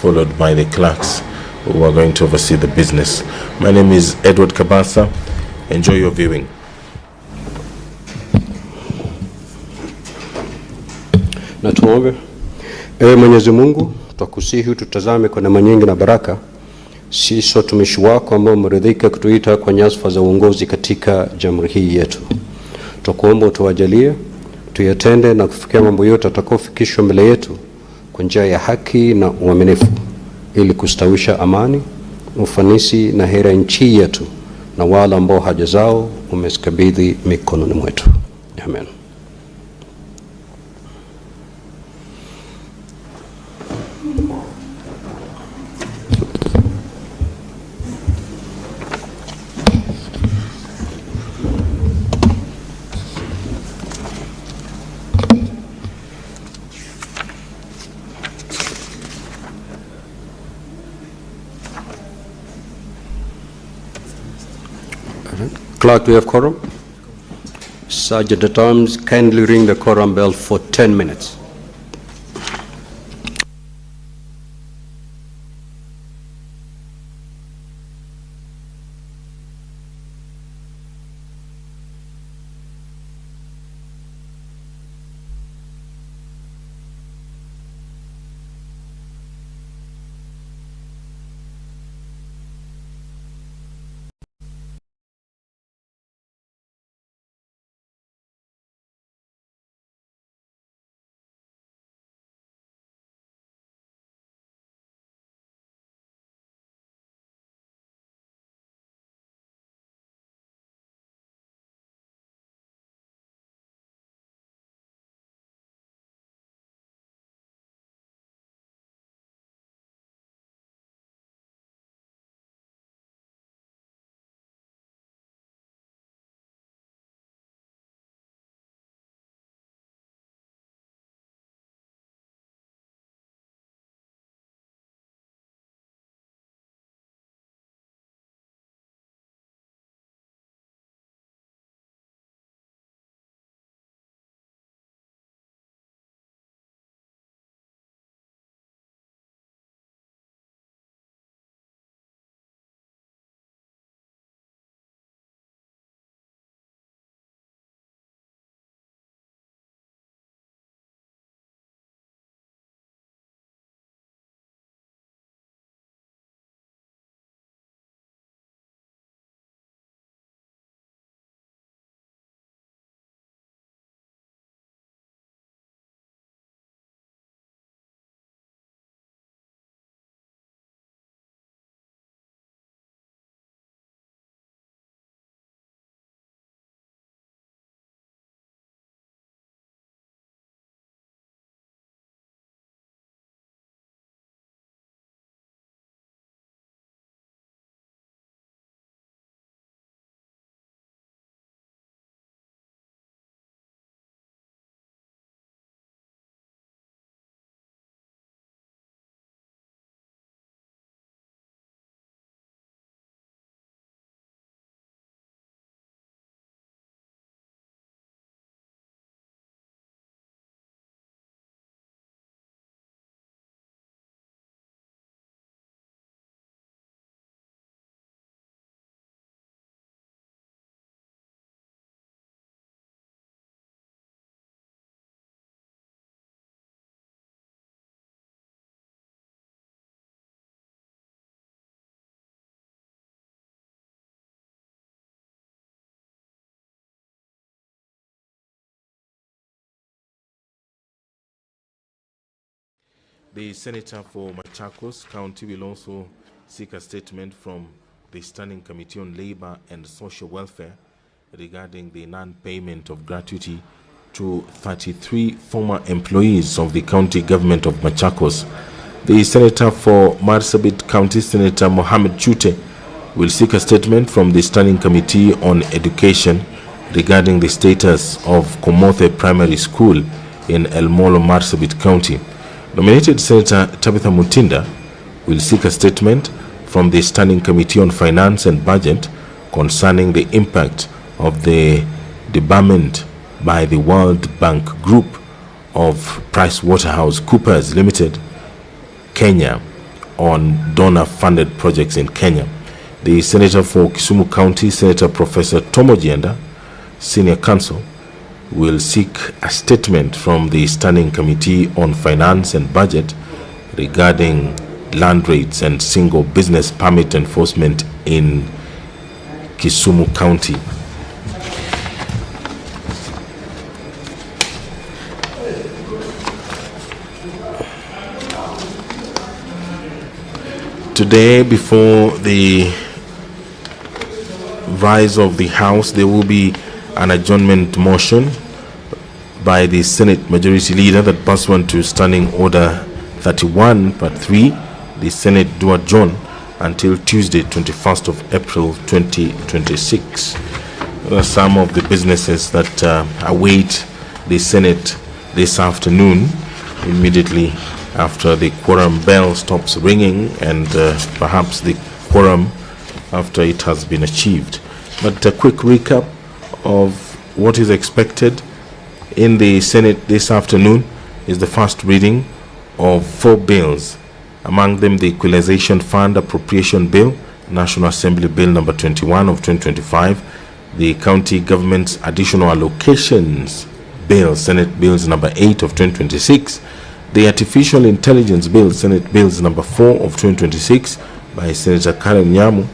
followed by the clerks who are going to oversee the business. My name is Edward Kabasa. Enjoy your viewing. Na tuombe. Ewe Mwenyezi Mungu, twakusihi tutazame kwa neema nyingi na baraka sisi watumishi wako ambao umeridhika kutuita kwa nyadhifa za uongozi katika jamhuri hii yetu. Tukuomba utuwajalie tuyatende na kufikia mambo yote atakayofikishwa mbele yetu kwa njia ya haki na uaminifu, ili kustawisha amani, ufanisi na heri nchi yetu na wale ambao haja zao umezikabidhi mikononi mwetu. Amen. Clerk, do we have quorum? Sergeant at Arms, kindly ring the quorum bell for 10 minutes. The Senator for Machakos County will also seek a statement from the Standing Committee on Labor and Social Welfare regarding the non-payment of gratuity to 33 former employees of the county government of Machakos. The Senator for Marsabit County, Senator Mohammed Chute, will seek a statement from the Standing Committee on Education regarding the status of Komothe Primary School in El Molo, Marsabit County. Nominated Senator Tabitha Mutinda will seek a statement from the Standing Committee on Finance and Budget concerning the impact of the debarment by the World Bank Group of PricewaterhouseCoopers Limited, Kenya, on donor-funded projects in Kenya. The Senator for Kisumu County, Senator Professor Tomo Jenda, Senior Counsel, will seek a statement from the Standing Committee on Finance and Budget regarding land rates and single business permit enforcement in Kisumu County. Today, before the rise of the House, there will be an adjournment motion by the Senate Majority Leader that pursuant to Standing Order 31, Part 3, the Senate do adjourn until Tuesday, 21st of April 2026. There are some of the businesses that await the Senate this afternoon, immediately after the quorum bell stops ringing, and perhaps the quorum after it has been achieved. But a quick recap of what is expected in the Senate this afternoon is the first reading of 4 bills, among them the Equalization Fund Appropriation Bill, National Assembly Bill number 21 of 2025, the County Government's Additional Allocations Bill, Senate Bills number 8 of 2026, the Artificial Intelligence Bill, Senate Bills number 4 of 2026 by Senator Karen Nyamu,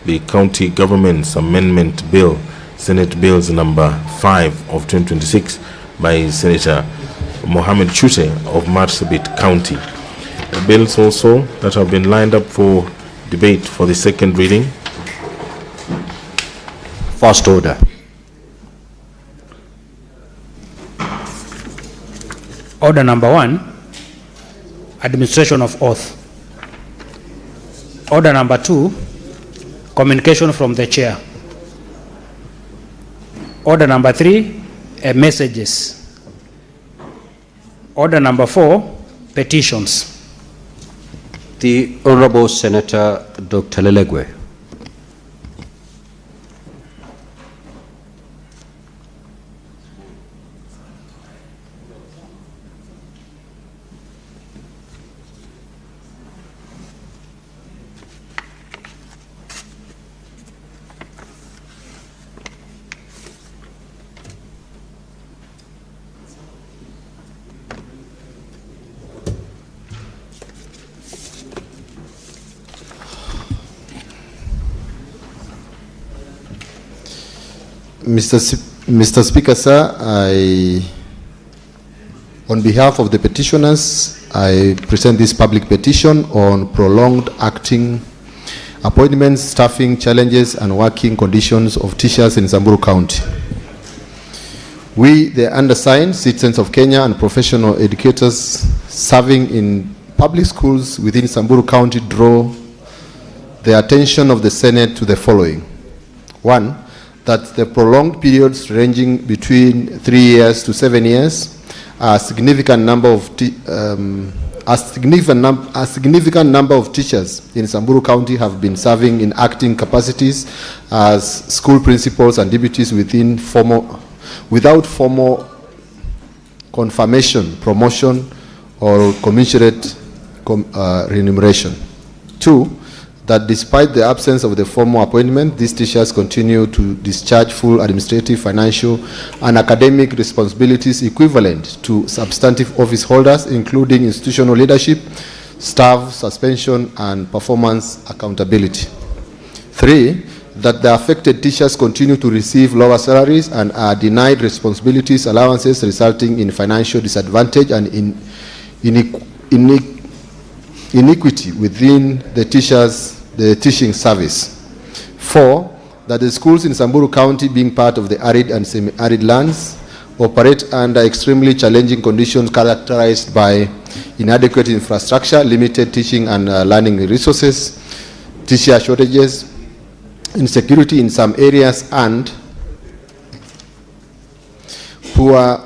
the County Government's Amendment Bill, Senate Bills number 5 of 2026 by Senator Mohammed Chute of Marsabit County. The bills also that have been lined up for debate for the second reading. First order. Order number 1, administration of oath. Order number 2, communication from the chair. Order number 3, messages. Order number 4, petitions. The Honorable Senator Dr. Lelegwe. Mr. Speaker, sir, on behalf of the petitioners, I present this public petition on prolonged acting appointments, staffing challenges, and working conditions of teachers in Samburu County. We, the undersigned citizens of Kenya and professional educators serving in public schools within Samburu County, draw the attention of the Senate to the following. 1, that the prolonged periods ranging between 3 years to 7 years, a significant number of teachers in Samburu County have been serving in acting capacities as school principals and deputies without formal confirmation, promotion, or commensurate remuneration. 2, that despite the absence of the formal appointment, these teachers continue to discharge full administrative, financial, and academic responsibilities equivalent to substantive office holders, including institutional leadership, staff suspension, and performance accountability. 3, that the affected teachers continue to receive lower salaries and are denied responsibilities, allowances, resulting in financial disadvantage and inequity within the teaching service. 4, that the schools in Samburu County, being part of the arid and semi-arid lands, operate under extremely challenging conditions characterized by inadequate infrastructure, limited teaching and learning resources, teacher shortages, insecurity in some areas, and poor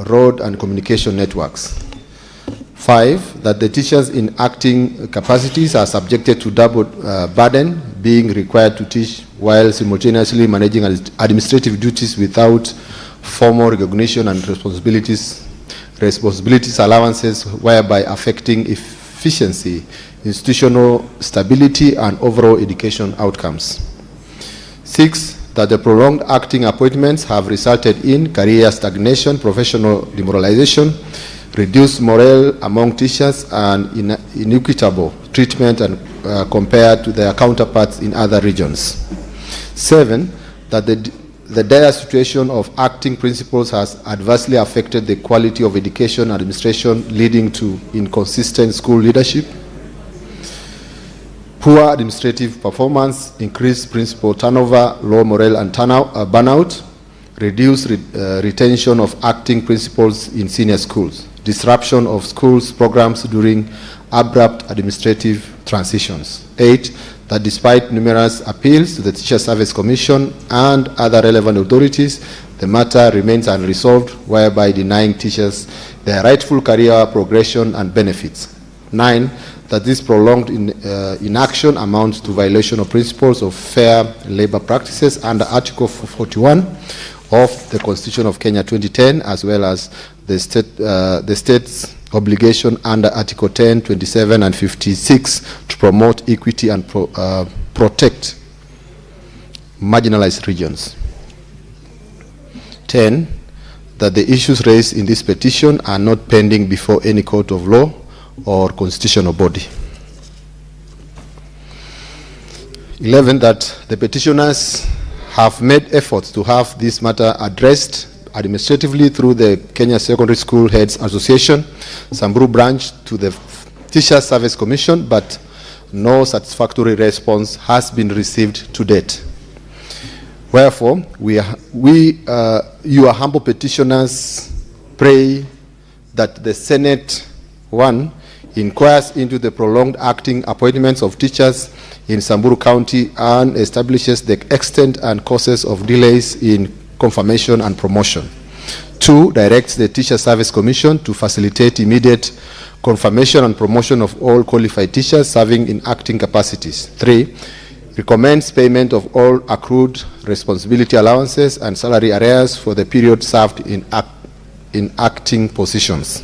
road and communication networks. 5, that the teachers in acting capacities are subjected to double burden, being required to teach while simultaneously managing administrative duties without formal recognition and responsibilities allowances, whereby affecting efficiency, institutional stability, and overall education outcomes. 6, that the prolonged acting appointments have resulted in career stagnation, professional demoralization, reduced morale among teachers, and inequitable treatment and compared to their counterparts in other regions. 7, that the dire situation of acting principals has adversely affected the quality of education administration, leading to inconsistent school leadership, poor administrative performance, increased principal turnover, low morale and burnout, reduced retention of acting principals in senior schools, disruption of schools' programs during abrupt administrative transitions. 8, that despite numerous appeals to the Teacher Service Commission and other relevant authorities, the matter remains unresolved, whereby denying teachers their rightful career progression and benefits. 9, that this prolonged inaction amounts to violation of principles of fair labor practices under Article 41 of the Constitution of Kenya 2010, as well as the state's obligation under Article 10, 27, and 56 to promote equity and protect marginalized regions. 10, that the issues raised in this petition are not pending before any court of law or constitutional body. 11, that the petitioners have made efforts to have this matter addressed administratively through the Kenya Secondary School Heads Association, Samburu branch, to the Teacher Service Commission, but no satisfactory response has been received to date. Wherefore, your humble petitioners pray that the Senate, 1, inquires into the prolonged acting appointments of teachers in Samburu County and establishes the extent and causes of delays in confirmation and promotion. 2, directs the Teacher Service Commission to facilitate immediate confirmation and promotion of all qualified teachers serving in acting capacities. 3, recommends payment of all accrued responsibility allowances and salary arrears for the period served in acting positions.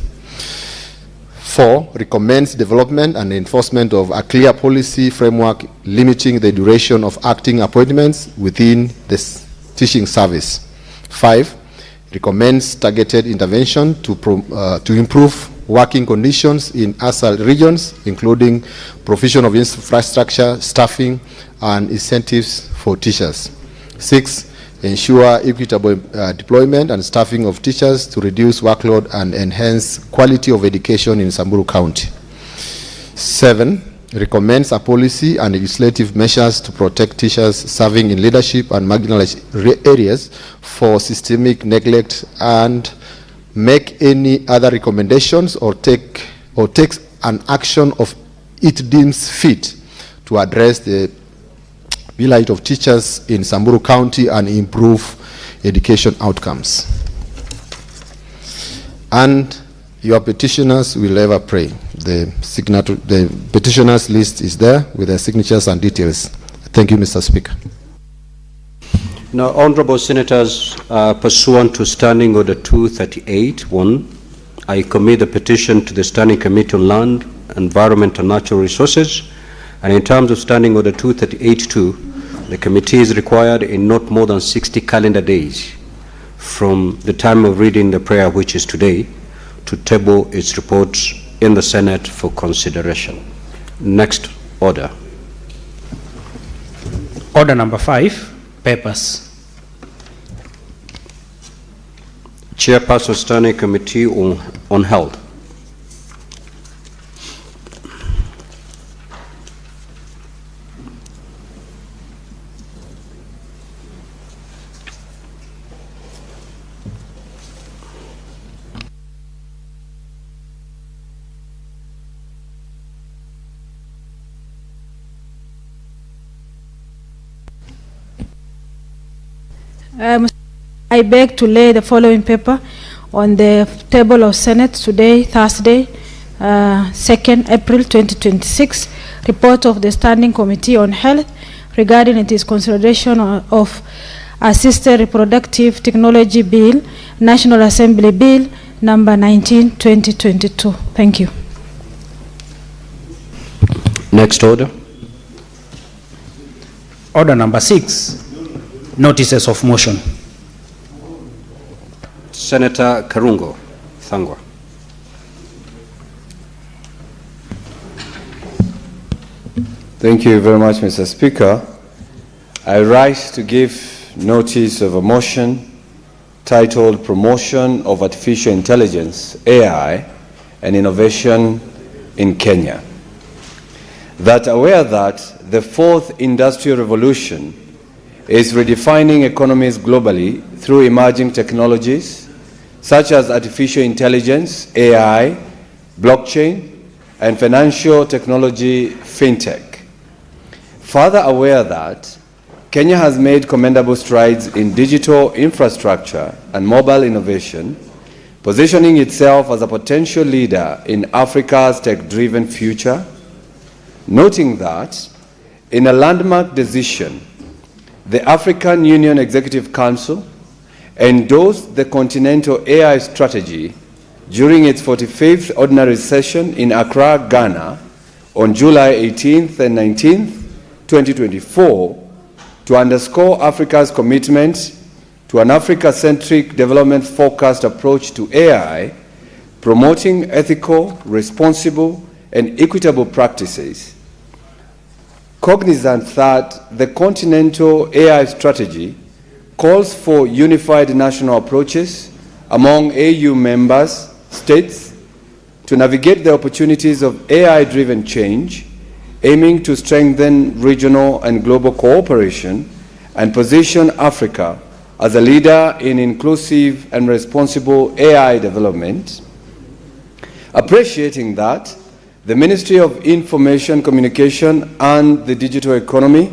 4, recommends development and enforcement of a clear policy framework limiting the duration of acting appointments within the teaching service. 5, recommends targeted intervention to improve working conditions in ASAL regions, including provision of infrastructure, staffing, and incentives for teachers. 6, ensure equitable deployment and staffing of teachers to reduce workload and enhance quality of education in Samburu County. 7, recommends a policy and legislative measures to protect teachers serving in leadership and marginalized areas for systemic neglect, and make any other recommendations or takes an action of it deems fit to address the plight of teachers in Samburu County and improve education outcomes. And your petitioners will ever pray. The petitioners list is there with their signatures and details. Thank you, Mr. Speaker. Now, Honorable Senators, pursuant to Standing Order 238-1, I commit the petition to the Standing Committee on Land, Environment and Natural Resources, and in terms of Standing Order 238-2, the committee is required in not more than 60 calendar days from the time of reading the prayer, which is today, to table its reports in the Senate for consideration. Next order. Order number 5, papers. Chairperson, Standing Committee on Health. I beg to lay the following paper on the table of Senate today, Thursday, 2nd April 2026, report of the Standing Committee on Health regarding its consideration of Assisted Reproductive Technology Bill, National Assembly Bill number 19, 2022. Thank you. Next order. Order number 6, notices of motion. Senator Karungo Thangwa. Thank you very much, Mr. Speaker. I rise to give notice of a motion titled Promotion of Artificial Intelligence, AI, and Innovation in Kenya. That aware that the fourth industrial revolution is redefining economies globally through emerging technologies such as artificial intelligence, AI, blockchain, and financial technology, fintech. Further aware that Kenya has made commendable strides in digital infrastructure and mobile innovation, positioning itself as a potential leader in Africa's tech-driven future, noting that in a landmark decision, the African Union Executive Council endorsed the Continental AI Strategy during its 45th ordinary session in Accra, Ghana, on July 18th and 19th, 2024, to underscore Africa's commitment to an Africa-centric development-focused approach to AI, promoting ethical, responsible, and equitable practices. Cognizant that the Continental AI Strategy calls for unified national approaches among AU members, states, to navigate the opportunities of AI-driven change, aiming to strengthen regional and global cooperation and position Africa as a leader in inclusive and responsible AI development. Appreciating that the Ministry of Information, Communication and the Digital Economy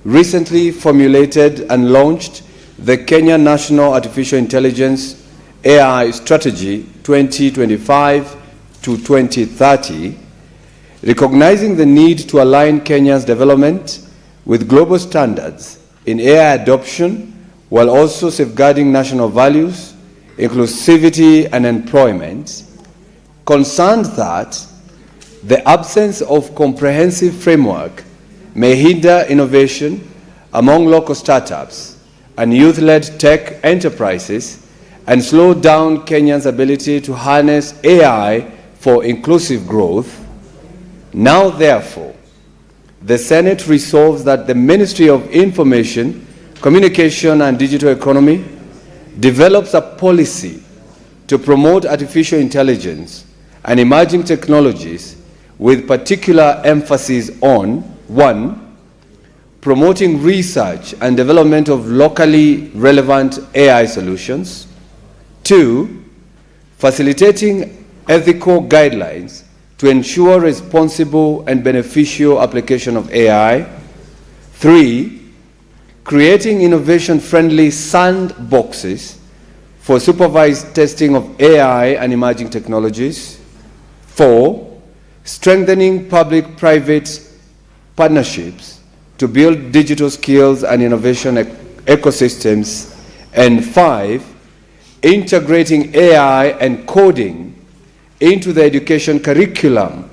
recently formulated and launched the Kenya National Artificial Intelligence AI Strategy 2025 to 2030, recognizing the need to align Kenya's development with global standards in AI adoption while also safeguarding national values, inclusivity and employment, concerned that the absence of comprehensive framework may hinder innovation among local startups and youth-led tech enterprises and slow down Kenya's ability to harness AI for inclusive growth. Now, therefore, the Senate resolves that the Ministry of Information, Communication and Digital Economy develops a policy to promote artificial intelligence and emerging technologies with particular emphasis on 1. Promoting research and development of locally relevant AI solutions. 2. Facilitating ethical guidelines to ensure responsible and beneficial application of AI. 3. Creating innovation-friendly sandboxes for supervised testing of AI and emerging technologies. 4. Strengthening public-private partnerships to build digital skills and innovation ecosystems. And 5. Integrating AI and coding into the education curriculum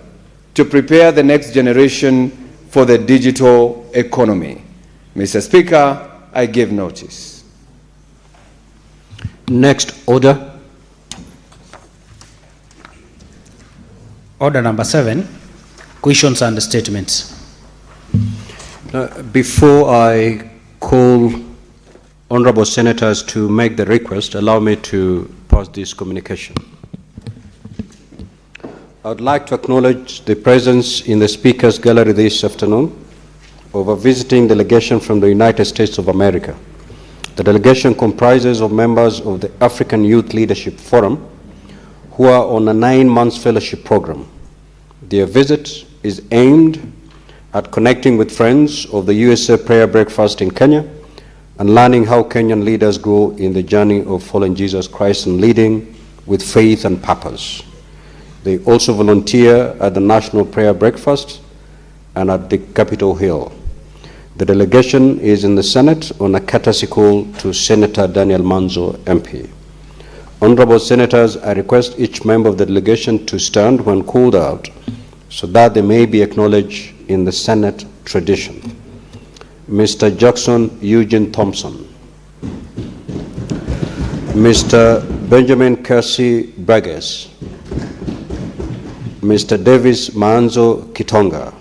to prepare the next generation for the digital economy. Mr. Speaker, I give notice. Next order. Order number 7, questions and statements. Before I call honorable senators to make the request, allow me to pass this communication. I would like to acknowledge the presence in the Speaker's Gallery this afternoon of a visiting delegation from the United States of America. The delegation comprises of members of the African Youth Leadership Forum who are on a 9-month fellowship program. Their visit is aimed at connecting with friends of the USA Prayer Breakfast in Kenya and learning how Kenyan leaders grow in the journey of following Jesus Christ and leading with faith and purpose. They also volunteer at the National Prayer Breakfast and at the Capitol Hill. The delegation is in the Senate on a courtesy call to Senator Daniel Manzo, MP. Honorable Senators, I request each member of the delegation to stand when called out so that they may be acknowledged in the Senate tradition. Mr. Jackson Eugene Thompson, Mr. Benjamin Kersi Brages, Mr. Davis Maanzo Kitonga,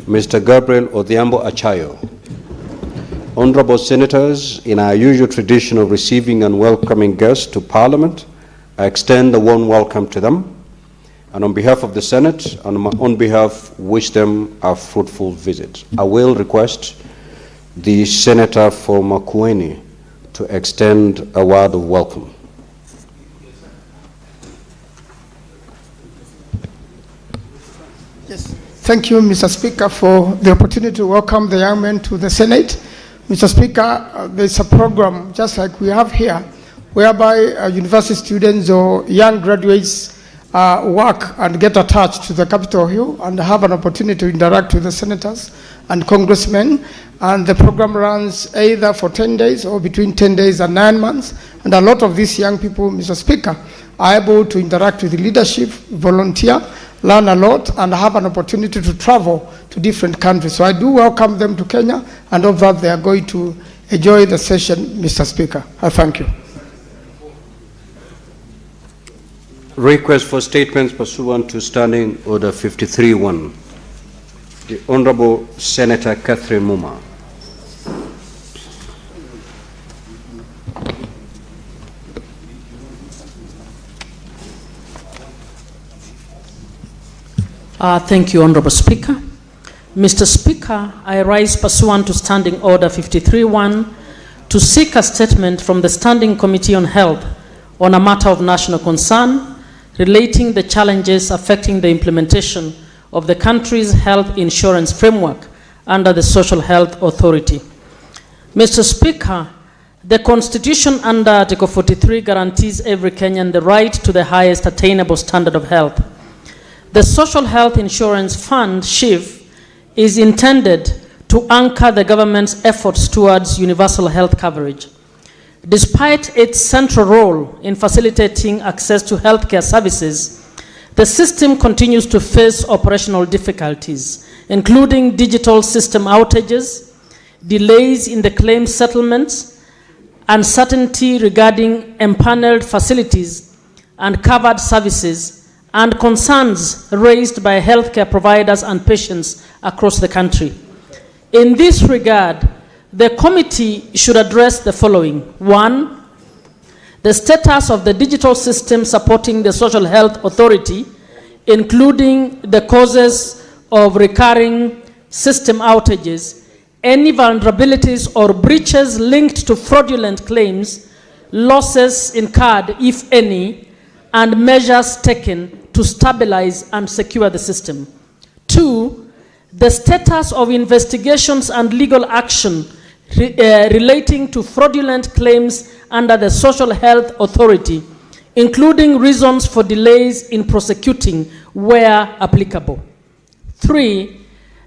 Mr. Gabriel Odhiambo Achayo. Honorable Senators, in our usual tradition of receiving and welcoming guests to Parliament, I extend a warm welcome to them, and on behalf of the Senate, and on behalf, wish them a fruitful visit. I will request the Senator for Makueni to extend a word of welcome. Yes. Thank you, Mr. Speaker, for the opportunity to welcome the young men to the Senate. Mr. Speaker, there's a program, just like we have here, whereby university students or young graduates work and get attached to the Capitol Hill and have an opportunity to interact with the senators and congressmen. And the program runs either for 10 days or between 10 days and 9 months. And a lot of these young people, Mr. Speaker, are able to interact with the leadership, volunteer, learn a lot, and have an opportunity to travel to different countries. So I do welcome them to Kenya, and of that they are going to enjoy the session, Mr. Speaker. I thank you. Request for statements pursuant to Standing Order 53-1. The Honorable Senator Catherine Muma. Thank you, Honorable Speaker. Mr. Speaker, I rise pursuant to Standing Order 53-1 to seek a statement from the Standing Committee on Health on a matter of national concern relating the challenges affecting the implementation of the country's health insurance framework under the Social Health Authority. Mr. Speaker, the Constitution under Article 43 guarantees every Kenyan the right to the highest attainable standard of health. The Social Health Insurance Fund, SHIF, is intended to anchor the government's efforts towards universal health coverage. Despite its central role in facilitating access to healthcare services, the system continues to face operational difficulties, including digital system outages, delays in the claim settlements, uncertainty regarding empaneled facilities and covered services, and concerns raised by healthcare providers and patients across the country. In this regard, the committee should address the following. 1, the status of the digital system supporting the Social Health Authority, including the causes of recurring system outages, any vulnerabilities or breaches linked to fraudulent claims, losses incurred, if any, and measures taken to stabilize and secure the system. 2, the status of investigations and legal action relating to fraudulent claims under the Social Health Authority, including reasons for delays in prosecuting where applicable. 3,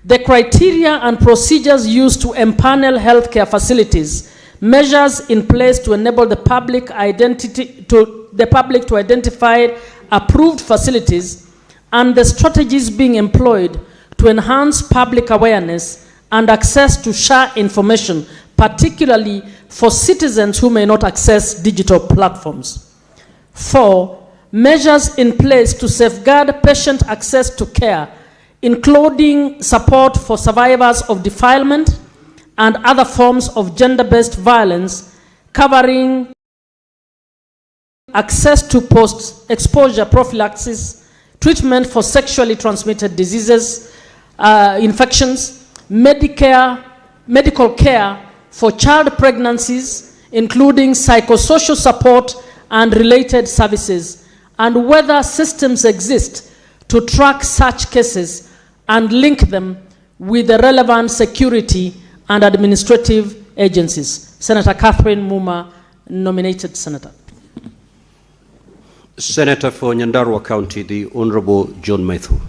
the criteria and procedures used to empanel healthcare facilities, measures in place to enable the public to identify approved facilities, and the strategies being employed to enhance public awareness and access to share information, particularly for citizens who may not access digital platforms. 4, measures in place to safeguard patient access to care, including support for survivors of defilement and other forms of gender-based violence, covering access to post-exposure prophylaxis, treatment for sexually transmitted diseases, infections, medical care for child pregnancies, including psychosocial support and related services, and whether systems exist to track such cases and link them with the relevant security and administrative agencies. Senator Catherine Muma, nominated senator. Senator for Nyandarua County, the Honorable John Maithu.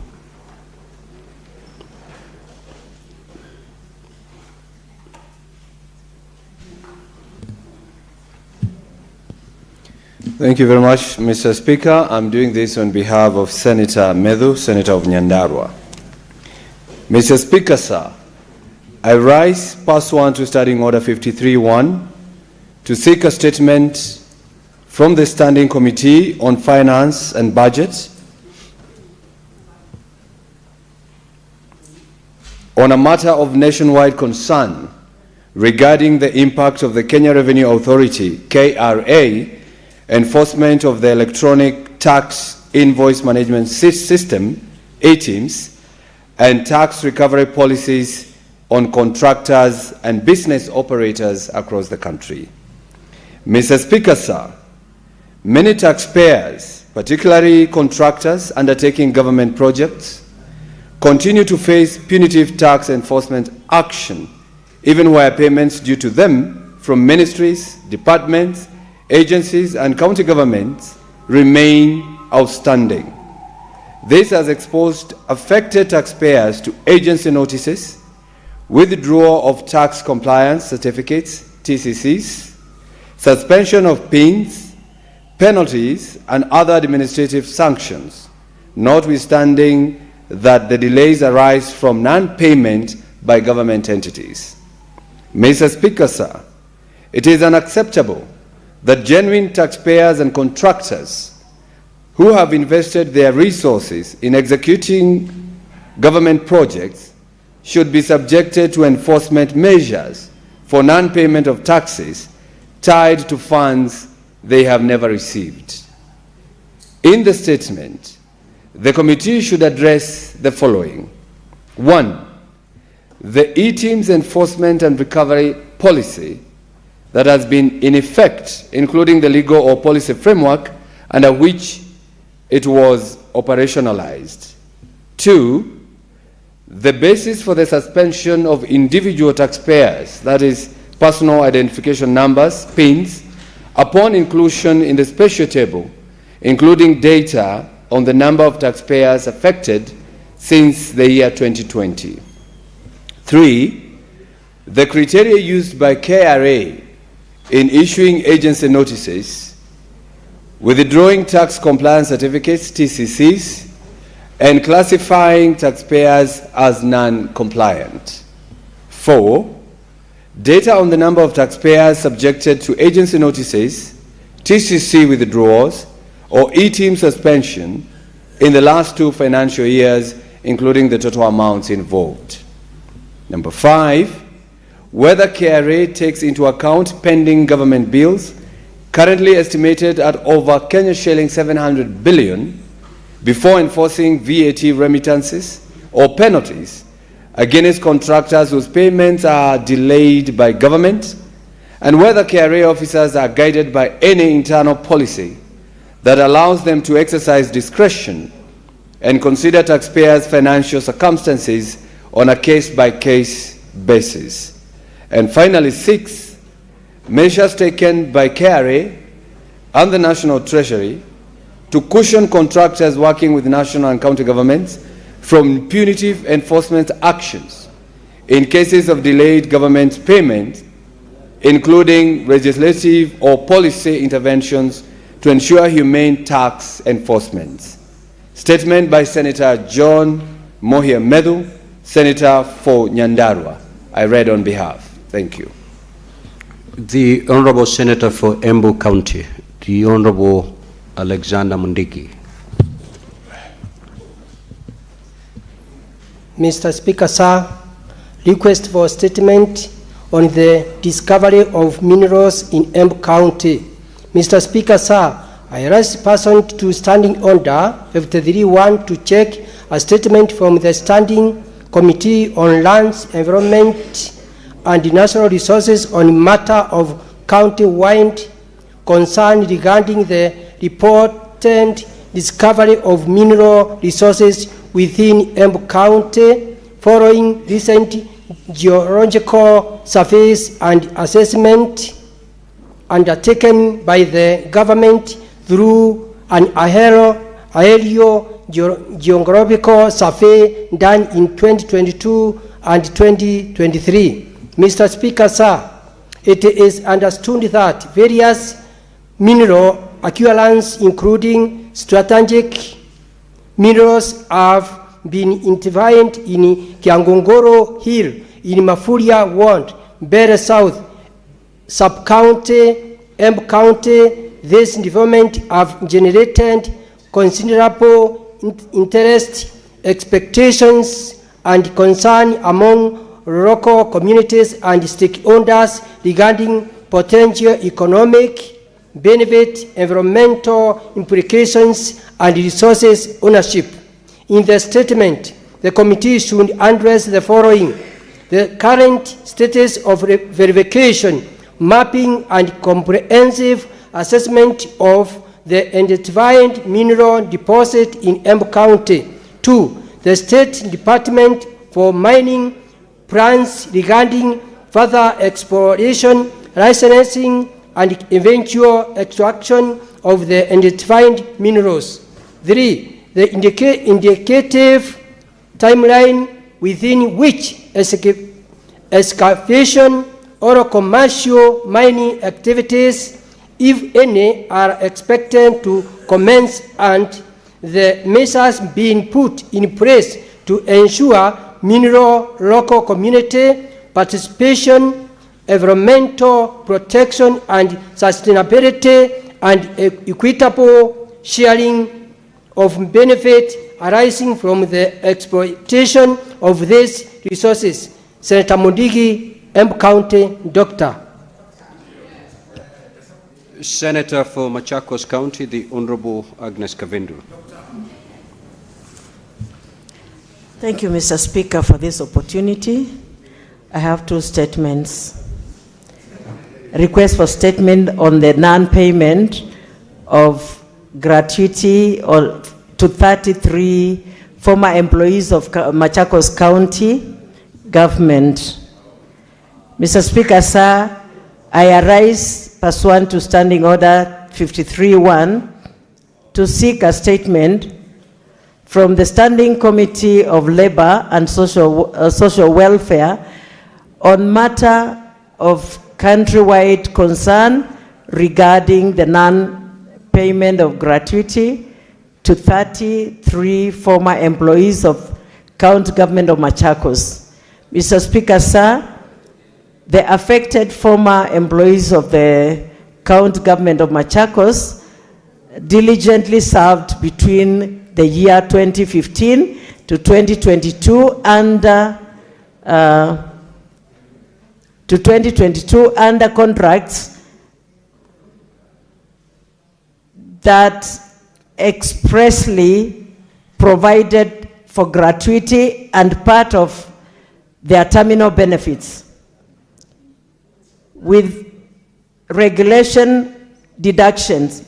Thank you very much, Mr. Speaker. I'm doing this on behalf of Senator Medhu, Senator of Nyandarua. Mr. Speaker, sir, I rise pursuant to Standing Order 53-1 to seek a statement from the Standing Committee on Finance and Budget on a matter of nationwide concern regarding the impact of the Kenya Revenue Authority, KRA, enforcement of the Electronic Tax Invoice Management System, ATIMS, and tax recovery policies on contractors and business operators across the country. Mr. Speaker, sir, many taxpayers, particularly contractors undertaking government projects, continue to face punitive tax enforcement action, even where payments due to them from ministries, departments, agencies, and county governments remain outstanding. This has exposed affected taxpayers to agency notices, withdrawal of tax compliance certificates, TCCs, suspension of PINs, penalties, and other administrative sanctions, notwithstanding that the delays arise from non-payment by government entities. Mr. Speaker, sir, it is unacceptable that genuine taxpayers and contractors who have invested their resources in executing government projects should be subjected to enforcement measures for non-payment of taxes tied to funds they have never received. In the statement, the committee should address the following. 1. The ATIMS enforcement and recovery policy that has been in effect, including the legal or policy framework under which it was operationalized. 2. The basis for the suspension of individual taxpayers, that is, personal identification numbers, PINs, upon inclusion in the special table, including data on the number of taxpayers affected since the year 2020. 3. The criteria used by KRA in issuing agency notices, withdrawing tax compliance certificates, TCCs, and classifying taxpayers as non-compliant. 4. Data on the number of taxpayers subjected to agency notices, TCC withdrawals, or ETIM suspension in the last 2 financial years, including the total amounts involved. Number 5, whether KRA takes into account pending government bills, currently estimated at over Kenya shilling 700 billion, before enforcing VAT remittances or penalties against contractors whose payments are delayed by government, and whether KRA officers are guided by any internal policy that allows them to exercise discretion and consider taxpayers' financial circumstances on a case-by-case basis. And finally, 6, measures taken by KRA and the National Treasury to cushion contractors working with national and county governments from punitive enforcement actions in cases of delayed government payment, including legislative or policy interventions to ensure humane tax enforcement. Statement by Senator John Mohia Medhu, Senator for Nyandarua. I read on behalf. Thank you. The Honorable Senator for Embu County, the Honorable Alexander Mundiki. Mr. Speaker, sir, request for statement on the discovery of minerals in Embu County. Mr. Speaker, sir, I rise pursuant to Standing Order 53-1 to check a statement from the Standing Committee on Lands, Environment and Natural Resources on matter of county-wide concern regarding the reported discovery of mineral resources within Embu County following recent geological surveys and assessment undertaken by the government through an aerial geographical survey done in 2022 and 2023. Mr. Speaker, sir, it is understood that various mineral occurrence, including strategic minerals, have been intervened in Kiangongoro Hill, in Mafuria Ward, Bere South, Sub-County, Embu County. This development have generated considerable interest, expectations, and concern among local communities and stakeholders regarding potential economic benefit, environmental implications, and resources ownership. In the statement, the committee should address the following: the current status of verification, mapping, and comprehensive assessment of the identified mineral deposit in Embu County. 2. The State Department for Mining plans regarding further exploration, licensing, and eventual extraction of the identified minerals. 3. The indicative timeline within which excavation or commercial mining activities, if any, are expected to commence, and the measures being put in place to ensure mineral local community participation, environmental protection, and sustainability, and equitable sharing of benefit arising from the exploitation of these resources. Senator Mundigi, Embu County, Doctor. Senator for Machakos County, the Honorable Agnes Kavindu. Thank you, Mr. Speaker, for this opportunity. I have two statements. Request for statement on the non-payment of gratuity or to 33 former employees of Machakos County government. Mr. Speaker, sir, I arise pursuant to Standing Order 53-1 to seek a statement from the Standing Committee of Labor and Social Welfare on matter of countrywide concern regarding the non-payment of gratuity to 33 former employees of County Government of Machakos. Mr. Speaker, sir, the affected former employees of the County Government of Machakos diligently served between the year 2015 to 2022 under contracts that expressly provided for gratuity and part of their terminal benefits with regular deductions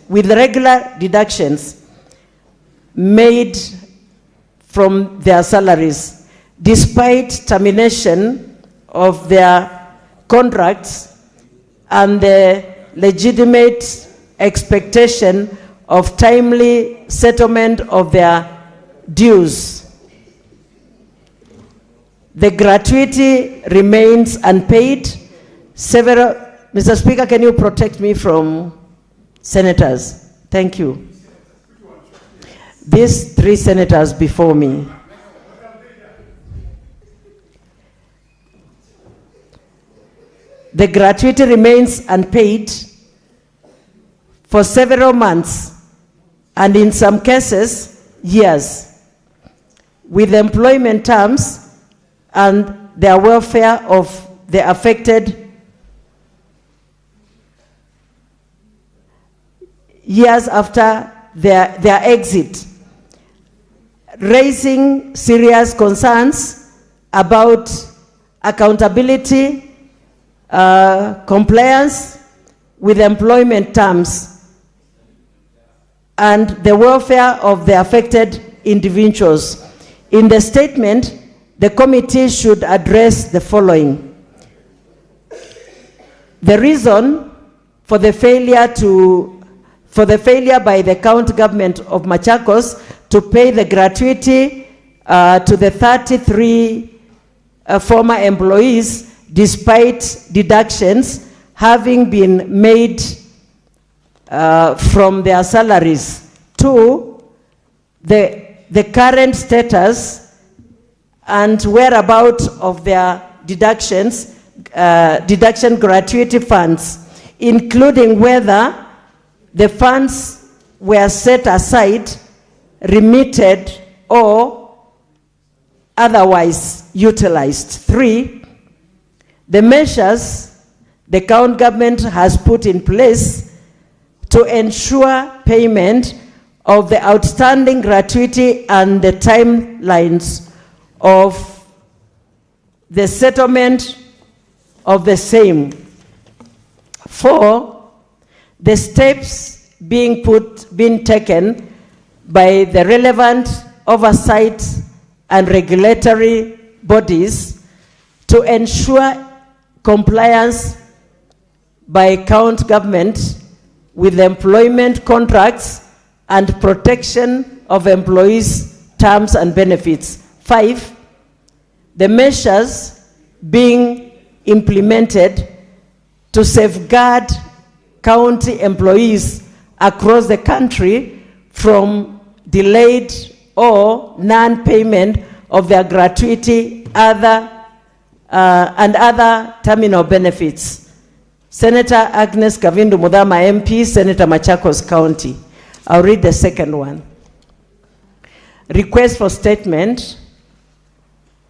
made from their salaries, despite termination of their contracts and the legitimate expectation of timely settlement of their dues. The gratuity remains unpaid. Mr. Speaker, can you protect me from senators? Thank you. These three senators before me. The gratuity remains unpaid for several months, and in some cases, years, with employment terms and their welfare of the affected years after their exit, raising serious concerns about accountability, compliance with employment terms, and the welfare of the affected individuals. In the statement, the committee should address the following: the reason for the failure by the county government of Machakos to pay the gratuity to the 33 former employees, despite deductions having been made from their salaries. 2, the current status and whereabouts of their deduction gratuity funds, including whether the funds were set aside, remitted, or otherwise utilized. 3, the measures the county government has put in place to ensure payment of the outstanding gratuity and the timelines of the settlement of the same. 4, the steps being taken by the relevant oversight and regulatory bodies to ensure compliance by county government with employment contracts and protection of employees' terms and benefits. 5, the measures being implemented to safeguard county employees across the country from delayed or non-payment of their gratuity and other terminal benefits. Senator Agnes Kavindu Mudhama MP, Senator Machakos County. I'll read the second one. Request for statement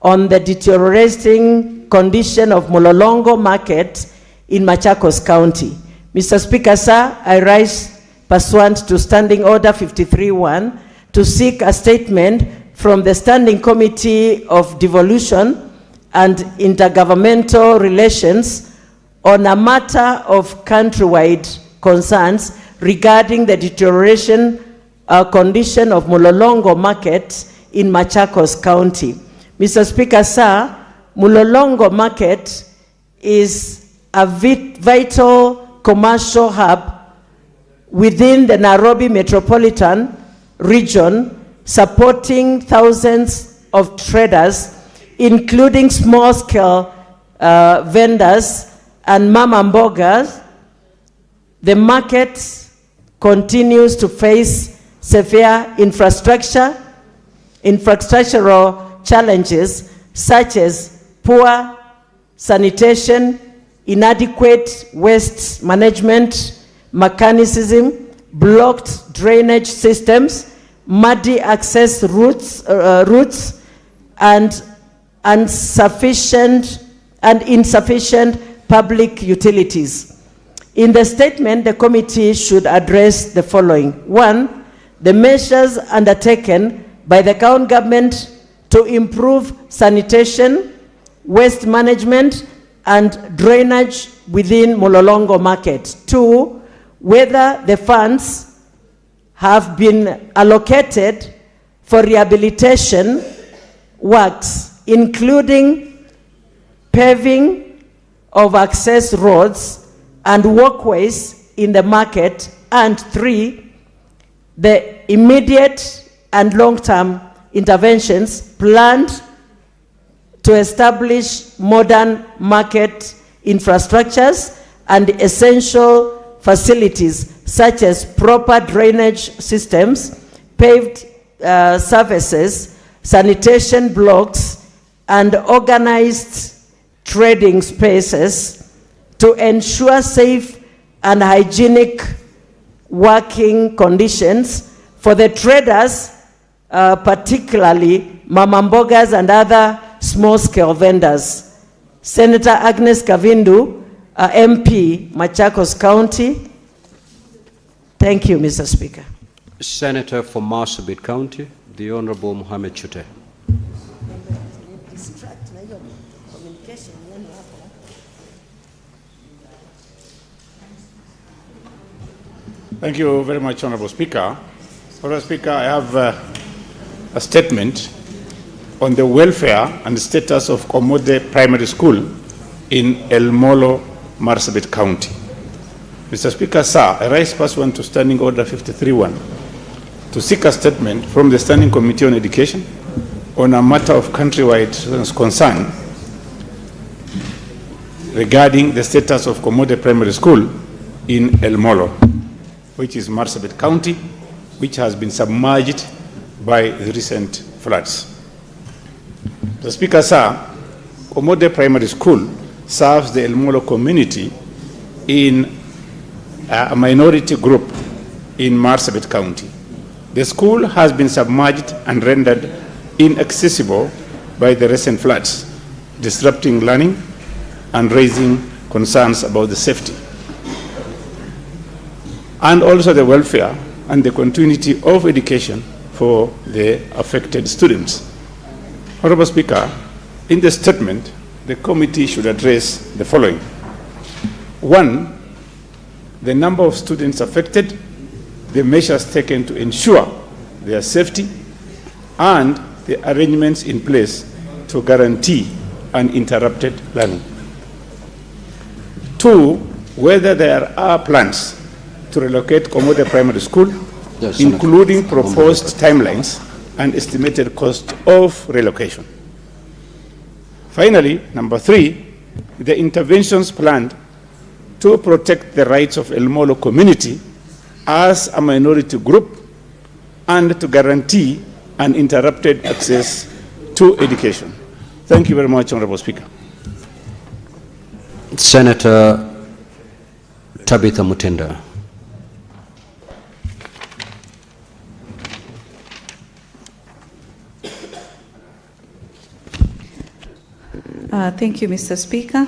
on the deteriorating condition of Mulolongo Market in Machakos County. Mr. Speaker, sir, I rise pursuant to Standing Order 53-1 to seek a statement from the Standing Committee of Devolution and Intergovernmental Relations on a matter of countrywide concerns regarding the deterioration condition of Mulolongo Market in Machakos County. Mr. Speaker, sir, Mulolongo Market is a vital commercial hub within the Nairobi metropolitan region, supporting thousands of traders, including small-scale vendors and mama mbogas. The market continues to face severe infrastructural challenges such as poor sanitation, inadequate waste management mechanism, blocked drainage systems, muddy access routes, and insufficient public utilities. In the statement, the committee should address the following. 1, the measures undertaken by the county government to improve sanitation, waste management, and drainage within Mulolongo Market. 2, whether the funds have been allocated for rehabilitation works, including paving of access roads and walkways in the market. And 3, the immediate and long-term interventions planned to establish modern market infrastructures and essential facilities such as proper drainage systems, paved surfaces, sanitation blocks, and organized trading spaces to ensure safe and hygienic working conditions for the traders, particularly mama mbogas and other small-scale vendors. Senator Agnes Kavindu, MP, Machakos County. Thank you, Mr. Speaker. Senator for Marsabit County, the Honorable Mohammed Chute. Thank you very much, Honorable Speaker. Honorable Speaker, I have a statement on the welfare and status of Komode Primary School in El Molo, Marsabit County. Mr. Speaker, sir, I rise pursuant to Standing Order 53-1 to seek a statement from the Standing Committee on Education on a matter of countrywide concern regarding the status of Komode Primary School in El Molo. which is Marsabit County, which has been submerged by the recent floods. The Speaker, sir, Komode Primary School serves the El Molo community in a minority group in Marsabit County. The school has been submerged and rendered inaccessible by the recent floods, disrupting learning and raising concerns about the safety and also the welfare and the continuity of education for the affected students. Honorable Speaker, in the statement, the committee should address the following. 1, the number of students affected, the measures taken to ensure their safety, and the arrangements in place to guarantee uninterrupted learning. 2, whether there are plans to relocate Komode Primary School, yes, including proposed timelines and estimated cost of relocation. Finally, number 3, the interventions planned to protect the rights of El Molo community as a minority group and to guarantee uninterrupted access to education. Thank you very much, Honorable Speaker. Senator Tabitha Mutinda. Thank you, Mr. Speaker.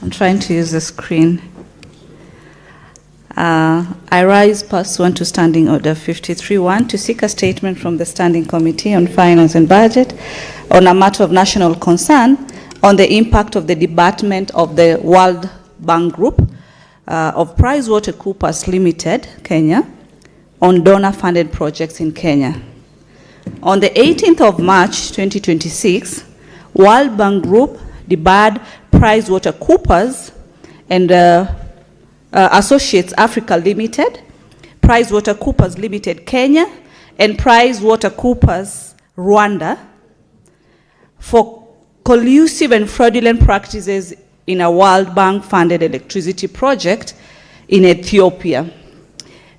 I'm trying to use the screen. I rise pursuant to Standing Order 53-1 to seek a statement from the Standing Committee on Finance and Budget on a matter of national concern on the impact of the debarment of the World Bank Group of PricewaterhouseCoopers Limited, Kenya, on donor-funded projects in Kenya. On the 18th of March 2026, World Bank Group debarred PricewaterhouseCoopers and Associates Africa Limited, PricewaterhouseCoopers Limited Kenya, and PricewaterhouseCoopers Rwanda for collusive and fraudulent practices in a World Bank-funded electricity project in Ethiopia.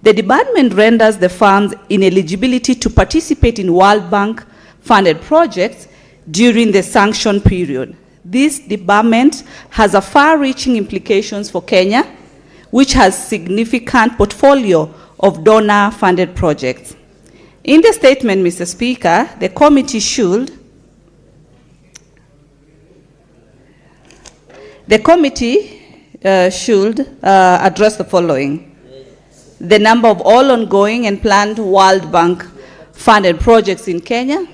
The debarment renders the firm's ineligibility to participate in World Bank-funded projects during the sanction period. This debarment has a far-reaching implications for Kenya, which has significant portfolio of donor-funded projects. In the statement, Mr. Speaker, the committee should address the following. The number of all ongoing and planned World Bank-funded projects in Kenya,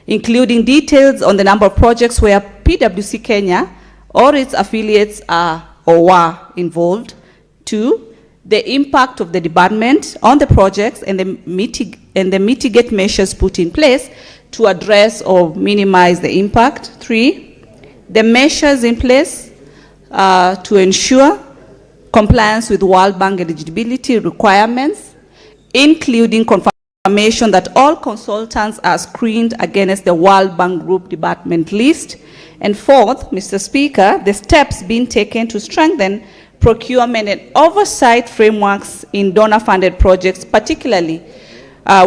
including details on the number of projects where PwC Kenya or its affiliates are or were involved. 2, the impact of the debarment on the projects and the mitigate measures put in place to address or minimize the impact. 3, the measures in place to ensure compliance with World Bank eligibility requirements, including confirmation that all consultants are screened against the World Bank Group debarment list. And 4th, Mr. Speaker, the steps being taken to strengthen procurement and oversight frameworks in donor-funded projects, particularly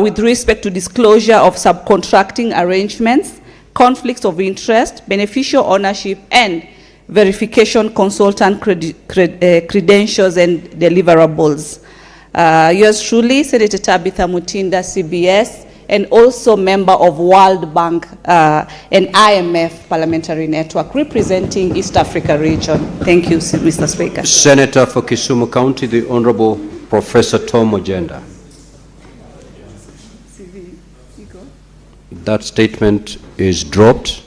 with respect to disclosure of subcontracting arrangements, conflicts of interest, beneficial ownership, and verification consultant credentials and deliverables. Yours truly, Senator Tabitha Mutinda, CBS, and also member of World Bank and IMF Parliamentary Network, representing East Africa region. Thank you, Mr. Speaker. Senator for Kisumu County, the Honorable Professor Tom Ojenda. That statement is dropped.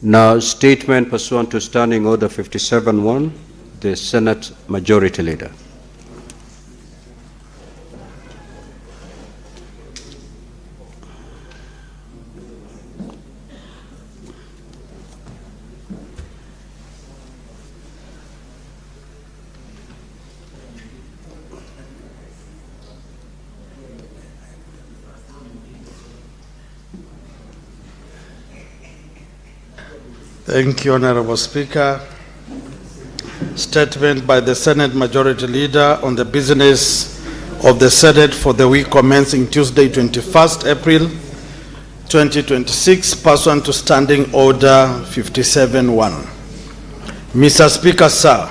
Now, statement pursuant to Standing Order 57-1, the Senate Majority Leader. Thank you, Honorable Speaker. statement by the Senate Majority Leader on the business of the Senate for the week commencing Tuesday, 21st April 2026, pursuant to Standing Order 57-1. Mr. Speaker, sir.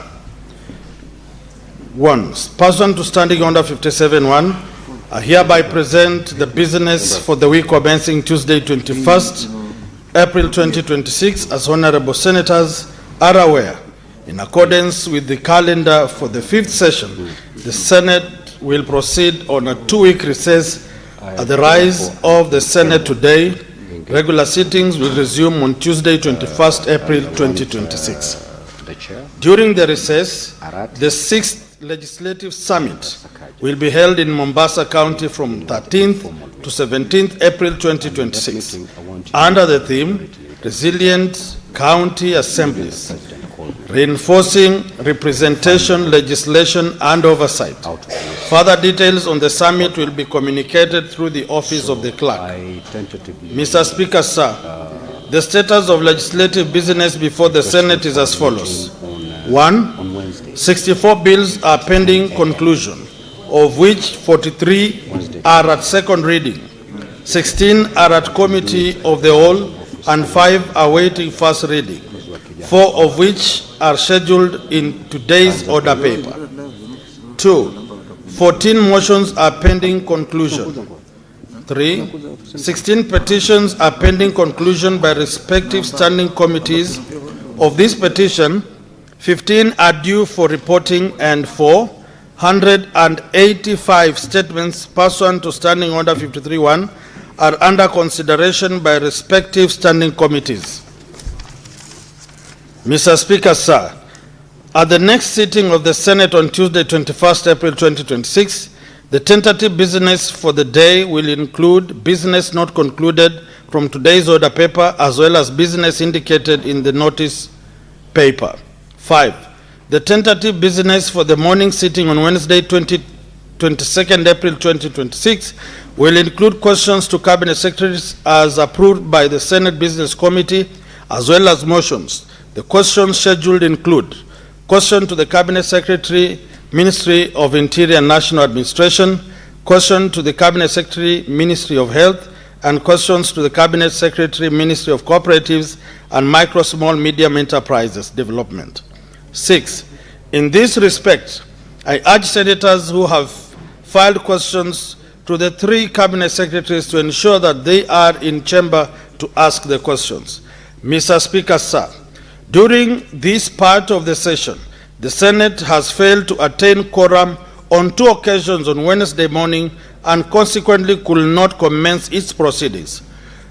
1. Pursuant to Standing Order 57-1, I hereby present the business for the week commencing Tuesday, 21st April 2026, as honorable senators are aware. In accordance with the calendar for the 5th session, the Senate will proceed on a 2-week recess at the rise of the Senate today. Regular sittings will resume on Tuesday, 21st April 2026. During the recess, the 6th Legislative Summit will be held in Mombasa County from 13th to 17th April 2026 under the theme Resilient County Assemblies, Reinforcing Representation, Legislation and Oversight. Further details on the summit will be communicated through the office of the clerk. Mr. Speaker, sir, the status of legislative business before the Senate is as follows. 1. 64 bills are pending conclusion, of which 43 are at second reading, 16 are at committee of the whole, and 5 are waiting first reading, 4 of which are scheduled in today's order paper. 2. 14 motions are pending conclusion. 3. 16 petitions are pending conclusion by respective standing committees. Of this petition, 15 are due for reporting, and 485 statements pursuant to Standing Order 53-1 are under consideration by respective standing committees. Mr. Speaker, sir, at the next sitting of the Senate on Tuesday, 21st April 2026, the tentative business for the day will include business not concluded from today's order paper, as well as business indicated in the notice paper. 5. The tentative business for the morning sitting on Wednesday, 22nd April 2026 will include questions to Cabinet Secretaries as approved by the Senate Business Committee, as well as motions. The questions scheduled include question to the Cabinet Secretary, Ministry of Interior and National Administration, question to the Cabinet Secretary, Ministry of Health, and questions to the Cabinet Secretary, Ministry of Cooperatives and Micro, Small, Medium Enterprises Development. 6. In this respect, I urge senators who have filed questions to the 3 Cabinet Secretaries to ensure that they are in chamber to ask the questions. Mr. Speaker, sir, during this part of the session, the Senate has failed to attain quorum on 2 occasions on Wednesday morning and consequently could not commence its proceedings.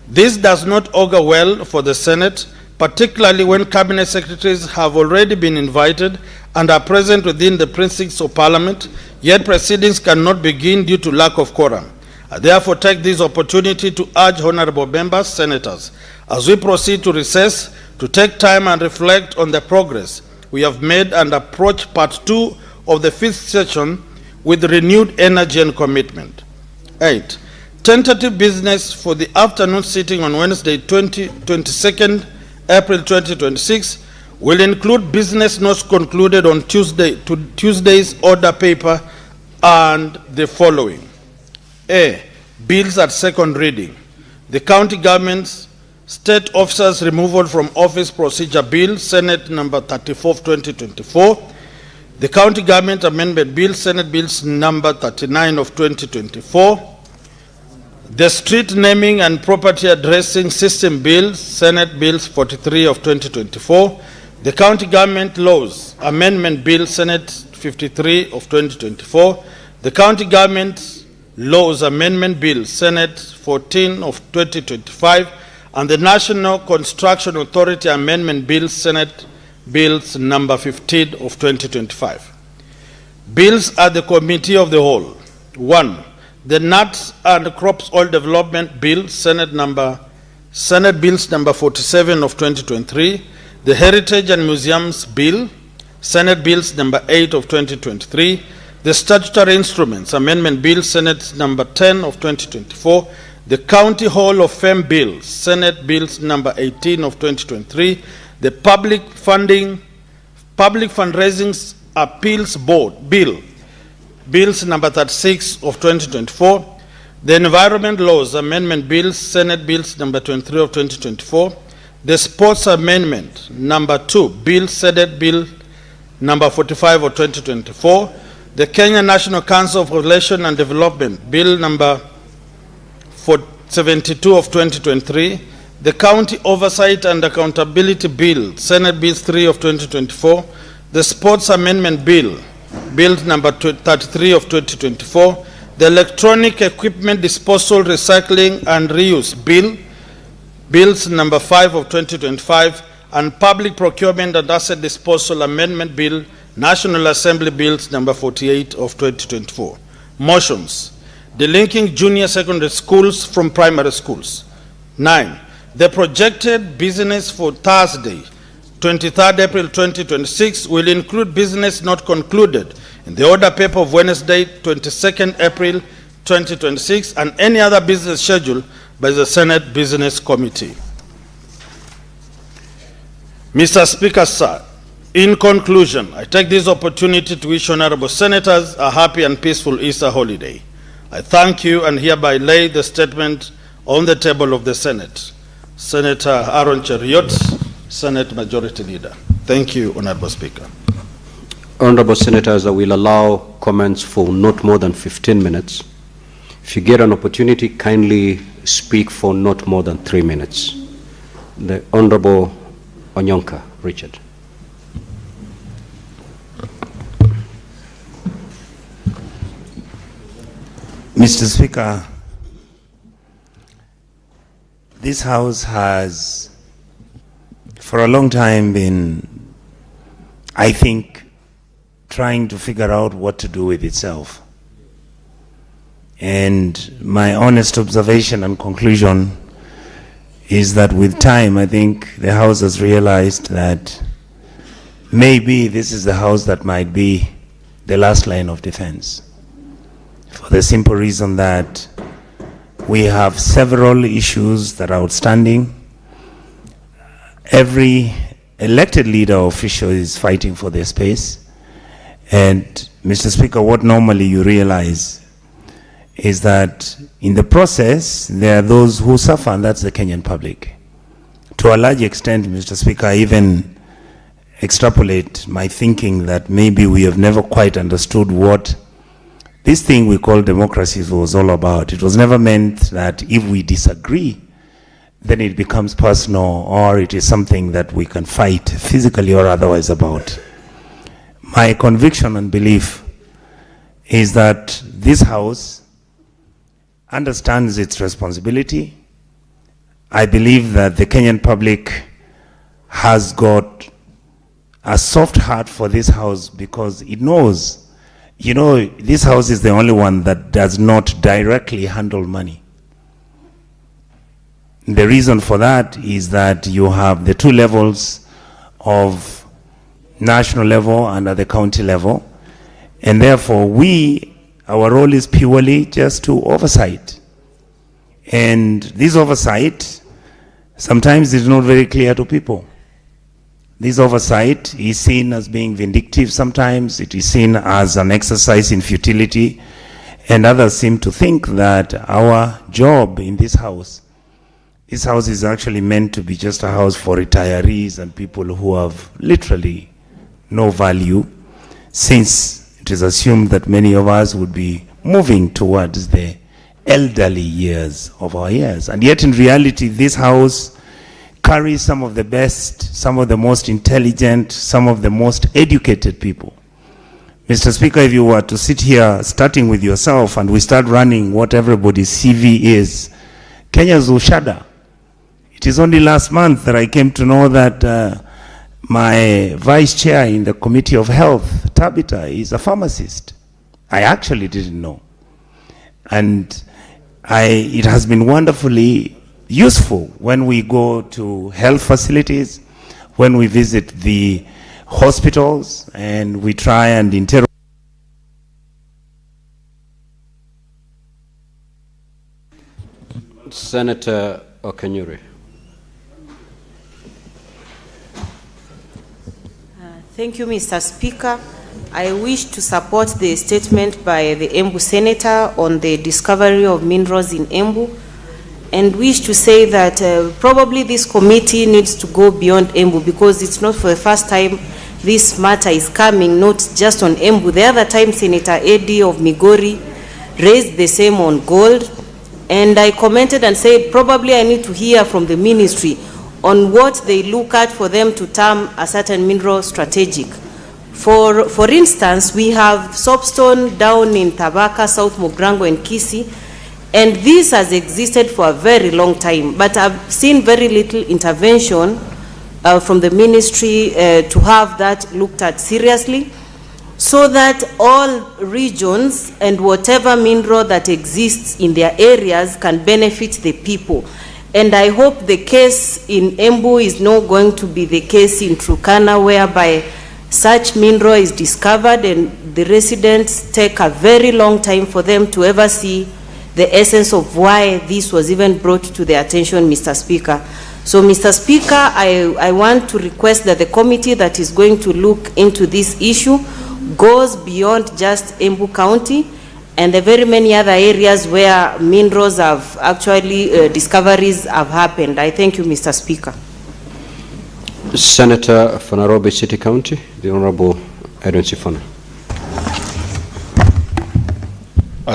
This does not augur well for the Senate, particularly when Cabinet Secretaries have already been invited and are present within the precincts of Parliament, yet proceedings cannot begin due to lack of quorum. I therefore take this opportunity to urge honorable members, senators, as we proceed to recess, to take time and reflect on the progress we have made and approach part 2 of the 5th session with renewed energy and commitment. 8. Tentative business for the afternoon sitting on Wednesday, 22nd April 2026 will include business not concluded on Tuesday's order paper and the following. A. Bills at second reading. The County Government's State Officers Removal from Office Procedure Bill, Senate number 34 of 2024. The County Government Amendment Bill, Senate Bills number 39 of 2024. The Street Naming and Property Addressing System Bill, Senate Bills 43 of 2024. The County Government Laws Amendment Bill, Senate 53 of 2024. The County Government Laws Amendment Bill, Senate 14 of 2025. And the National Construction Authority Amendment Bill, Senate Bills number 15 of 2025. Bills at the Committee of the Whole. 1. The Nuts and Crops Oil Development Bill, Senate Bills number 47 of 2023. The Heritage and Museums Bill, Senate Bills number 8 of 2023. The Statutory Instruments Amendment Bill, Senate number 10 of 2024. The County Hall of Fame Bill, Senate Bills number 18 of 2023. The Public Funding Public Fundraising Appeals Board Bills number 36 of 2024, the Environment Laws Amendment Bills, Senate Bills number 23 of 2024, the Sports Amendment number 2, Bill, Senate Bill number 45 of 2024, the Kenya National Council of Population and Development Bill number 72 of 2023, the County Oversight and Accountability Bill, Senate Bill 3 of 2024, the Sports Amendment Bill, Bill number 33 of 2024, the Electronic Equipment Disposal, Recycling and Reuse Bill, Bills number 5 of 2025, and Public Procurement and Asset Disposal Amendment Bill, National Assembly Bills number 48 of 2024. Motions. Delinking junior secondary schools from primary schools. 9. The projected business for Thursday, 23rd April 2026 will include business not concluded in the order paper of Wednesday, 22nd April 2026, and any other business scheduled by the Senate Business Committee. Mr. Speaker, sir, in conclusion, I take this opportunity to wish honorable senators a happy and peaceful Easter holiday. I thank you and hereby lay the statement on the table of the Senate. Senator Aaron Cheriot, Senate Majority Leader. Thank you, Honorable Speaker. Honorable Senators, I will allow comments for not more than 15 minutes. If you get an opportunity, kindly speak for not more than 3 minutes. The Honorable Onyonka, Richard. Mr. Speaker, this House has for a long time been, I think, trying to figure out what to do with itself. And my honest observation and conclusion is that with time, I think the House has realized that maybe this is the House that might be the last line of defense. For the simple reason that we have several issues that are outstanding. Every elected leader or official is fighting for their space. And Mr. Speaker, what normally you realize is that in the process, there are those who suffer, and that's the Kenyan public. To a large extent, Mr. Speaker, I even extrapolate my thinking that maybe we have never quite understood what this thing we call democracy was all about. It was never meant that if we disagree, then it becomes personal or it is something that we can fight physically or otherwise about. My conviction and belief is that this House understands its responsibility. I believe that the Kenyan public has got a soft heart for this House because it knows, you know, this House is the only one that does not directly handle money. The reason for that is that you have the two levels of national level and at the county level, and therefore our role is purely just to oversight. And this oversight sometimes is not very clear to people. This oversight is seen as being vindictive sometimes, it is seen as an exercise in futility, and others seem to think that our job in this House is actually meant to be just a house for retirees and people who have literally no value, since it is assumed that many of us would be moving towards the elderly years of our years. And yet in reality, this House carries some of the best, some of the most intelligent, some of the most educated people. Mr. Speaker, if you were to sit here, starting with yourself, and we start running what everybody's CV is, Kenyans will shudder. It is only last month that I came to know that my vice chair in the Committee of Health, Tabitha, is a pharmacist. I actually didn't know. And it has been wonderfully useful when we go to health facilities, when we visit the hospitals, and we try and interrogate. Senator Okanyuri. Thank you, Mr. Speaker. I wish to support the statement by the Embu Senator on the discovery of minerals in Embu, and wish to say that probably this committee needs to go beyond Embu, because it's not for the first time this matter is coming, not just on Embu. The other time, Senator Eddie of Migori raised the same on gold, and I commented and said probably I need to hear from the ministry on what they look at for them to term a certain mineral strategic. For instance, we have soapstone down in Tabaka, South Mogrango and Kisii, and this has existed for a very long time, but I've seen very little intervention from the ministry to have that looked at seriously, so that all regions and whatever mineral that exists in their areas can benefit the people. And I hope the case in Embu is not going to be the case in Turkana, whereby such mineral is discovered and the residents take a very long time for them to ever see the essence of why this was even brought to their attention, Mr. Speaker. So, Mr. Speaker, I want to request that the committee that is going to look into this issue goes beyond just Embu County and the very many other areas where minerals have actually, discoveries have happened. I thank you, Mr. Speaker. Senator for Nairobi City County, the Honorable Edwin Sifuna.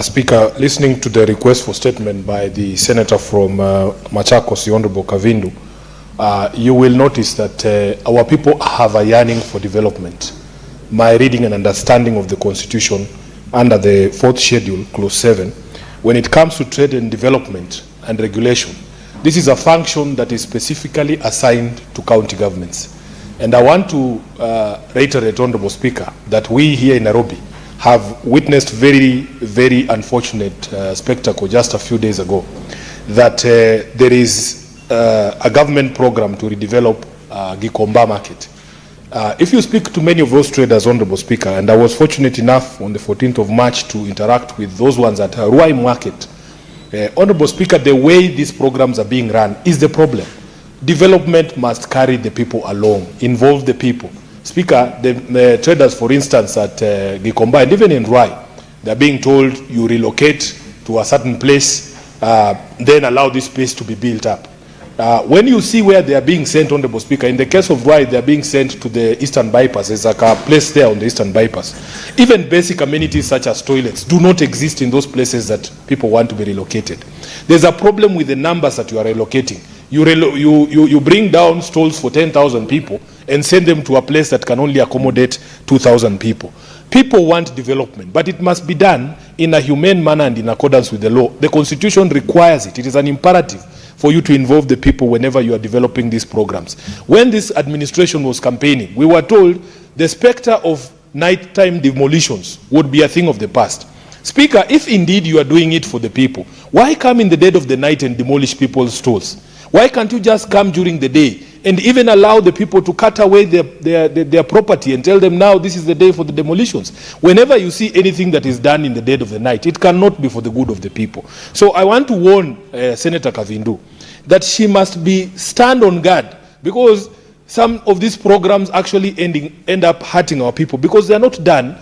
Speaker, listening to the request for statement by the Senator from Machakos, the Honorable Kavindu, you will notice that our people have a yearning for development. My reading and understanding of the Constitution under the 4th schedule, clause 7, when it comes to trade and development and regulation, this is a function that is specifically assigned to county governments. And I want to reiterate, Honorable Speaker, that we here in Nairobi have witnessed very, very unfortunate spectacle just a few days ago, that there is a government program to redevelop Gikomba market. If you speak to many of those traders, Honorable Speaker, and I was fortunate enough on the 14th of March to interact with those ones at Ruai Market, Honorable Speaker, the way these programs are being run is the problem. Development must carry the people along, involve the people. Speaker, the traders, for instance, at Gikomba and even in Ruai, they're being told you relocate to a certain place, then allow this place to be built up. When you see where they are being sent, Honorable Speaker, in the case of Ruai, they are being sent to the Eastern Bypass. There's like a place there on the Eastern Bypass. Even basic amenities such as toilets do not exist in those places that people want to be relocated. There's a problem with the numbers that you are relocating. You bring down stalls for 10,000 people and send them to a place that can only accommodate 2,000 people. People want development, but it must be done in a humane manner and in accordance with the law. The Constitution requires it. It is an imperative for you to involve the people whenever you are developing these programs. When this administration was campaigning, we were told the specter of nighttime demolitions would be a thing of the past. Speaker, if indeed you are doing it for the people, why come in the dead of the night and demolish people's stores? Why can't you just come during the day and even allow the people to cut away their property and tell them now this is the day for the demolitions? Whenever you see anything that is done in the dead of the night, it cannot be for the good of the people. So I want to warn Senator Kavindu that she must stand on guard, because some of these programs actually end up hurting our people because they are not done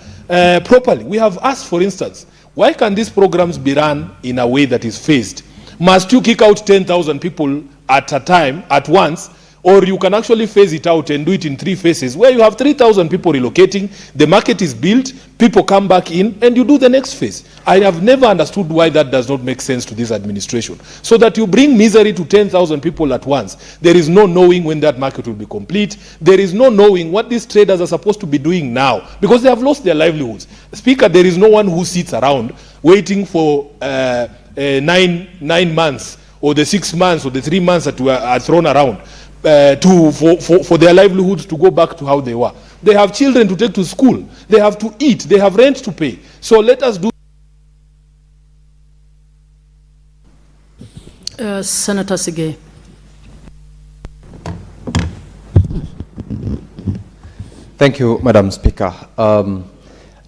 properly. We have asked, for instance, why can these programs be run in a way that is phased? Must you kick out 10,000 people at a time, at once, or you can actually phase it out and do it in 3 phases, where you have 3,000 people relocating, the market is built, people come back in, and you do the next phase. I have never understood why that does not make sense to this administration. So that you bring misery to 10,000 people at once. There is no knowing when that market will be complete. There is no knowing what these traders are supposed to be doing now, because they have lost their livelihoods. Speaker, there is no one who sits around waiting for 9 months, or the 6 months, or the 3 months that are thrown around for their livelihoods to go back to how they were. They have children to take to school. They have to eat. They have rent to pay. So let us do. Senator Sige. Thank you, Madam Speaker.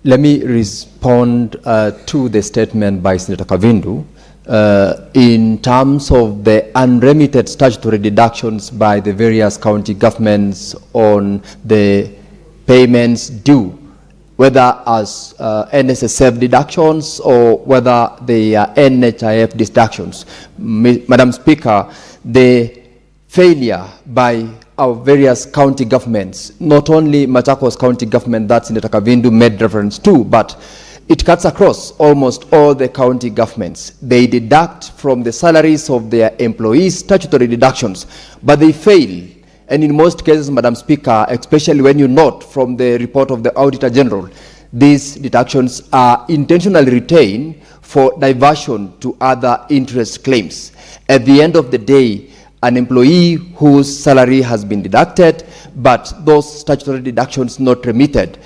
Let me respond to the statement by Senator Kavindu in terms of the unremitted statutory deductions by the various county governments on the payments due, whether as NSSF deductions or whether they are NHIF deductions. Madam Speaker, the failure by our various county governments, not only Machakos County government that Senator Kavindu made reference to, but it cuts across almost all the county governments. They deduct from the salaries of their employees statutory deductions, but they fail. And in most cases, Madam Speaker, especially when you note from the report of the Auditor General, these deductions are intentionally retained for diversion to other interest claims. At the end of the day, an employee whose salary has been deducted, but those statutory deductions not remitted,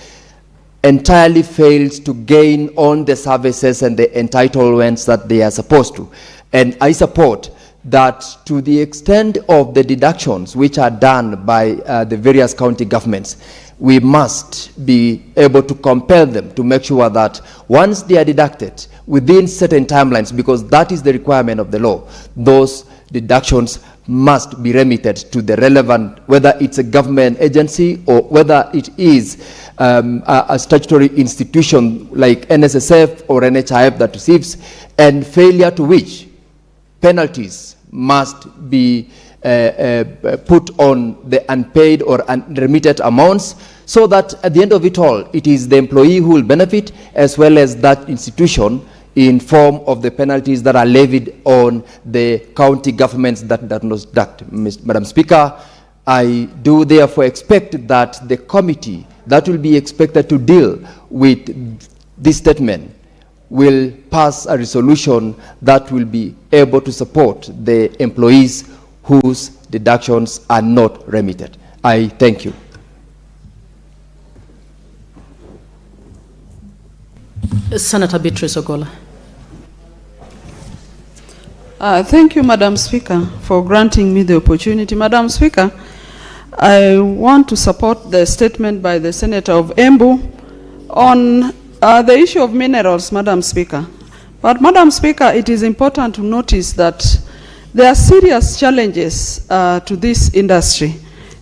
entirely fails to gain on the services and the entitlements that they are supposed to. And I support that to the extent of the deductions which are done by the various county governments, we must be able to compel them to make sure that once they are deducted within certain timelines, because that is the requirement of the law, those deductions must be remitted to the relevant, whether it's a government agency or whether it is a statutory institution like NSSF or NHIF that receives, and failure to which penalties must be put on the unpaid or unremitted amounts, so that at the end of it all, it is the employee who will benefit as well as that institution in form of the penalties that are levied on the county governments that not deduct. Madam Speaker, I do therefore expect that the committee that will be expected to deal with this statement will pass a resolution that will be able to support the employees whose deductions are not remitted. I thank you. Senator Beatrice Ogola. Thank you, Madam Speaker, for granting me the opportunity. Madam Speaker, I want to support the statement by the Senator of Embu on the issue of minerals, Madam Speaker. But, Madam Speaker, it is important to notice that there are serious challenges to this industry,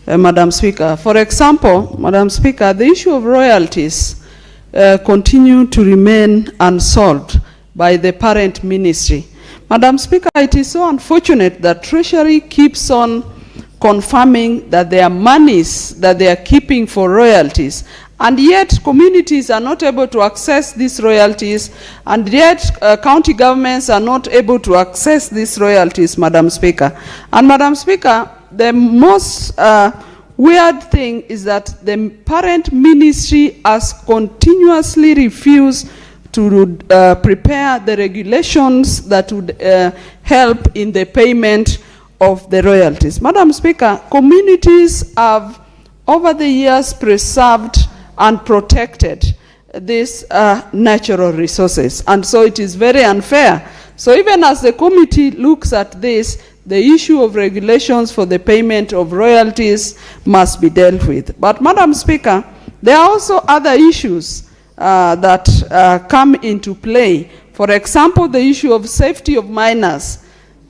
Madam Speaker. For example, Madam Speaker, the issue of royalties continue to remain unsolved by the parent ministry. Madam Speaker, it is so unfortunate that Treasury keeps on confirming that there are monies that they are keeping for royalties, and yet communities are not able to access these royalties, and yet county governments are not able to access these royalties, Madam Speaker. And Madam Speaker, the most weird thing is that the parent ministry has continuously refused to prepare the regulations that would help in the payment of the royalties. Madam Speaker, communities have over the years preserved and protected these natural resources, and so it is very unfair. So even as the committee looks at this, the issue of regulations for the payment of royalties must be dealt with. But Madam Speaker, there are also other issues that come into play. For example, the issue of safety of miners,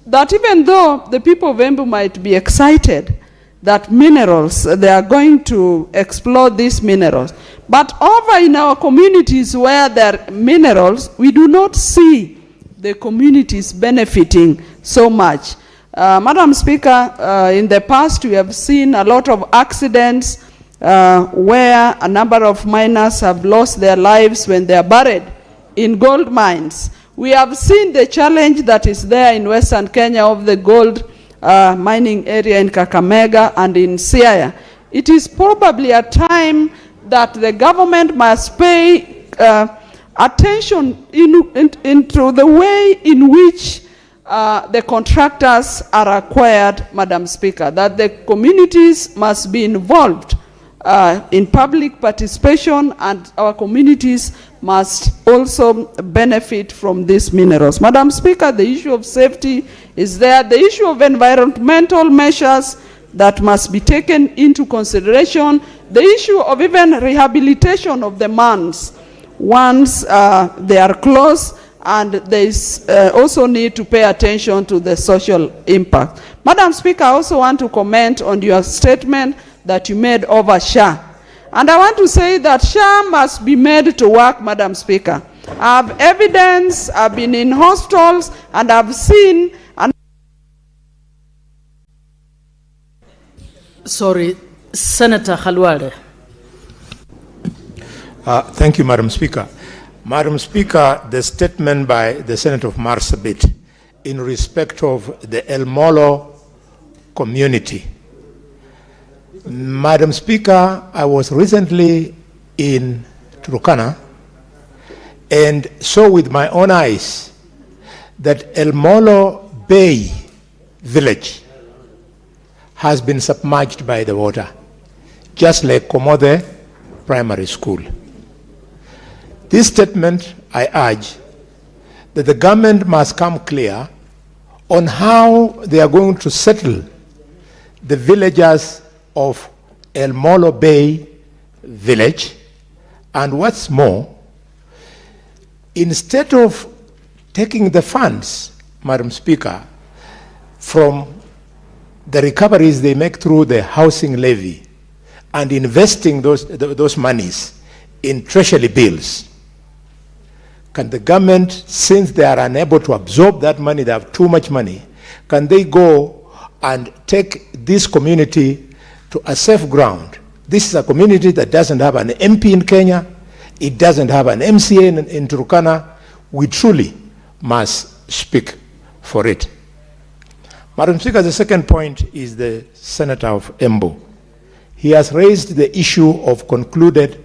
that even though the people of Embu might be excited that minerals, they are going to explore these minerals, but over in our communities where there are minerals, we do not see the communities benefiting so much. Madam Speaker, in the past we have seen a lot of accidents where a number of miners have lost their lives when they are buried in gold mines. We have seen the challenge that is there in Western Kenya of the gold mining area in Kakamega and in Siaya. It is probably a time that the government must pay attention into the way in which the contractors are acquired, Madam Speaker, that the communities must be involved in public participation, and our communities must also benefit from these minerals. Madam Speaker, the issue of safety is there. The issue of environmental measures that must be taken into consideration. The issue of even rehabilitation of the mines once they are closed, and there is also need to pay attention to the social impact. Madam Speaker, I also want to comment on your statement that you made over SHA. And I want to say that SHA must be made to work, Madam Speaker. I have evidence, I've been in hospitals, and I've seen... Sorry, Senator Khalwale. Thank you, Madam Speaker. Madam Speaker, the statement by the Senator of Marsabit in respect of the El Molo community. Madam Speaker, I was recently in Turkana and saw with my own eyes that El Molo Bay village has been submerged by the water, just like Komode Primary School. This statement, I urge that the government must come clear on how they are going to settle the villagers of El Molo Bay village, and what's more, instead of taking the funds, Madam Speaker, from the recoveries they make through the housing levy and investing those monies in treasury bills, can the government, since they are unable to absorb that money, they have too much money, can they go and take this community to a safe ground? This is a community that doesn't have an MP in Kenya, it doesn't have an MCA in Turkana. We truly must speak for it. Madam Speaker, the second point is the Senator of Embu. He has raised the issue of concluded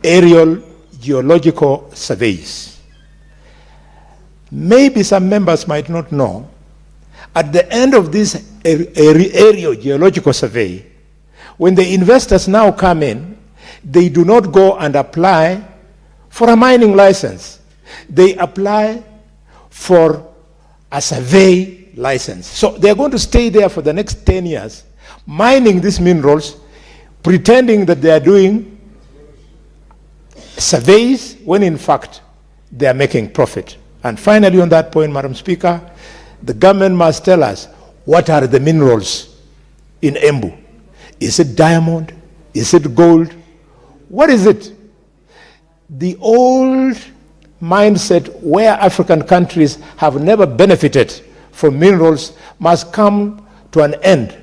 aerial geological surveys. Maybe some members might not know, at the end of this aerial geological survey, when the investors now come in, they do not go and apply for a mining license. They apply for a survey license. So they're going to stay there for the next 10 years, mining these minerals, pretending that they are doing surveys, when in fact they are making profit. And finally, on that point, Madam Speaker, the government must tell us what are the minerals in Embu. Is it diamond? Is it gold? What is it? The old mindset where African countries have never benefited from minerals must come to an end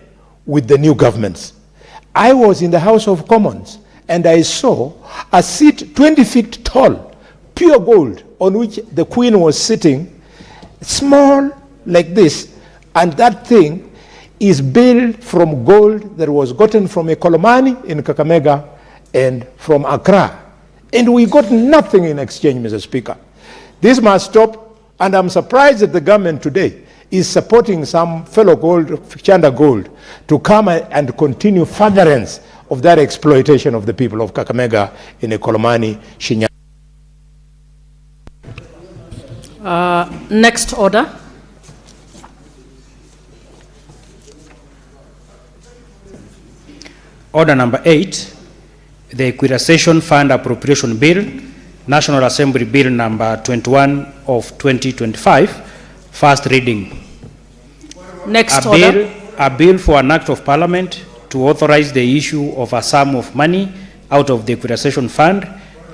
with the new governments. I was in the House of Commons and I saw a seat 20 feet tall, pure gold, on which the Queen was sitting, small like this, and that thing is built from gold that was gotten from a Kolomani in Kakamega and from Accra. And we got nothing in exchange, Mr. Speaker. This must stop, and I'm surprised that the government today is supporting some fellow gold, Chanda Gold, to come and continue furtherance of that exploitation of the people of Kakamega in a Kolomani, Shinyanga. Next order. Order number 8, the Equalization Fund Appropriation Bill, National Assembly Bill number 21 of 2025, first reading. Next order. A bill for an act of parliament to authorize the issue of a sum of money out of the Equalization Fund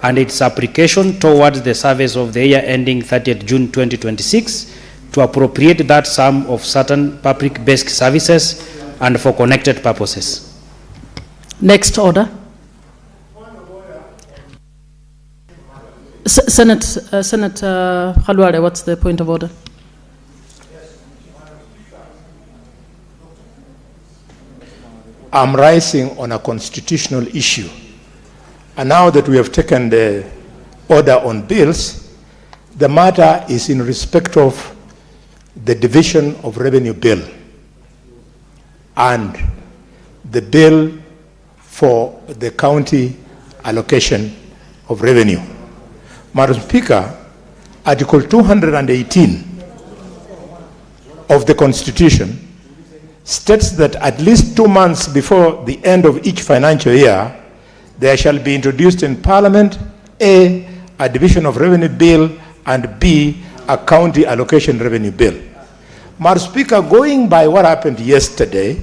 and its application towards the service of the year ending 30th June 2026 to appropriate that sum of certain public-based services and for connected purposes. Next order. Senator Khalwale, what's the point of order? I'm rising on a constitutional issue. And now that we have taken the order on bills, the matter is in respect of the division of revenue bill and the bill for the county allocation of revenue. Madam Speaker, Article 218 of the Constitution states that at least 2 months before the end of each financial year, there shall be introduced in Parliament A division of revenue bill, and B, a county allocation revenue bill. Madam Speaker, going by what happened yesterday,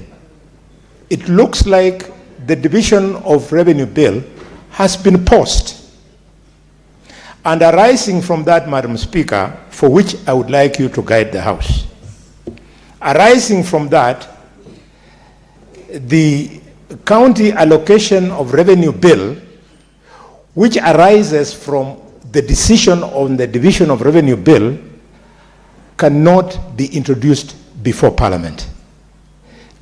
it looks like the division of revenue bill has been paused. And arising from that, Madam Speaker, for which I would like you to guide the House, arising from that, the county allocation of revenue bill, which arises from the decision on the division of revenue bill, cannot be introduced before Parliament.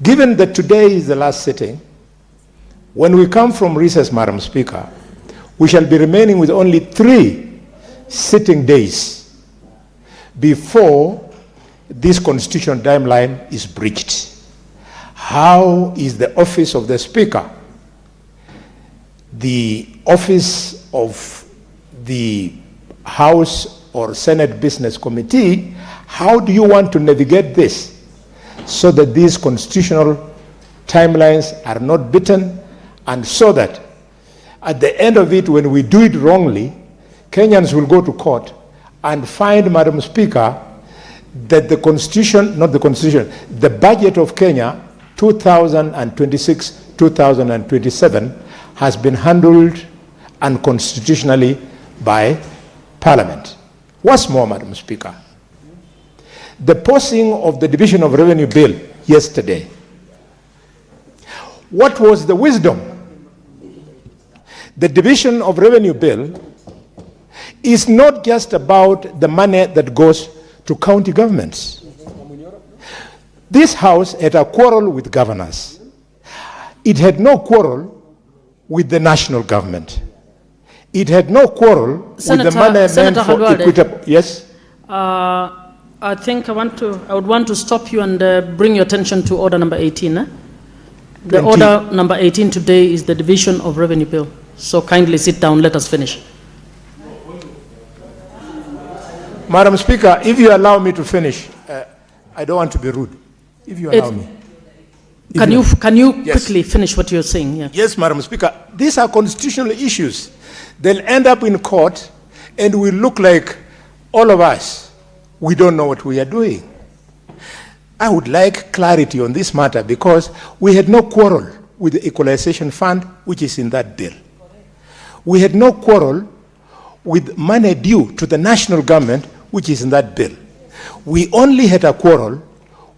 Given that today is the last sitting, when we come from recess, Madam Speaker, we shall be remaining with only 3 sitting days before this constitutional timeline is breached. How is the office of the Speaker, the office of the House or Senate Business Committee, how do you want to navigate this so that these constitutional timelines are not beaten, and so that at the end of it, when we do it wrongly, Kenyans will go to court and find, Madam Speaker, that the constitution, not the constitution, the budget of Kenya 2026-2027 has been handled unconstitutionally by Parliament. What's more, Madam Speaker, the pausing of the division of revenue bill yesterday, what was the wisdom? The division of revenue bill is not just about the money that goes to county governments. This House had a quarrel with governors. It had no quarrel with the national government. It had no quarrel with the money meant for equitable. Yes? I think I would want to stop you and bring your attention to order number 18. The order number 18 today is the division of revenue bill. So kindly sit down, let us finish. Madam Speaker, if you allow me to finish, I don't want to be rude. If you allow me. Can you quickly finish what you're saying? Yeah. Yes, Madam Speaker. These are constitutional issues. They'll end up in court and we look like all of us, we don't know what we are doing. I would like clarity on this matter because we had no quarrel with the equalization fund, which is in that bill. We had no quarrel with money due to the national government, which is in that bill. We only had a quarrel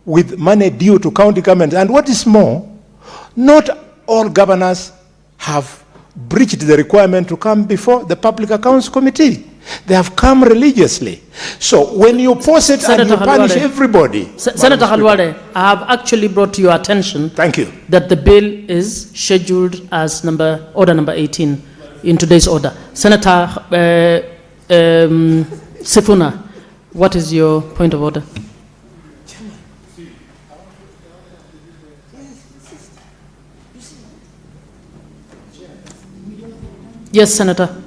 with money due to county government. And what is more, not all governors have breached the requirement to come before the Public Accounts Committee. They have come religiously. So when you pause it and you punish everybody. Senator Halwale, I have actually brought to your attention that the bill is scheduled as order number 18 in today's order. Senator Sifuna, what is your point of order? Yes, Senator.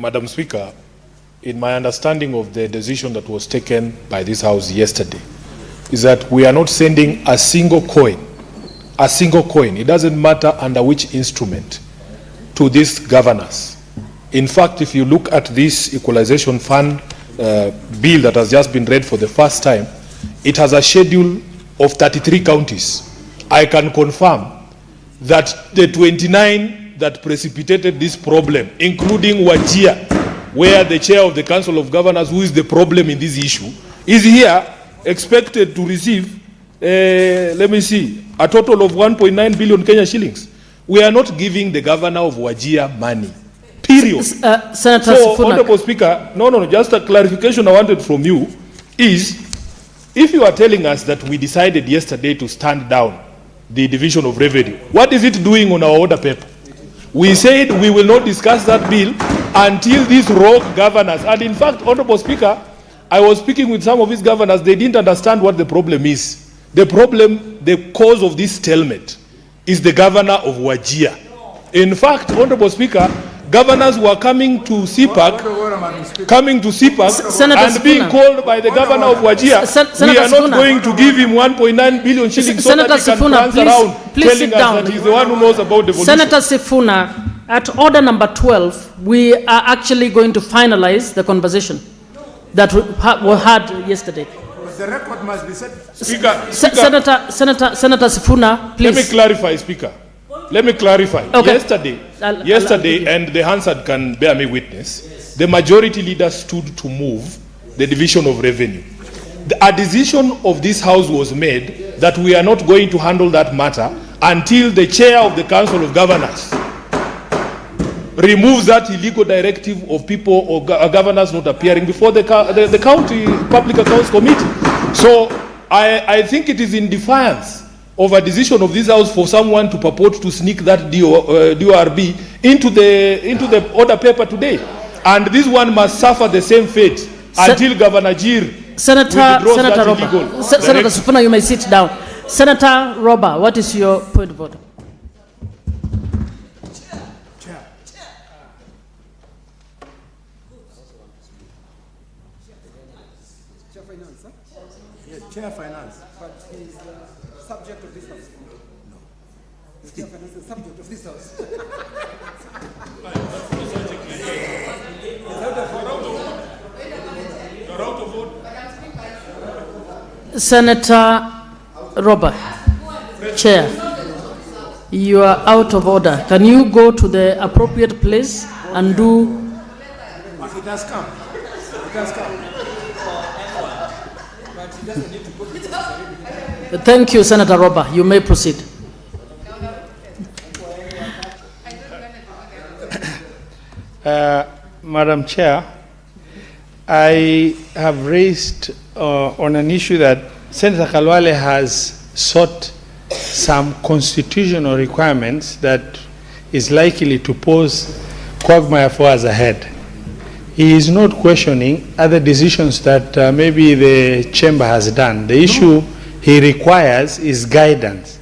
Madam Speaker, in my understanding of the decision that was taken by this House yesterday, is that we are not sending a single coin, it doesn't matter under which instrument, to these governors. In fact, if you look at this equalization fund bill that has just been read for the first time, it has a schedule of 33 counties. I can confirm that the 29 that precipitated this problem, including Wajir, where the chair of the Council of Governors, who is the problem in this issue, is here expected to receive, a total of 1.9 billion Kenya shillings. We are not giving the governor of Wajir money. Period. Senator So, Sifuna. Honorable Speaker, just a clarification I wanted from you is, if you are telling us that we decided yesterday to stand down the division of revenue, what is it doing on our order paper? We said we will not discuss that bill until these rogue governors, and in fact, Honorable Speaker, I was speaking with some of these governors, they didn't understand what the problem is. The problem, the cause of this stalemate is the governor of Wajir. In fact, Honorable Speaker, governors were coming to CPAC, and being called by the governor of Wajir, we are not going to give him 1.9 billion shillings so that he can prance around telling us that he's the one who knows about the devolution. Senator Sifuna, at order number 12, we are actually going to finalize the conversation that we had yesterday. The record must be set. Speaker, Senator Sifuna, please. Let me clarify, Speaker. Let me clarify. Okay. Yesterday, and the Hansard can bear me witness, the majority leader stood to move the division of revenue. A decision of this House was made that we are not going to handle that matter until the chair of the Council of Governors removes that illegal directive of people or governors not appearing before the county public accounts committee. So I think it is in defiance of a decision of this House for someone to purport to sneak that DORB into the order paper today. And this one must suffer the same fate until Governor Jir Senator Sifuna, you may sit down. Senator Roba, what is your point of order? Chair Finance, but he's the subject of this House. No. The Chair Finance is the subject of this House. Senator Robert, Chair, you are out of order. Can you go to the appropriate place and do... It has come. It has come. Thank you, Senator Roba. You may proceed. Madam Chair, I have raised on an issue that Senator Kalwale has sought some constitutional requirements that is likely to pose quagmire for us ahead. He is not questioning other decisions that maybe the chamber has done. The issue he requires is guidance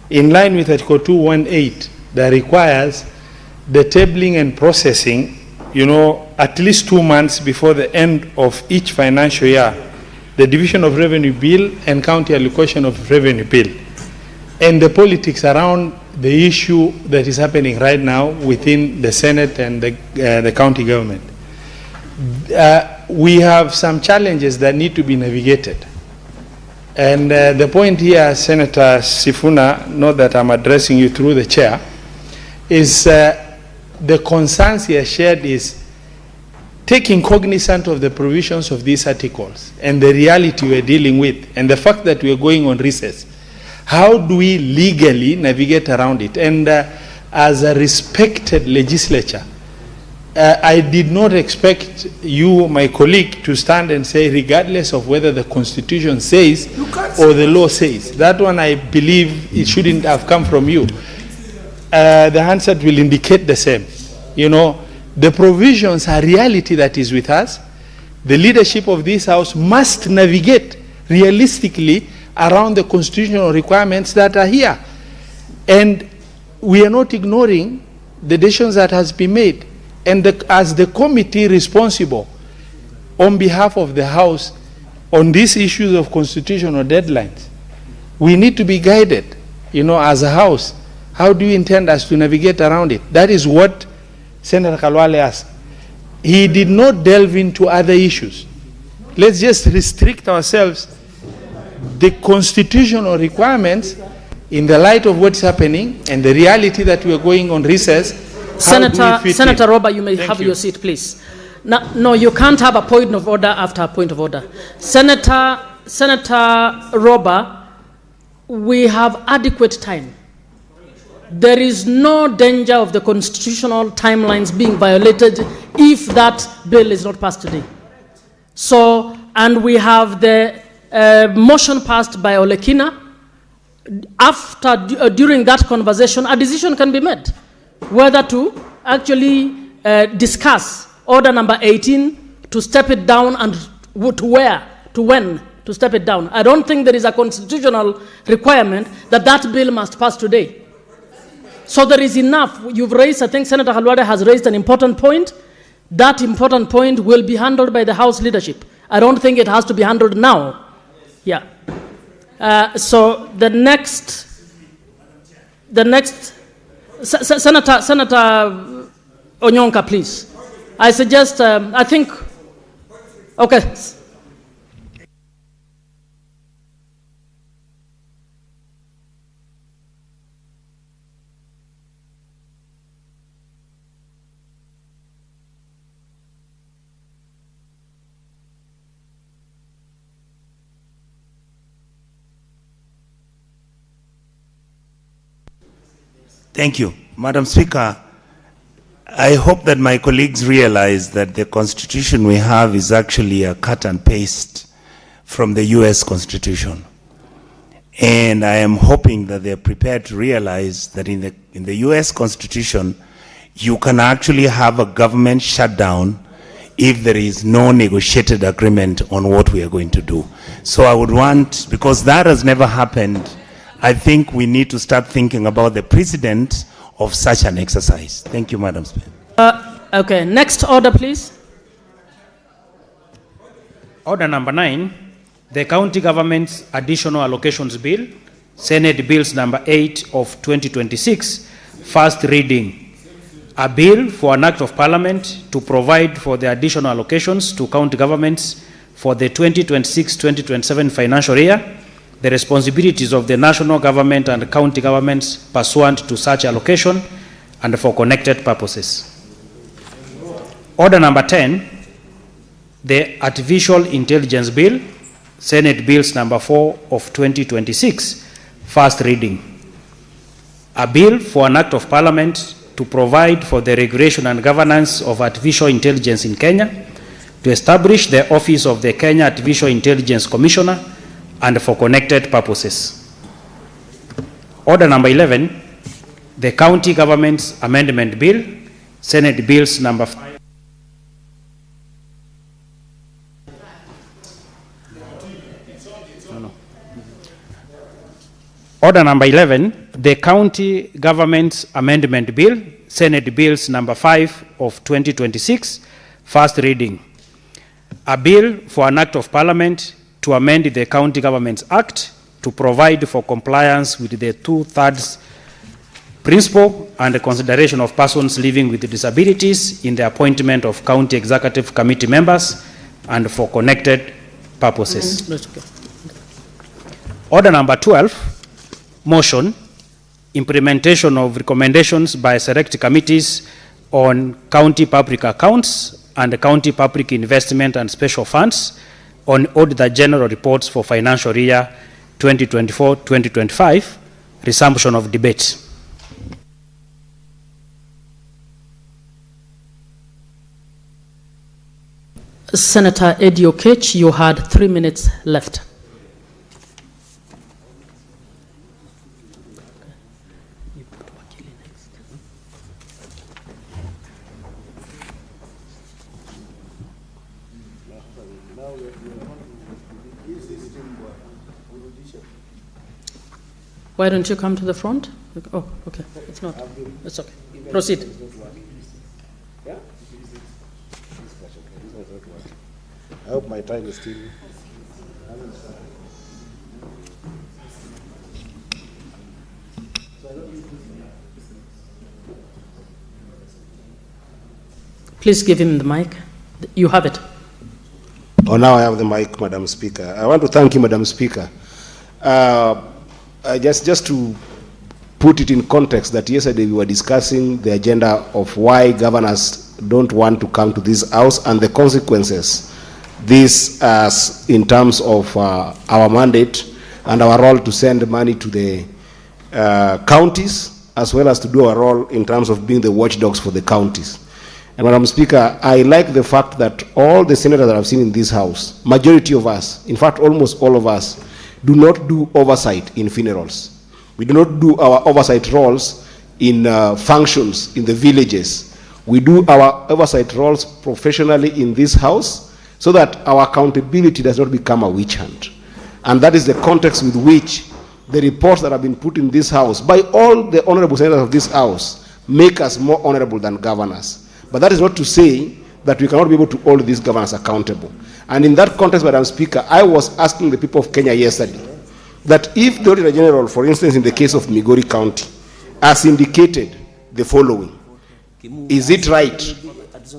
in line with Article 218 that requires the tabling and processing, at least 2 months before the end of each financial year, the division of revenue bill and county allocation of revenue bill, and the politics around the issue that is happening right now within the Senate and the county government. We have some challenges that need to be navigated. And the point here, Senator Sifuna, not that I'm addressing you through the chair, is the concerns here shared is taking cognizance of the provisions of these articles and the reality we're dealing with and the fact that we're going on recess. How do we legally navigate around it? And as a respected legislature, I did not expect you, my colleague, to stand and say, regardless of whether the Constitution says or the law says. That one, I believe, it shouldn't have come from you. The answer will indicate the same. The provisions are reality that is with us. The leadership of this House must navigate realistically around the constitutional requirements that are here. And we are not ignoring the decisions that has been made. And as the committee responsible on behalf of the House on these issues of constitutional deadlines, we need to be guided, as a House. How do you intend us to navigate around it? That is what Senator Kalwale asked. He did not delve into other issues. Let's just restrict ourselves the constitutional requirements in the light of what's happening and the reality that we are going on recess. Senator Roba, you may have your seat, please. No, you can't have a point of order after a point of order. Senator Roba, we have adequate time. There is no danger of the constitutional timelines being violated if that bill is not passed today. So, and we have the motion passed by Olekina. During that conversation, a decision can be made whether to actually discuss order number 18 to step it down and when to step it down. I don't think there is a constitutional requirement that bill must pass today. So there is enough. You've raised, I think Senator Halwade has raised an important point. That important point will be handled by the House leadership. I don't think it has to be handled now. Yeah. So the next, Senator Onyonka, please. I suggest, I think, okay. Thank you. Madam Speaker, I hope that my colleagues realize that the constitution we have is actually a cut and paste from the US Constitution. And I am hoping that they're prepared to realize that in the US Constitution, you can actually have a government shutdown if there is no negotiated agreement on what we are going to do. So I would want, because that has never happened, I think we need to start thinking about the precedent of such an exercise. Thank you, Madam Speaker. Okay, next order, please. Order number 9, the County Government's Additional Allocations Bill, Senate Bills number 8 of 2026, first reading. A bill for an act of Parliament to provide for the additional allocations to county governments for the 2026-2027 financial year, the responsibilities of the national government and county governments pursuant to such allocation and for connected purposes. Order number 10, the Artificial Intelligence Bill, Senate Bills number 4 of 2026, first reading. A bill for an act of Parliament to provide for the regulation and governance of artificial intelligence in Kenya, to establish the office of the Kenya Artificial Intelligence Commissioner, and for connected purposes. Order number 11, the County Government's Amendment Bill, Senate Bills number 5. Order number 11, the County Government's Amendment Bill, Senate Bills number 5 of 2026, first reading. A bill for an act of Parliament to amend the County Governments Act to provide for compliance with the 2/3 principle and the consideration of persons living with disabilities in the appointment of county executive committee members and for connected purposes. Order number 12, motion, implementation of recommendations by select committees on county public accounts and county public investment and special funds on Auditor General reports for financial year 2024-2025, resumption of debate. Senator Eddie Okech, you had 3 minutes left. Why don't you come to the front? Oh, okay. It's not. It's okay. Proceed. I hope my time is still. Please give him the mic. You have it. Oh, now I have the mic, Madam Speaker. I want to thank you, Madam Speaker. Just to put it in context, that yesterday we were discussing the agenda of why governors don't want to come to this house and the consequences this as in terms of our mandate and our role to send money to the counties, as well as to do our role in terms of being the watchdogs for the counties. And Madam Speaker, I like the fact that all the senators that I've seen in this house, majority of us, in fact almost all of us, do not do oversight in funerals. We do not do our oversight roles in functions in the villages. We do our oversight roles professionally in this house so that our accountability does not become a witch hunt. And that is the context with which the reports that have been put in this house by all the honorable senators of this house make us more honorable than governors. But that is not to say that we cannot be able to hold these governors accountable. And in that context, Madam Speaker, I was asking the people of Kenya yesterday that if the Auditor General, for instance, in the case of Migori County, has indicated the following, is it right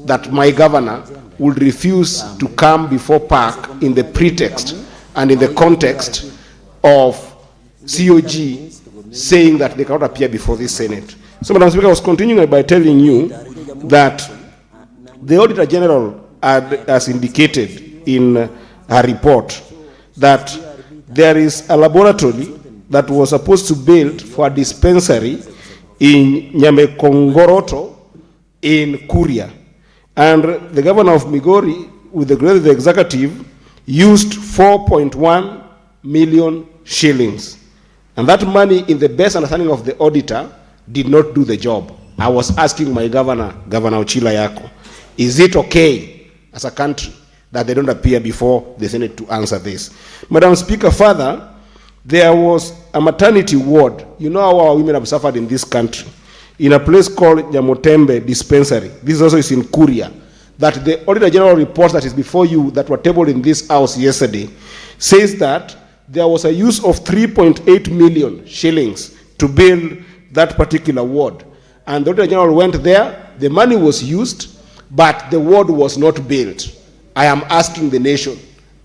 that my governor would refuse to come before PAC in the pretext and in the context of COG saying that they cannot appear before this Senate? So, Madam Speaker, I was continuing by telling you that the Auditor General has indicated in her report that there is a laboratory that was supposed to build for a dispensary in Nyamekongoroto in Kuria. And the governor of Migori, with the grade of the executive, used 4.1 million shillings. And that money, in the best understanding of the auditor, did not do the job. I was asking my governor, Governor Ochila Yako, is it okay as a country that they don't appear before the Senate to answer this? Madam Speaker, further, there was a maternity ward. You know how our women have suffered in this country. In a place called Nyamotembe Dispensary. This also is in Kuria. That the Auditor General reports that is before you that were tabled in this house yesterday says that there was a use of 3.8 million shillings to build that particular ward. And the Auditor General went there, the money was used, but the ward was not built. I am asking the nation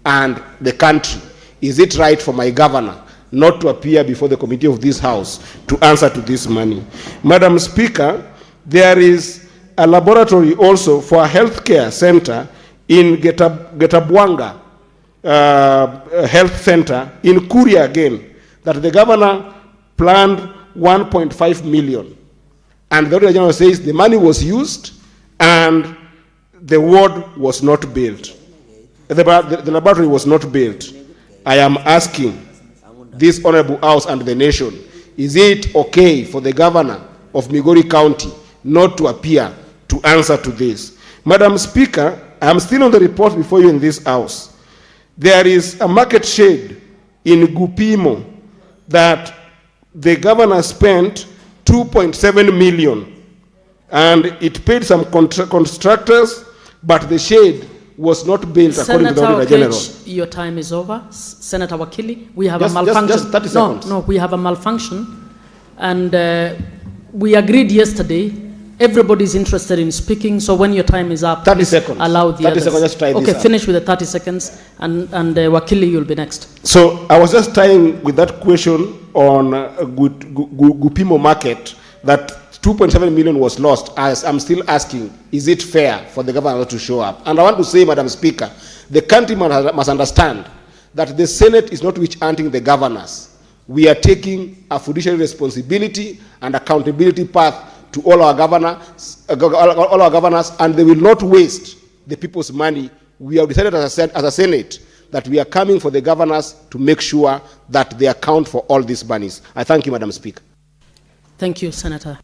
and the country, is it right for my governor not to appear before the committee of this house to answer to this money? Madam Speaker, there is a laboratory also for a healthcare center in Getabwanga Health Center in Kuria again, that the governor planned 1.5 million. And the Auditor General says the money was used and the ward was not built. The laboratory was not built. I am asking this honorable house and the nation, is it okay for the governor of Migori County not to appear to answer to this? Madam Speaker, I am still on the report before you in this house. There is a market shade in Gupimo that the governor spent 2.7 million and it paid some constructors, but the shade was not built according to the Auditor General. Your time is over. Senator Wakili, we have Just- a malfunction. just 30 seconds. No, we have a malfunction. And we agreed yesterday, everybody's interested in speaking, so when your time is up, 30 seconds. allow the 30 others. seconds, just try this okay, out. finish with the 30 seconds, and Wakili, you'll be next. So I was just tying with that question on Gupimo market that 2.7 million was lost. As I'm still asking, is it fair for the governor to show up? And I want to say, Madam Speaker, the country must understand that the Senate is not witch-hunting the governors. We are taking a fiduciary responsibility and accountability path to all our governors, and they will not waste the people's money. We have decided as a Senate that we are coming for the governors to make sure that they account for all these monies. I thank you, Madam Speaker. Thank you, Senator.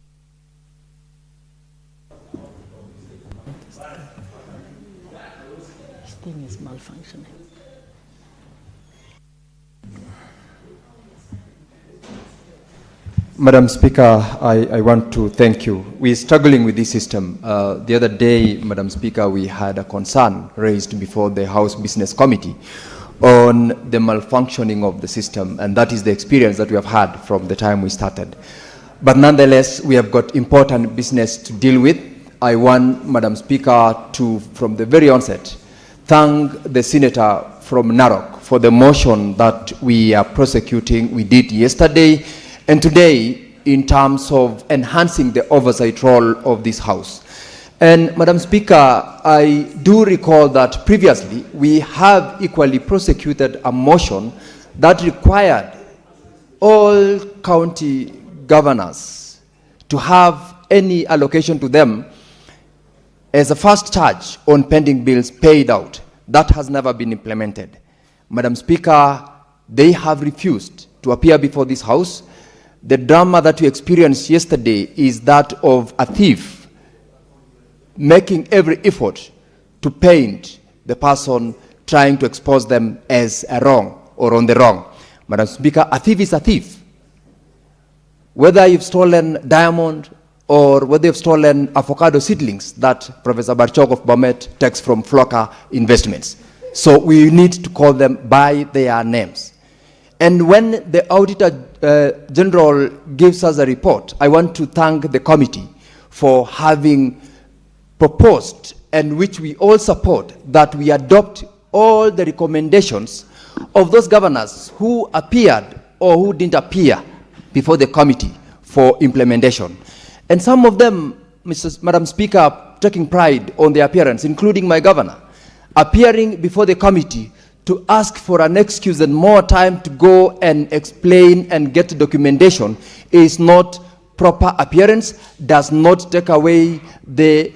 This thing is malfunctioning. Madam Speaker, I want to thank you. We're struggling with this system. The other day, Madam Speaker, we had a concern raised before the House Business Committee on the malfunctioning of the system, and that is the experience that we have had from the time we started. But nonetheless, we have got important business to deal with. I want, Madam Speaker, to, from the very onset, thank the Senator from Narok for the motion that we are prosecuting. We did yesterday and today in terms of enhancing the oversight role of this House. And Madam Speaker, I do recall that previously we have equally prosecuted a motion that required all county governors to have any allocation to them as a first charge on pending bills paid out. That has never been implemented. Madam Speaker, they have refused to appear before this House. The drama that we experienced yesterday is that of a thief making every effort to paint the person trying to expose them as a wrong or on the wrong. Madam Speaker, a thief is a thief. Whether you've stolen diamond or whether you've stolen avocado seedlings that Professor Barchok of Bomet takes from Flocker Investments. So we need to call them by their names. And when the Auditor General gives us a report, I want to thank the committee for having proposed, and which we all support, that we adopt all the recommendations of those governors who appeared or who didn't appear before the committee for implementation. And some of them, Madam Speaker, taking pride on their appearance, including my governor, appearing before the committee to ask for an excuse and more time to go and explain and get documentation is not proper appearance, does not take away the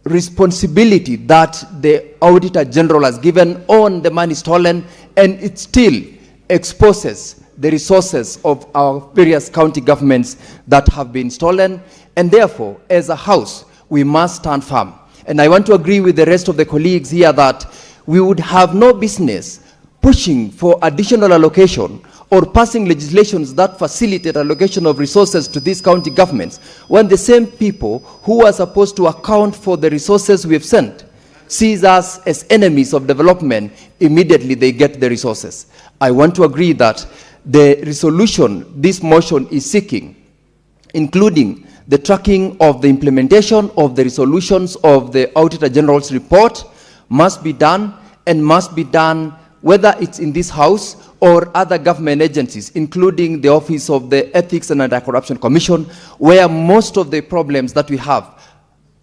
responsibility that the Auditor General has given on the money stolen, and it still exposes the resources of our various county governments that have been stolen. And therefore, as a House, we must stand firm. And I want to agree with the rest of the colleagues here that we would have no business pushing for additional allocation or passing legislations that facilitate allocation of resources to these county governments when the same people who are supposed to account for the resources we have sent sees us as enemies of development. Immediately they get the resources. I want to agree that the resolution this motion is seeking, including the tracking of the implementation of the resolutions of the Auditor General's report, must be done, and must be done whether it's in this House or other government agencies, including the Office of the Ethics and Anti-Corruption Commission, where most of the problems that we have,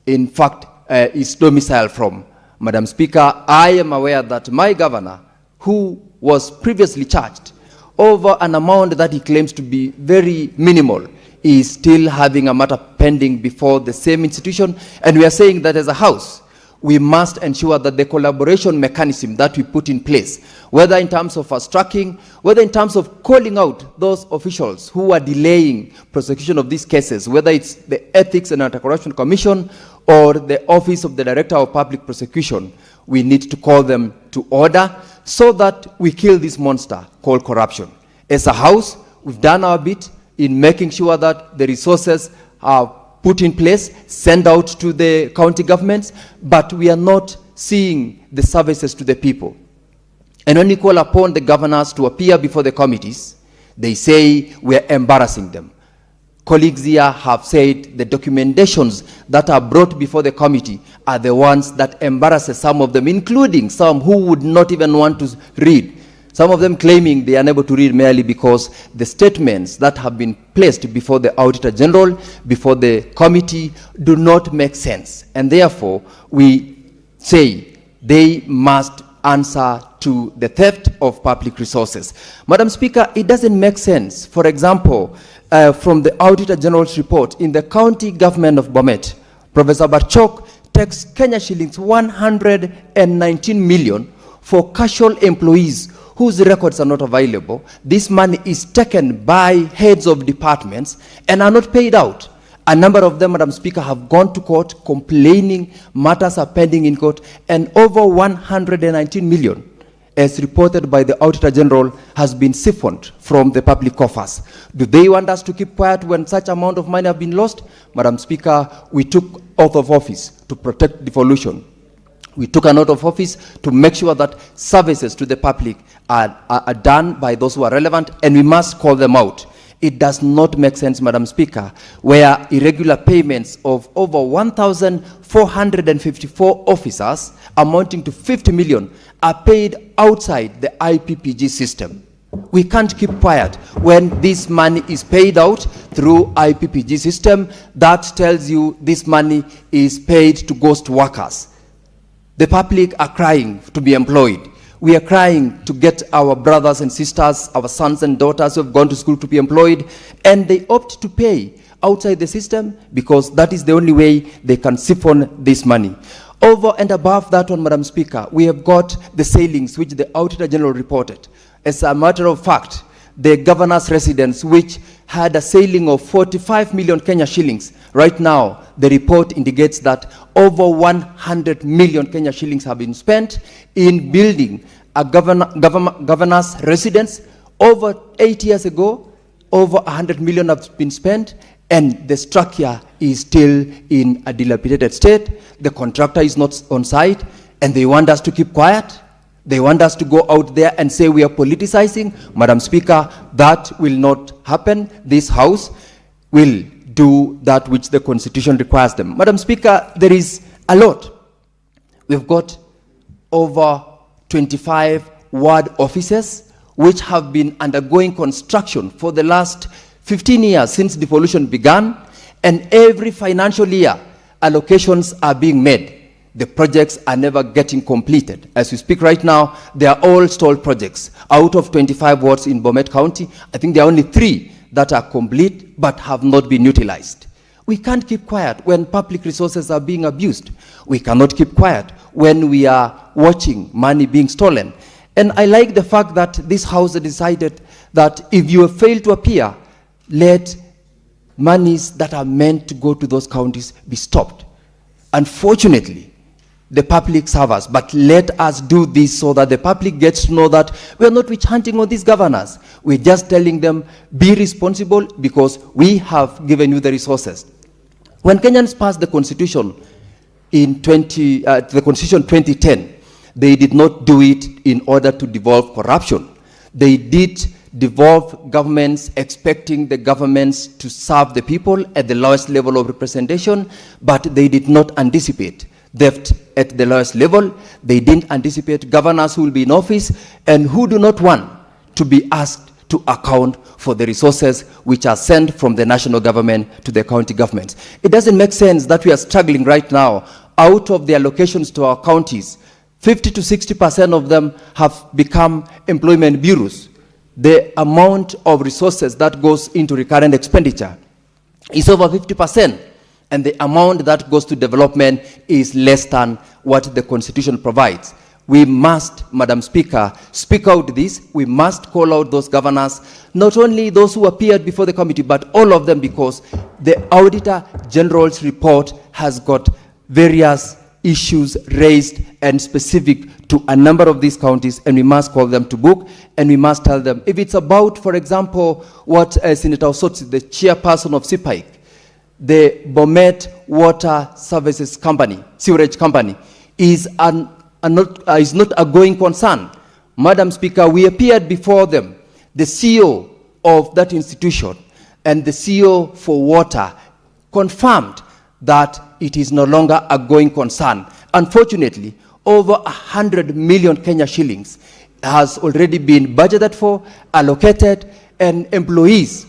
in fact, is domiciled from. Madam Speaker, I am aware that my governor, who was previously charged over an amount that he claims to be very minimal, is still having a matter pending before the same institution. And we are saying that as a House, we must ensure that the collaboration mechanism that we put in place, whether in terms of fast tracking, whether in terms of calling out those officials who are delaying prosecution of these cases, whether it's the Ethics and Anti-Corruption Commission or the Office of the Director of Public Prosecution, we need to call them to order so that we kill this monster called corruption. As a House, we've done our bit in making sure that the resources are put in place, sent out to the county governments, but we are not seeing the services to the people. And when we call upon the governors to appear before the committees, they say we are embarrassing them. Colleagues here have said the documentations that are brought before the committee are the ones that embarrasses some of them, including some who would not even want to read. Some of them claiming they are unable to read merely because the statements that have been placed before the Auditor General, before the committee, do not make sense. And therefore, we say they must answer to the theft of public resources. Madam Speaker, it doesn't make sense. For example, from the Auditor General's report, in the county government of Bomet, Professor Barchok takes Kenya shillings 119 million for casual employees whose records are not available. This money is taken by heads of departments and are not paid out. A number of them, Madam Speaker, have gone to court complaining matters are pending in court, and over 119 million, as reported by the Auditor General, has been siphoned from the public coffers. Do they want us to keep quiet when such amount of money have been lost? Madam Speaker, we took oath of office to protect devolution. We took an oath of office to make sure that services to the public are done by those who are relevant, and we must call them out. It does not make sense, Madam Speaker, where irregular payments of over 1,454 officers amounting to 50 million are paid outside the IPPG system. We can't keep quiet when this money is paid out through IPPG system. That tells you this money is paid to ghost workers. The public are crying to be employed. We are crying to get our brothers and sisters, our sons and daughters who have gone to school to be employed, and they opt to pay outside the system because that is the only way they can siphon this money. Over and above that one, Madam Speaker, we have got the sailings which the Auditor General reported. As a matter of fact, the governor's residence, which had a sailing of 45 million Kenya shillings, right now the report indicates that over 100 million Kenya shillings have been spent in building a governor's residence Over 8 years ago, over 100 million have been spent, and the structure is still in a dilapidated state. The contractor is not on site, and they want us to keep quiet. They want us to go out there and say we are politicizing. Madam Speaker, that will not happen. This House will do that which the Constitution requires them. Madam Speaker, there is a lot. We've got over 25 ward offices which have been undergoing construction for the last 15 years since devolution began, and every financial year allocations are being made. The projects are never getting completed. As we speak right now, they are all stalled projects. Out of 25 wards in Bomet County, I think there are only 3 that are complete but have not been utilized. We can't keep quiet when public resources are being abused. We cannot keep quiet when we are watching money being stolen. And I like the fact that this House decided that if you fail to appear, let monies that are meant to go to those counties be stopped. Unfortunately, the public servers, but let us do this so that the public gets to know that we are not witch hunting on these governors. We're just telling them, be responsible because we have given you the resources. When Kenyans passed the Constitution in 2010, they did not do it in order to devolve corruption. They did devolve governments expecting the governments to serve the people at the lowest level of representation, but they did not anticipate theft at the lowest level. They didn't anticipate governors who will be in office and who do not want to be asked to account for the resources which are sent from the national government to the county governments. It doesn't make sense that we are struggling right now. Out of the allocations to our counties, 50 to 60% of them have become employment bureaus. The amount of resources that goes into recurrent expenditure is over 50%, and the amount that goes to development is less than what the Constitution provides. We must, Madam Speaker, speak out this. We must call out those governors, not only those who appeared before the committee, but all of them, because the Auditor General's report has got various issues raised and specific to a number of these counties, and we must call them to book, and we must tell them. If it's about, for example, what Senator Osotsi, the chairperson of CPIC, the Bomet Water Services Company, Sewerage Company, is not a going concern. Madam Speaker, we appeared before them. The CEO of that institution and the CEO for water confirmed that it is no longer a going concern. Unfortunately, over 100 million Kenya shillings has already been budgeted for, allocated, and employees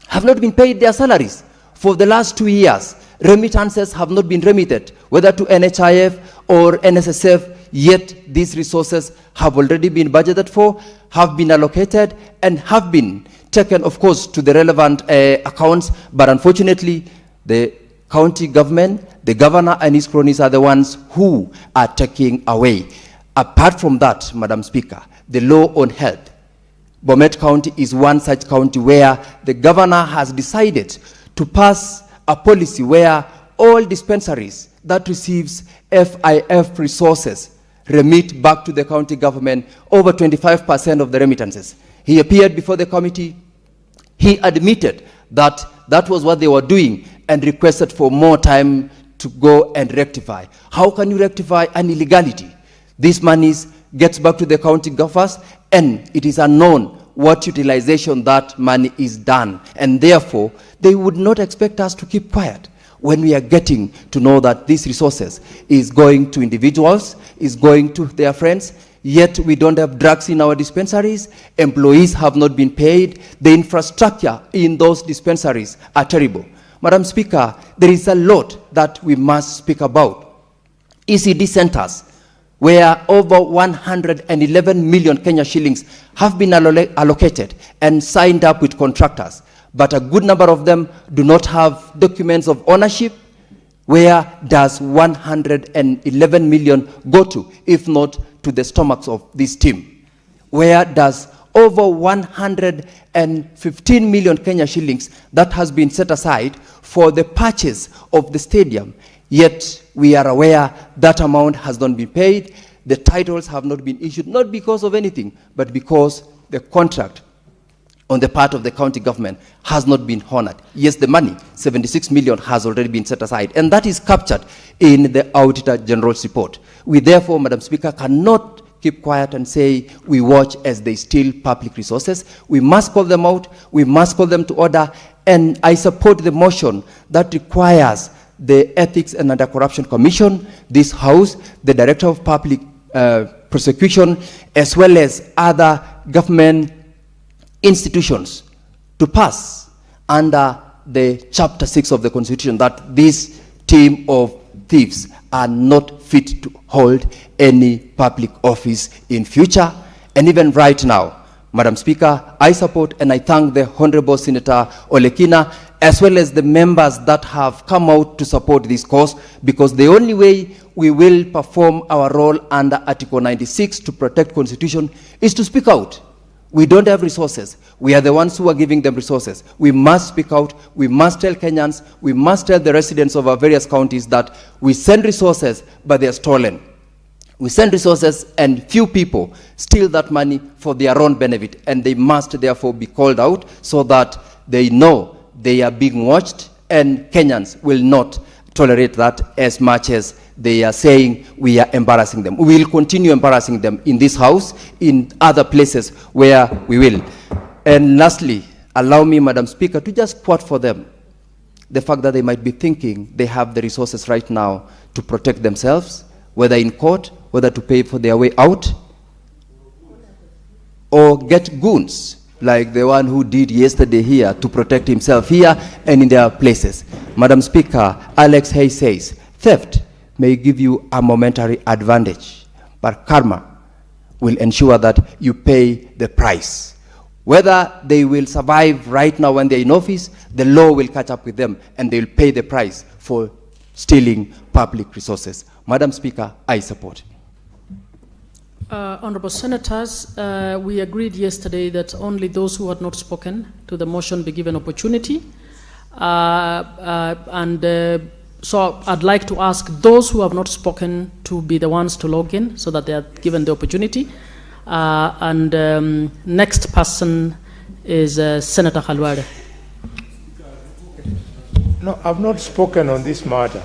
have not been paid their salaries. For the last 2 years, remittances have not been remitted, whether to NHIF or NSSF, yet these resources have already been budgeted for, have been allocated, and have been taken, of course, to the relevant accounts. But unfortunately, the county government, the governor and his cronies are the ones who are taking away. Apart from that, Madam Speaker, the law on health, Bomet County is one such county where the governor has decided to pass a policy where all dispensaries that receives FIF resources remit back to the county government over 25% of the remittances. He appeared before the committee. He admitted that that was what they were doing and requested for more time to go and rectify. How can you rectify an illegality? This money gets back to the county governors, and it is unknown what utilization that money is done. And therefore, they would not expect us to keep quiet when we are getting to know that these resources is going to individuals, is going to their friends, yet we don't have drugs in our dispensaries, employees have not been paid, the infrastructure in those dispensaries are terrible. Madam Speaker, there is a lot that we must speak about. ECD centers, where over 111 million Kenya shillings have been allocated and signed up with contractors, but a good number of them do not have documents of ownership. Where does 111 million go to, if not to the stomachs of this team? Where does over 115 million Kenya shillings that has been set aside for the purchase of the stadium? Yet we are aware that amount has not been paid. The titles have not been issued, not because of anything, but because the contract on the part of the county government has not been honored. Yes, the money, 76 million, has already been set aside, and that is captured in the Auditor General's report. We therefore, Madam Speaker, cannot keep quiet and say we watch as they steal public resources. We must call them out, we must call them to order, and I support the motion that requires the Ethics and Anti-Corruption Commission, this House, the Director of Public Prosecution, as well as other government institutions to pass under the Chapter 6 of the Constitution that this team of thieves are not fit to hold any public office in future. And even right now, Madam Speaker, I support and I thank the Honorable Senator Olekina, as well as the members that have come out to support this cause, because the only way we will perform our role under Article 96 to protect Constitution is to speak out. We don't have resources. We are the ones who are giving them resources. We must speak out. We must tell Kenyans, we must tell the residents of our various counties that we send resources, but they are stolen. We send resources and few people steal that money for their own benefit, and they must therefore be called out so that they know they are being watched, and Kenyans will not tolerate that as much as they are saying we are embarrassing them. We will continue embarrassing them in this House, in other places where we will. And lastly, allow me, Madam Speaker, to just quote for them the fact that they might be thinking they have the resources right now to protect themselves, whether in court, whether to pay for their way out, or get goons like the one who did yesterday here to protect himself here and in their places. Madam Speaker, Alex Hayes says, theft may give you a momentary advantage, but karma will ensure that you pay the price. Whether they will survive right now when they're in office, the law will catch up with them and they will pay the price for stealing public resources. Madam Speaker, I support. Honorable Senators, we agreed yesterday that only those who had not spoken to the motion be given opportunity. So I'd like to ask those who have not spoken to be the ones to log in so that they are given the opportunity. Next person is Senator Khalwade. No, I've not spoken on this matter.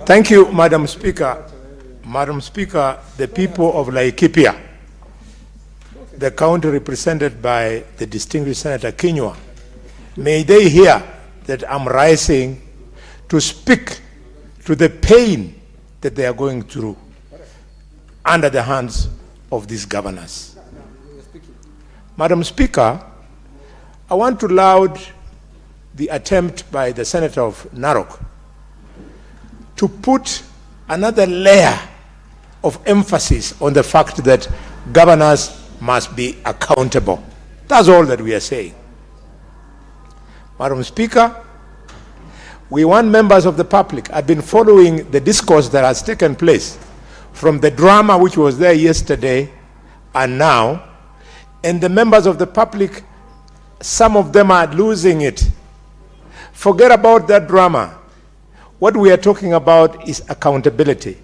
Thank you, Madam Speaker. Madam Speaker, the people of Laikipia, the county represented by the distinguished Senator Kinyua, may they hear that I'm rising to speak to the pain that they are going through under the hands of these governors. Madam Speaker, I want to laud the attempt by the Senator of Narok to put another layer of emphasis on the fact that governors must be accountable. That's all that we are saying. Madam Speaker, we want members of the public. I've been following the discourse that has taken place from the drama which was there yesterday and now, and the members of the public, some of them are losing it. Forget about that drama. What we are talking about is accountability.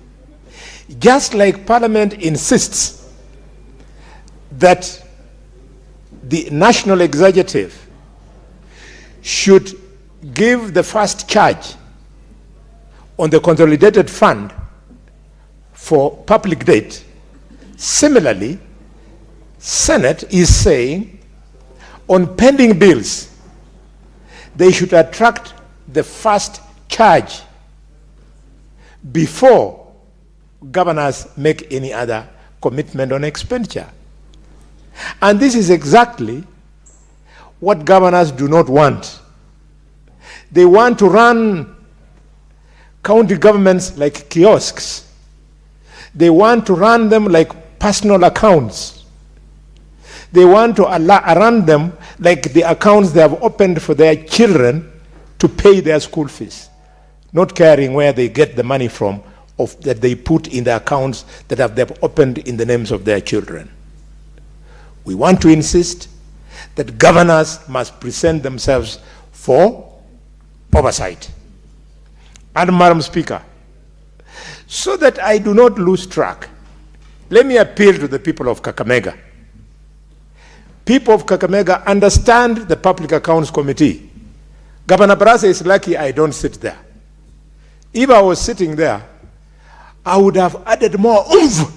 Just like Parliament insists that the national executive should give the first charge on the consolidated fund for public debt, similarly, Senate is saying on pending bills, they should attract the first charge before governors make any other commitment on expenditure. And this is exactly what governors do not want. They want to run county governments like kiosks. They want to run them like personal accounts. They want to run them like the accounts they have opened for their children to pay their school fees, not caring where they get the money from that they put in the accounts that have they opened in the names of their children. We want to insist that governors must present themselves for oversight. And Madam Speaker, so that I do not lose track, let me appeal to the people of Kakamega. People of Kakamega understand the Public Accounts Committee. Governor Barasa is lucky I don't sit there. If I was sitting there, I would have added more oomph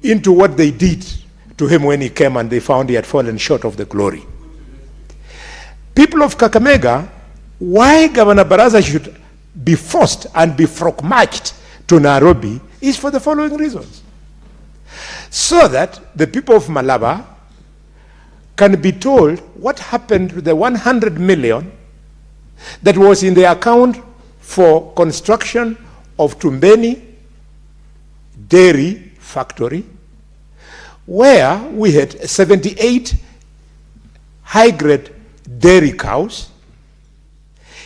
into what they did to him when he came and they found he had fallen short of the glory. People of Kakamega, why Governor Barasa should be forced and be frog-marched to Nairobi is for the following reasons. So that the people of Malaba can be told what happened to the 100 million that was in the account for construction of Tumbeni Dairy Factory, where we had 78 high-grade dairy cows.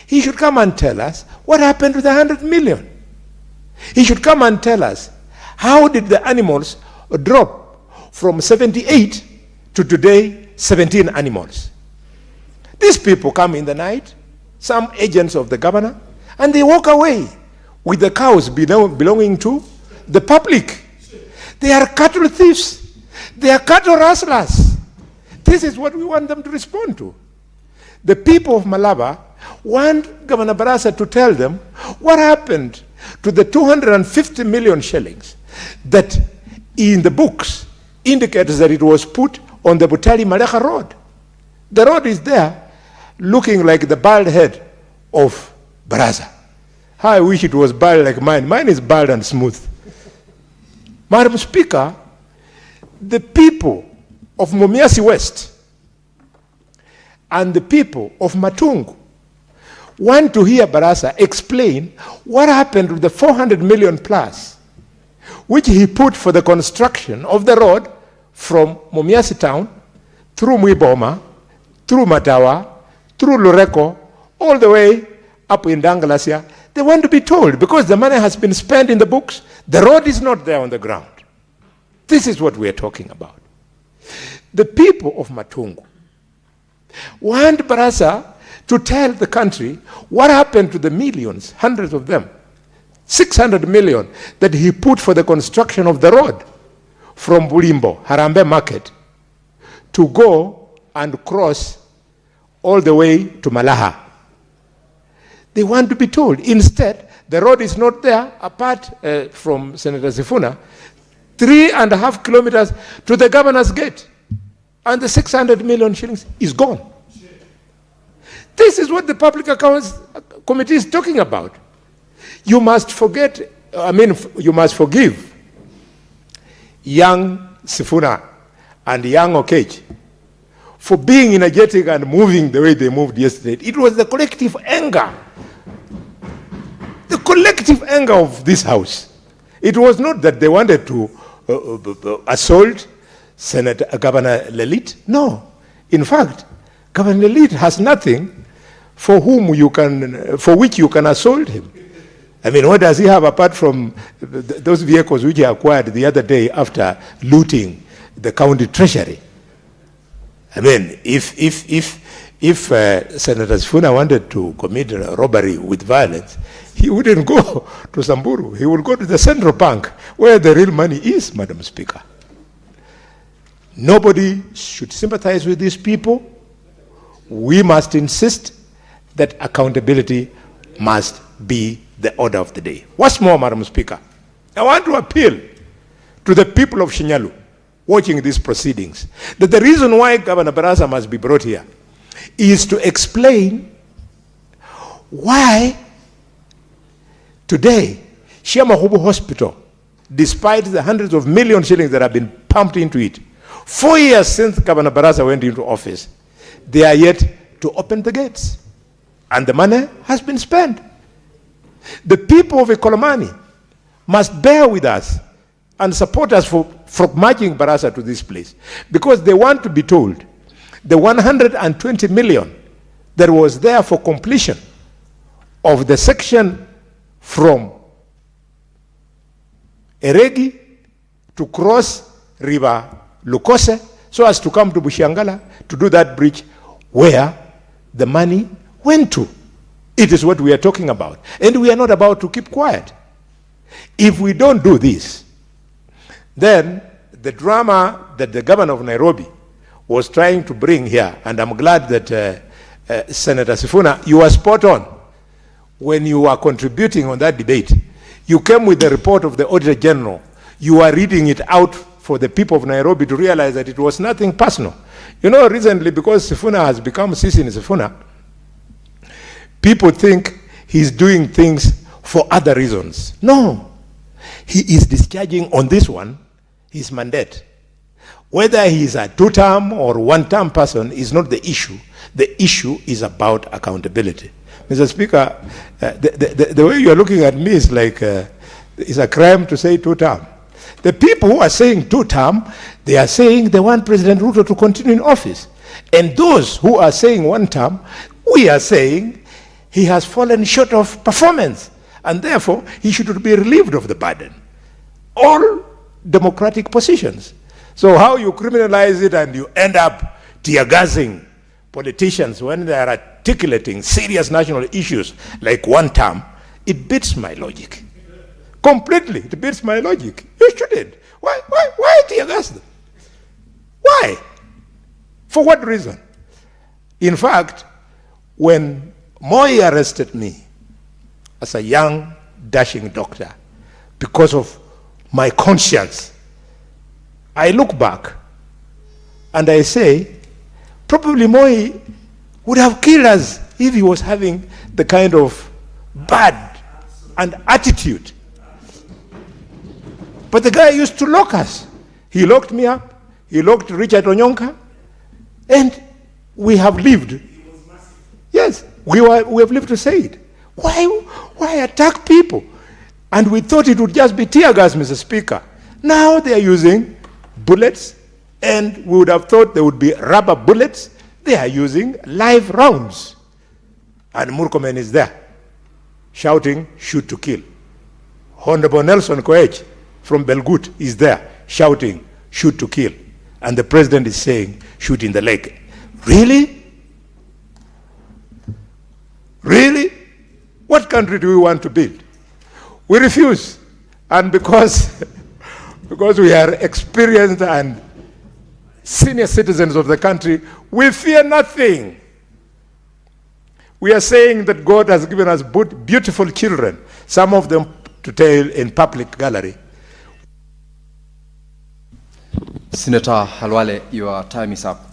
He should come and tell us what happened to the 100 million. He should come and tell us how did the animals drop from 78 to today 17 animals. These people come in the night, some agents of the governor, and they walk away with the cows belonging to the public. They are cattle thieves. They are cattle rustlers. This is what we want them to respond to. The people of Malaba want Governor Barasa to tell them what happened to the 250 million shillings that in the books indicates that it was put on the Butali Malecha Road. The road is there looking like the bald head of Barasa. How I wish it was bald like mine. Mine is bald and smooth. Madam Speaker, the people of Mumias West and the people of Matungu want to hear Barasa explain what happened to the 400 million plus which he put for the construction of the road from Mumias town through Mwiboma, through Matawa, through Lureko, all the way up in Dangalasia. They want to be told, because the money has been spent in the books, the road is not there on the ground. This is what we are talking about. The people of Matungu want Barasa to tell the country what happened to the millions, hundreds of them, 600 million that he put for the construction of the road from Bulimbo, Harambe Market, to go and cross all the way to Malaha. They want to be told. Instead, the road is not there, apart from Senator Sifuna, 3.5 kilometers to the governor's gate. And the 600 million shillings is gone. This is what the Public Accounts Committee is talking about. You must forgive young Sifuna and young Okech for being energetic and moving the way they moved yesterday. It was the collective anger. The collective anger of this House. It was not that they wanted to assault Governor Lelit. No. In fact, Governor Lelit has nothing for which you can assault him. I mean, what does he have apart from those vehicles which he acquired the other day after looting the county treasury? I mean, if Senator Sifuna wanted to commit a robbery with violence, he wouldn't go to Samburu. He would go to the central bank where the real money is, Madam Speaker. Nobody should sympathize with these people. We must insist that accountability must be the order of the day. What's more, Madam Speaker, I want to appeal to the people of Shinyalu watching these proceedings that the reason why Governor Barasa must be brought here is to explain why today Shiamahubu Hospital, despite the hundreds of million shillings that have been pumped into it, 4 years since Governor Barasa went into office, they are yet to open the gates. And the money has been spent. The people of Ekolomani must bear with us and support us for marching Barasa to this place, because they want to be told the 120 million that was there for completion of the section from Eregi to cross River Lukose so as to come to Bushiangala to do that bridge, where the money went to. It is what we are talking about. And we are not about to keep quiet. If we don't do this, then the drama that the governor of Nairobi was trying to bring here, and I'm glad that Senator Sifuna, you were spot on when you were contributing on that debate. You came with the report of the Auditor General. You were reading it out for the people of Nairobi to realize that it was nothing personal. You know, recently, because Sifuna has become Sisi Sifuna, people think he's doing things for other reasons. No. He is discharging on this one his mandate. Whether he's a two-term or one-term person is not the issue. The issue is about accountability. Mr. Speaker, the way you're looking at me is like it's a crime to say two-term. The people who are saying two-term, they are saying they want President Ruto to continue in office. And those who are saying one-term, we are saying he has fallen short of performance, and therefore he should be relieved of the burden. All democratic positions. So how you criminalize it and you end up tear-gassing politicians when they are articulating serious national issues like one term, it beats my logic. Completely, it beats my logic. You shouldn't. Why tear-gas them? Why? For what reason? In fact, when Moi arrested me as a young, dashing doctor because of my conscience, I look back and I say, probably Moi would have killed us if he was having the kind of bad and attitude. But the guy used to lock us. He locked me up. He locked Richard Onyonka. And we have lived. Yes, we have lived to say it. Why attack people? And we thought it would just be tear gas, Mr. Speaker. Now they are using bullets, and we would have thought there would be rubber bullets. They are using live rounds. And Murkomen is there, shouting, shoot to kill. Honorable Nelson Koech from Belgut is there, shouting, shoot to kill. And the president is saying, shoot in the leg. Really? Really? What country do we want to build? We refuse. And because we are experienced and senior citizens of the country, we fear nothing. We are saying that God has given us beautiful children, some of them to tell in public gallery. Senator Halwale, your time is up.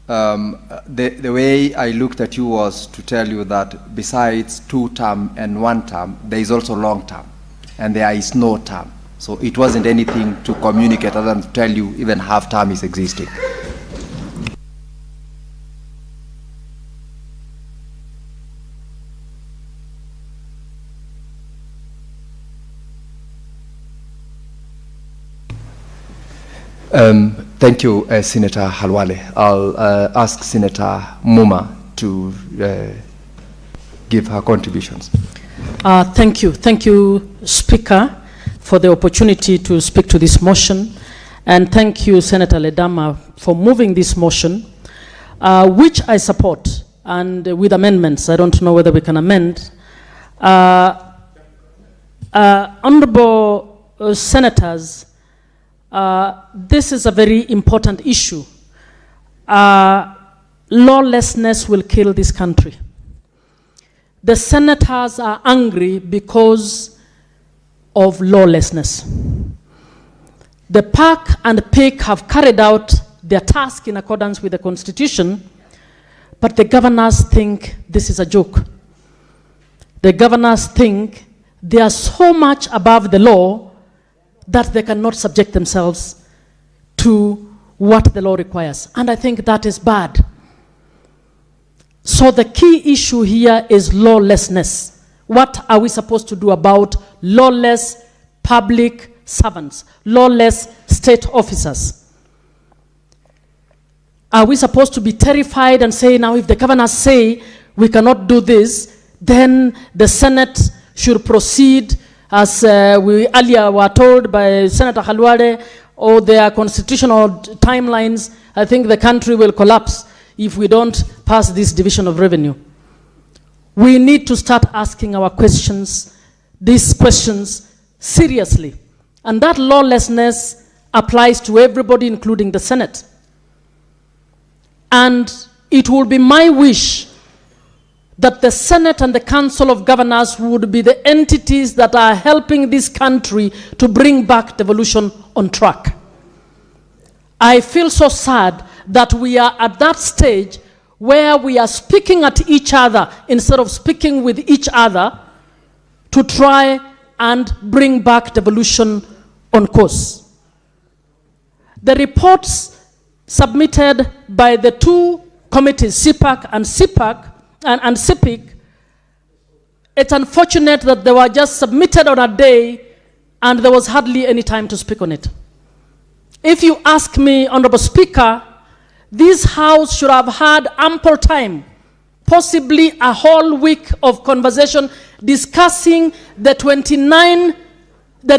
The way I looked at you was to tell you that besides two-term and one-term, there is also long-term, and there is no term. So it wasn't anything to communicate other than to tell you even half-term is existing. Thank you, Senator Halwale. I'll ask Senator Muma to give her contributions. Thank you, Speaker, for the opportunity to speak to this motion. And thank you, Senator Ledama, for moving this motion, which I support, and with amendments. I don't know whether we can amend. Honorable Senators, this is a very important issue. Lawlessness will kill this country. The senators are angry because of lawlessness. The PAC and PIC have carried out their task in accordance with the Constitution, but the governors think this is a joke. The governors think they are so much above the law that they cannot subject themselves to what the law requires. And I think that is bad. So the key issue here is lawlessness. What are we supposed to do about lawless public servants, lawless state officers? Are we supposed to be terrified and say, now if the governors say we cannot do this, then the Senate should proceed as we earlier were told by Senator Halwale, or their constitutional timelines? I think the country will collapse if we don't pass this division of revenue. We need to start asking our questions, these questions, seriously. And that lawlessness applies to everybody, including the Senate. And it will be my wish that the Senate and the Council of Governors would be the entities that are helping this country to bring back devolution on track. I feel so sad that we are at that stage where we are speaking at each other instead of speaking with each other to try and bring back devolution on course. The reports submitted by the two committees, CPAC and CPIC, it's unfortunate that they were just submitted on a day and there was hardly any time to speak on it. If you ask me, Honorable Speaker, this House should have had ample time, possibly a whole week of conversation discussing the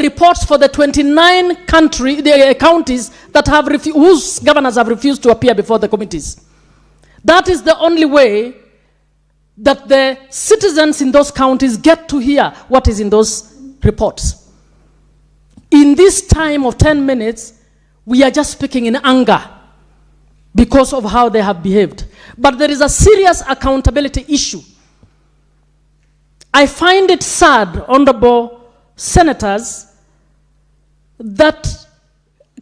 reports for the 29 counties that have whose governors have refused to appear before the committees. That is the only way that the citizens in those counties get to hear what is in those reports. In this time of 10 minutes, we are just speaking in anger because of how they have behaved. But there is a serious accountability issue. I find it sad, honorable senators, that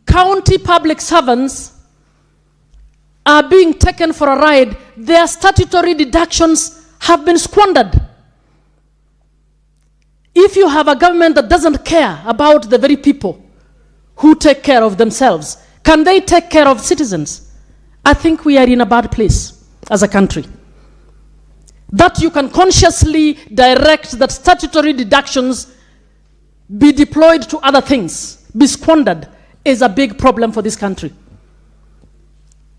county public servants are being taken for a ride. Their statutory deductions have been squandered. If you have a government that doesn't care about the very people who take care of themselves, can they take care of citizens? I think we are in a bad place as a country. That you can consciously direct that statutory deductions be deployed to other things, be squandered, is a big problem for this country.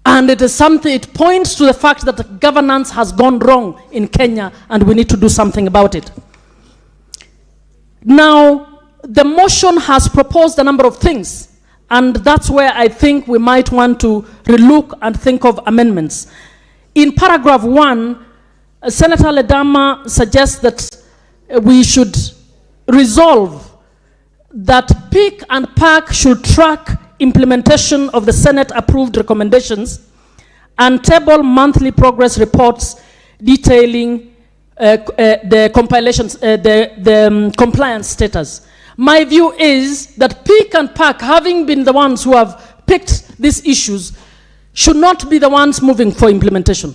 And it is something, it points to the fact that governance has gone wrong in Kenya and we need to do something about it. Now, the motion has proposed a number of things, and that's where I think we might want to relook and think of amendments. In paragraph 1, Senator Ledama suggests that we should resolve that PIC and PAC should track implementation of the Senate-approved recommendations and table monthly progress reports detailing the compliance status. My view is that PIC and PAC, having been the ones who have picked these issues, should not be the ones moving for implementation.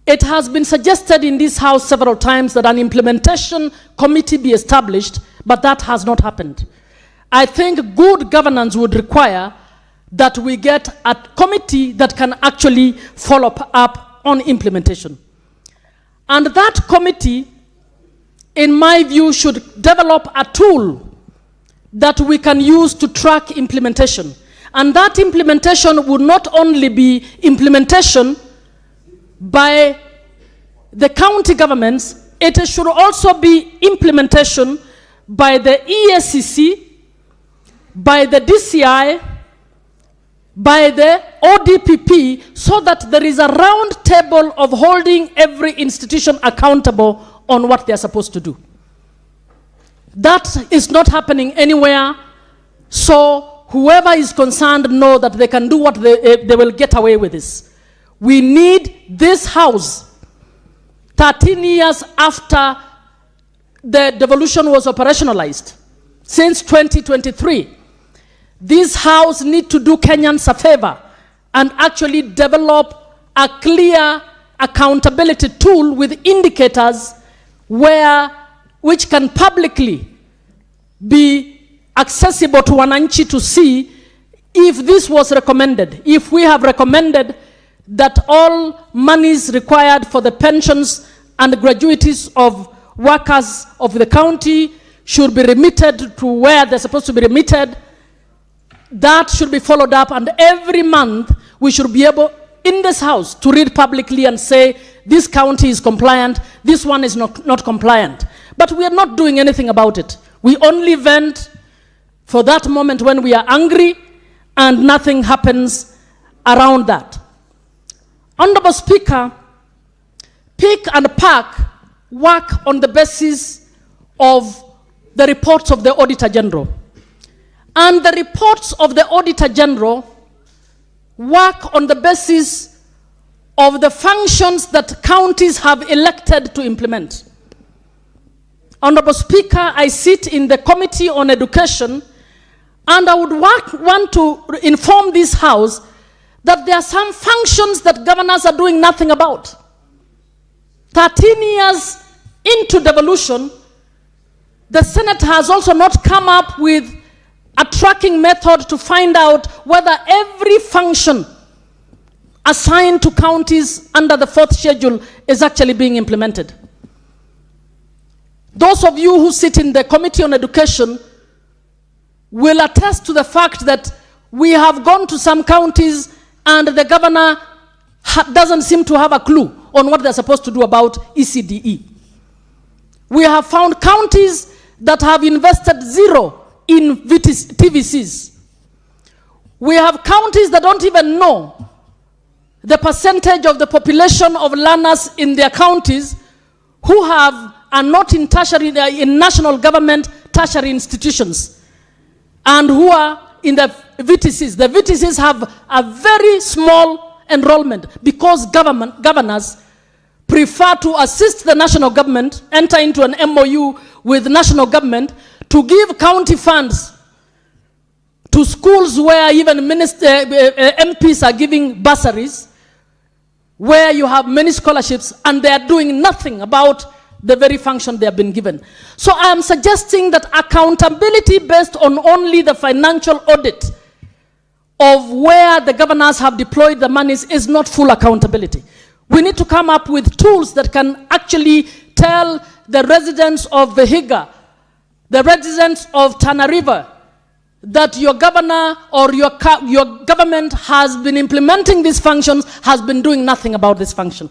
It has been suggested in this House several times that an implementation committee be established, but that has not happened. I think good governance would require that we get a committee that can actually follow up on implementation. And that committee, in my view, should develop a tool that we can use to track implementation. And that implementation would not only be implementation by the county governments, it should also be implementation by the EACC, by the DCI, by the ODPP, so that there is a round table of holding every institution accountable on what they are supposed to do. That is not happening anywhere, so whoever is concerned know that they can do what they will get away with this. We need this House, 13 years after the devolution was operationalized, since 2023, this House needs to do Kenyans a favor and actually develop a clear accountability tool with indicators which can publicly be accessible to wananchi to see if this was recommended. If we have recommended that all monies required for the pensions and gratuities of workers of the county should be remitted to where they're supposed to be remitted, that should be followed up, and every month we should be able in this House to read publicly and say this county is compliant, this one is not compliant. But we are not doing anything about it. We only vent for that moment when we are angry and nothing happens around that. Honorable Speaker, PIC and PAC work on the basis of the reports of the Auditor General. And the reports of the Auditor General work on the basis of the functions that counties have elected to implement. Honorable Speaker, I sit in the Committee on Education, and I would want to inform this House that there are some functions that governors are doing nothing about. 13 years into devolution, the Senate has also not come up with a tracking method to find out whether every function assigned to counties under the 4th schedule is actually being implemented. Those of you who sit in the Committee on Education will attest to the fact that we have gone to some counties and the governor doesn't seem to have a clue on what they're supposed to do about ECDE. We have found counties that have invested zero in TVCs. We have counties that don't even know the percentage of the population of learners in their counties who are not in national government tertiary institutions and who are in the VTCs. The VTCs have a very small enrollment because governors prefer to assist the national government, enter into an MOU with national government to give county funds to schools where even MPs are giving bursaries, where you have many scholarships, and they are doing nothing about the very function they have been given. So I am suggesting that accountability based on only the financial audit of where the governors have deployed the monies is not full accountability. We need to come up with tools that can actually tell the residents of Vihiga, the residents of Tana River, that your governor or your government has been implementing these functions, has been doing nothing about this function.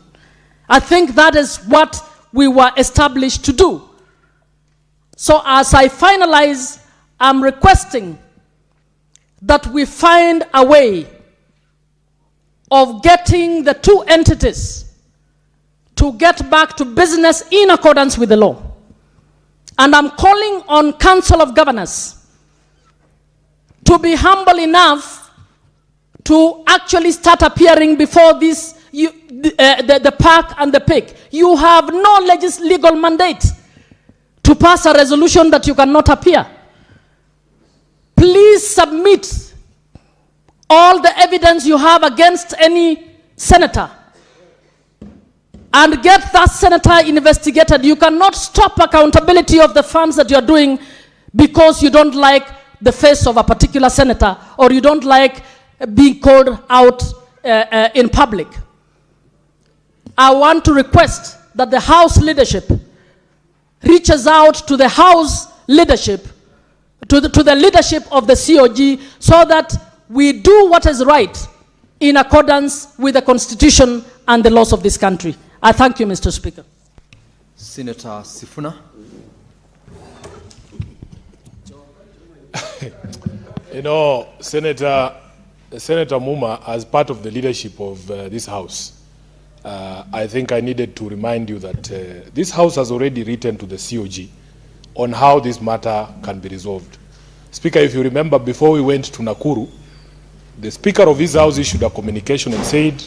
I think that is what we were established to do. So as I finalize, I'm requesting that we find a way of getting the two entities to get back to business in accordance with the law. And I'm calling on Council of Governors to be humble enough to actually start appearing before this, the park and the PIC. You have no legal mandate to pass a resolution that you cannot appear. Please submit all the evidence you have against any senator and get that senator investigated. You cannot stop accountability of the funds that you're doing because you don't like the face of a particular senator or you don't like being called out in public. I want to request that the House leadership reaches out to the House leadership, to the leadership of the COG, so that we do what is right in accordance with the Constitution and the laws of this country. I thank you, Mr. Speaker. Senator Sifuna. You know, Senator Muma, as part of the leadership of this House, I think I needed to remind you that this House has already written to the COG on how this matter can be resolved. Speaker, if you remember, before we went to Nakuru, the Speaker of this House issued a communication and said,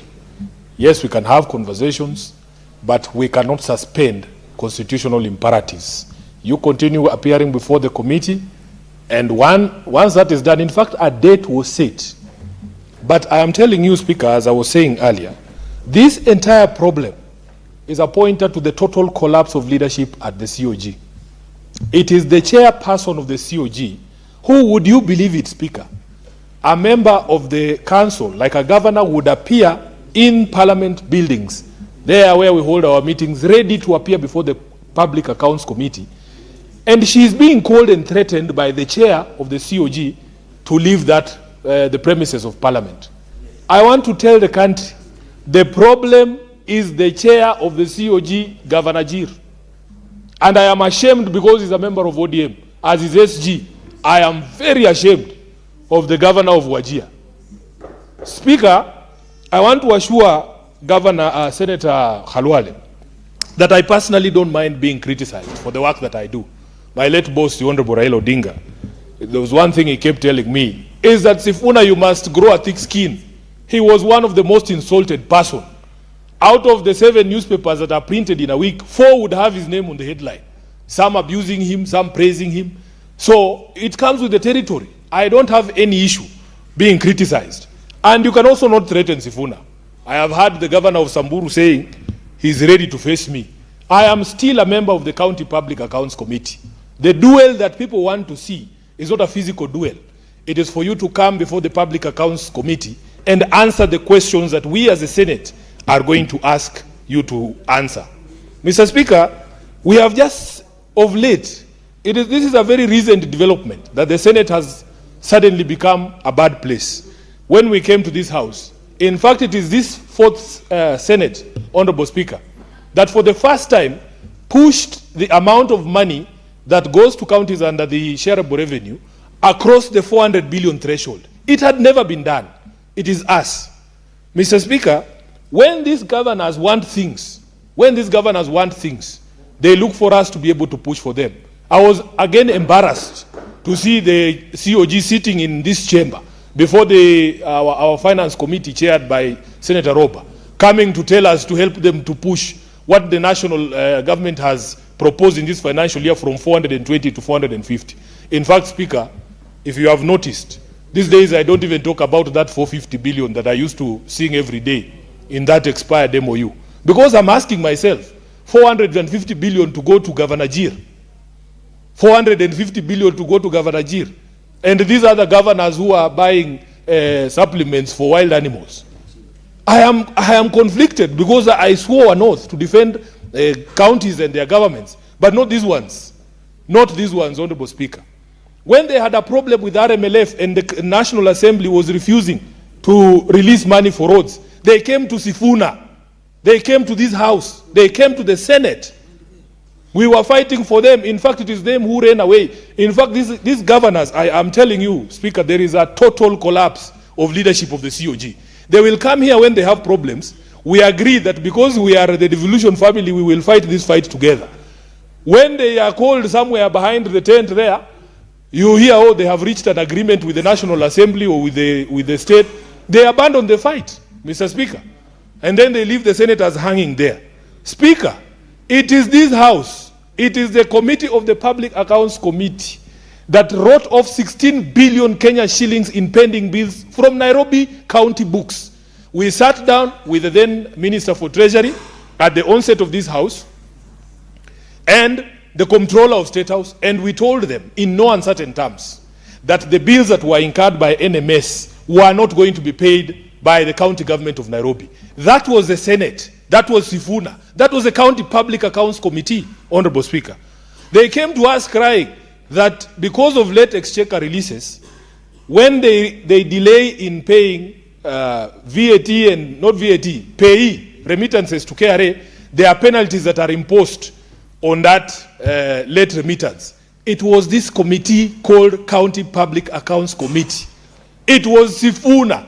yes, we can have conversations, but we cannot suspend constitutional imperatives. You continue appearing before the committee, and once that is done, in fact, a date was set. But I am telling you, Speaker, as I was saying earlier, this entire problem is a pointer to the total collapse of leadership at the COG. It is the chairperson of the COG who, would you believe it, Speaker, a member of the council, like a governor, would appear in parliament buildings, there where we hold our meetings, ready to appear before the Public Accounts Committee. And she is being called and threatened by the chair of the COG to leave the premises of parliament. I want to tell the country, the problem is the chair of the COG, Governor Jir. And I am ashamed because he's a member of ODM. As his SG, I am very ashamed of the governor of Wajir. Speaker, I want to assure Governor Senator Khalwale that I personally don't mind being criticized for the work that I do. My late boss, the Honorable Raila Odinga, there was one thing he kept telling me, is that Sifuna, you must grow a thick skin. He was one of the most insulted person out of the 7 newspapers that are printed in a week, 4 would have his name on the headline. Some abusing him, some praising him. So it comes with the territory. I don't have any issue being criticized. And you can also not threaten Sifuna. I have heard the governor of Samburu saying he's ready to face me. I am still a member of the County Public Accounts Committee. The duel that people want to see is not a physical duel. It is for you to come before the Public Accounts Committee and answer the questions that we as the Senate are going to ask you to answer. Mr. Speaker, we have just of late, this is a very recent development that the Senate has suddenly become a bad place. When we came to this House, in fact, it is this 4th Senate, Honorable Speaker, that for the first time pushed the amount of money that goes to counties under the shareable revenue across the 400 billion threshold. It had never been done. It is us. Mr. Speaker, when these governors want things, they look for us to be able to push for them. I was again embarrassed to see the COG sitting in this chamber before our finance committee chaired by Senator Roba, coming to tell us to help them to push what the national government has proposed in this financial year from 420 to 450. In fact, Speaker, if you have noticed, these days I don't even talk about that 450 billion that I used to sing every day in that expired MOU. Because I'm asking myself, 450 billion to go to Governor Jir, 450 billion to go to Governor Jir, and these are the governors who are buying supplements for wild animals. I am conflicted because I swore an oath to defend counties and their governments, but not these ones. Not these ones, Honorable Speaker. When they had a problem with RMLF and the National Assembly was refusing to release money for roads, they came to Sifuna. They came to this House. They came to the Senate. We were fighting for them. In fact, it is them who ran away. In fact, these governors, I am telling you, Speaker, there is a total collapse of leadership of the COG. They will come here when they have problems. We agree that because we are the devolution family, we will fight this fight together. When they are called somewhere behind the tent there, you hear, oh, they have reached an agreement with the National Assembly or with the state. They abandon the fight, Mr. Speaker. And then they leave the senators hanging there. Speaker, it is this House, it is the Committee of the Public Accounts Committee that wrote off 16 billion Kenya shillings in pending bills from Nairobi County books. We sat down with the then Minister for Treasury at the onset of this House and the Comptroller of State House, and we told them in no uncertain terms that the bills that were incurred by NMS were not going to be paid by the county government of Nairobi. That was the Senate. That was Sifuna. That was the County Public Accounts Committee, Honorable Speaker. They came to us crying that because of late exchequer releases, when they delay in paying VAT and not VAT, payee remittances to KRA, there are penalties that are imposed on that late remittance. It was this committee called County Public Accounts Committee. It was Sifuna.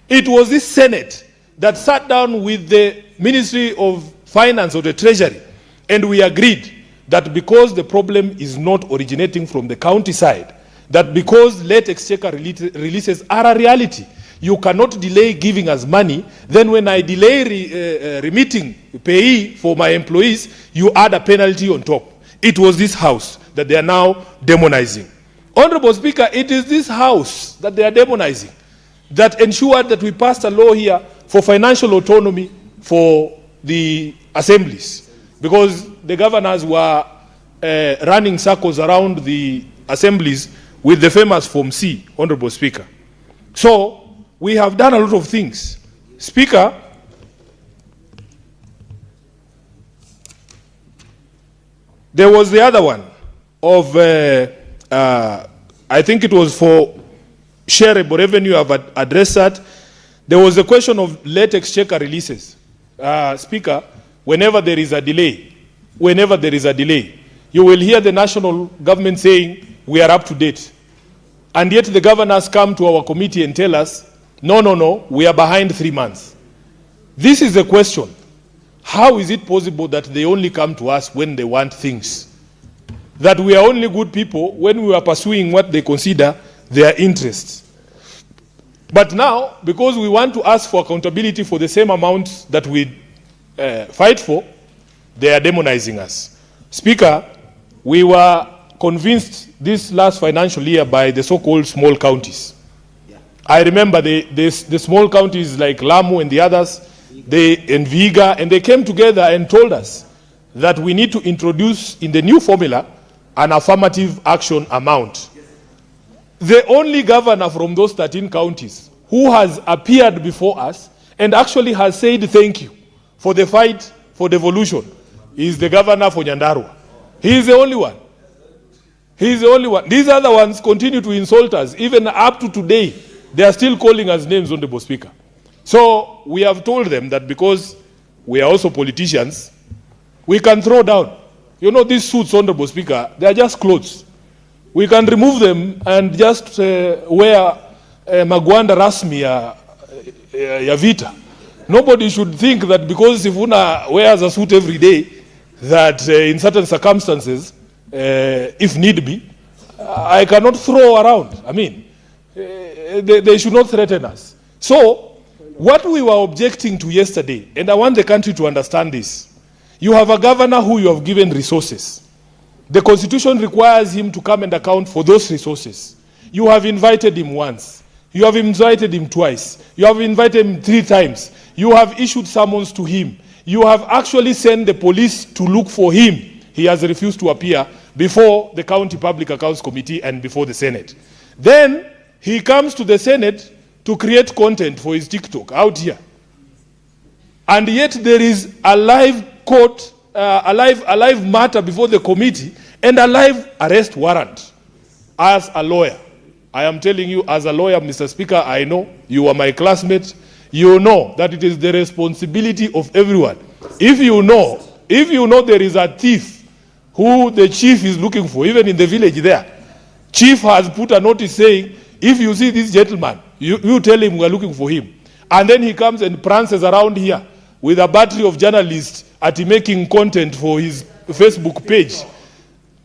It was this Senate that sat down with the Ministry of Finance or the Treasury, and we agreed that because the problem is not originating from the county side, that because late exchequer releases are a reality, you cannot delay giving us money, then when I delay remitting payee for my employees, you add a penalty on top. It was this House that they are now demonizing. Honorable Speaker, it is this House that they are demonizing that ensured that we passed a law here for financial autonomy for the assemblies, because the governors were running circles around the assemblies with the famous Form C, Honorable Speaker. So we have done a lot of things. Speaker, there was the other one of, I think it was for shareable revenue. I've addressed that. There was a question of late exchequer releases. Speaker, whenever there is a delay, you will hear the national government saying, we are up to date. And yet the governors come to our committee and tell us, no, we are behind 3 months. This is the question. How is it possible that they only come to us when they want things? That we are only good people when we are pursuing what they consider their interests. But now, because we want to ask for accountability for the same amount that we fight for, they are demonizing us. Speaker, we were convinced this last financial year by the so-called small counties. I remember the small counties like Lamu and the others, and Viga, and they came together and told us that we need to introduce in the new formula an affirmative action amount. The only governor from those 13 counties who has appeared before us and actually has said thank you for the fight for devolution is the governor for Nyandarua. He is the only one. He is the only one. These other ones continue to insult us. Even up to today, they are still calling us names, Honorable Speaker. So we have told them that because we are also politicians, we can throw down. You know, these suits, Honorable Speaker, they are just clothes. We can remove them and just wear magwanda rasmi ya vita. Nobody should think that because Sifuna wears a suit every day, that in certain circumstances, if need be, I cannot throw around. I mean, they should not threaten us. So, what we were objecting to yesterday, and I want the country to understand this, you have a governor who you have given resources. The Constitution requires him to come and account for those resources. You have invited him once. You have invited him twice. You have invited him 3 times. You have issued summons to him. You have actually sent the police to look for him. He has refused to appear before the County Public Accounts Committee and before the Senate. Then he comes to the Senate to create content for his TikTok out here. And yet there is a live court, a live matter before the committee and a live arrest warrant. As a lawyer, I am telling you, as a lawyer, Mr. Speaker, I know you are my classmate. You know that it is the responsibility of everyone. If you know there is a thief who the chief is looking for, even in the village there, chief has put a notice saying, if you see this gentleman, you tell him we are looking for him. And then he comes and prances around here with a battery of journalists at making content for his Facebook page.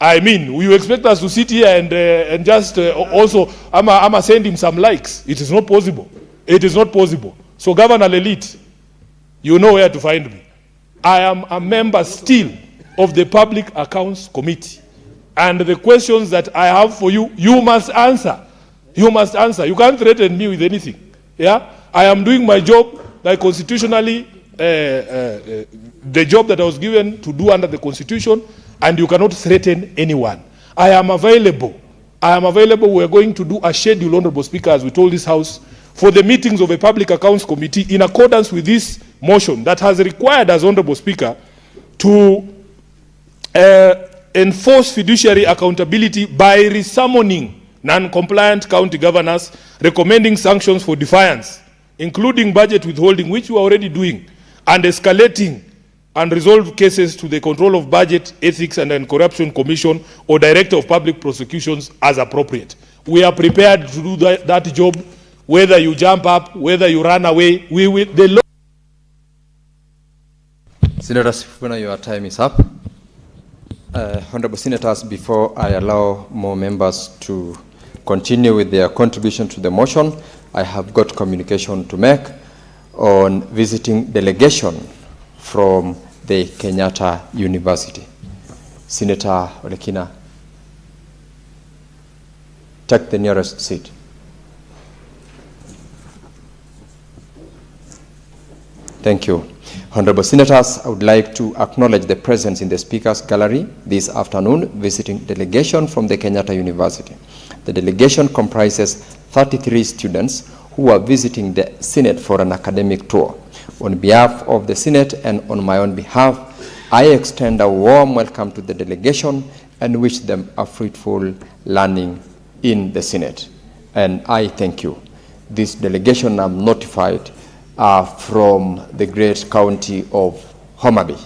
I mean, you expect us to sit here and just also, I'ma send him some likes. It is not possible. It is not possible. So Governor Lelit, you know where to find me. I am a member still of the Public Accounts Committee. And the questions that I have for you, you must answer. You must answer. You can't threaten me with anything. Yeah? I am doing my job like constitutionally, the job that I was given to do under the Constitution, and you cannot threaten anyone. I am available. I am available. We are going to do a schedule, Honorable Speaker, as we told this House, for the meetings of a Public Accounts Committee in accordance with this motion that has required us, Honorable Speaker, to enforce fiduciary accountability by resummoning non-compliant county governors, recommending sanctions for defiance, including budget withholding, which we are already doing, and escalating unresolved cases to the Control of Budget, Ethics and Anti-Corruption Commission or Director of Public Prosecutions as appropriate. We are prepared to do that job, whether you jump up, whether you run away. We will. Senator Sifuna, your time is up. Honorable Senators, before I allow more members to continue with their contribution to the motion, I have got communication to make on visiting delegation from the Kenyatta University. Senator Olekina, take the nearest seat. Thank you. Honorable Senators, I would like to acknowledge the presence in the Speaker's Gallery this afternoon, visiting delegation from the Kenyatta University. The delegation comprises 33 students who are visiting the Senate for an academic tour. On behalf of the Senate and on my own behalf, I extend a warm welcome to the delegation and wish them a fruitful learning in the Senate. And I thank you. This delegation, I'm notified, from the great county of Homa Bay.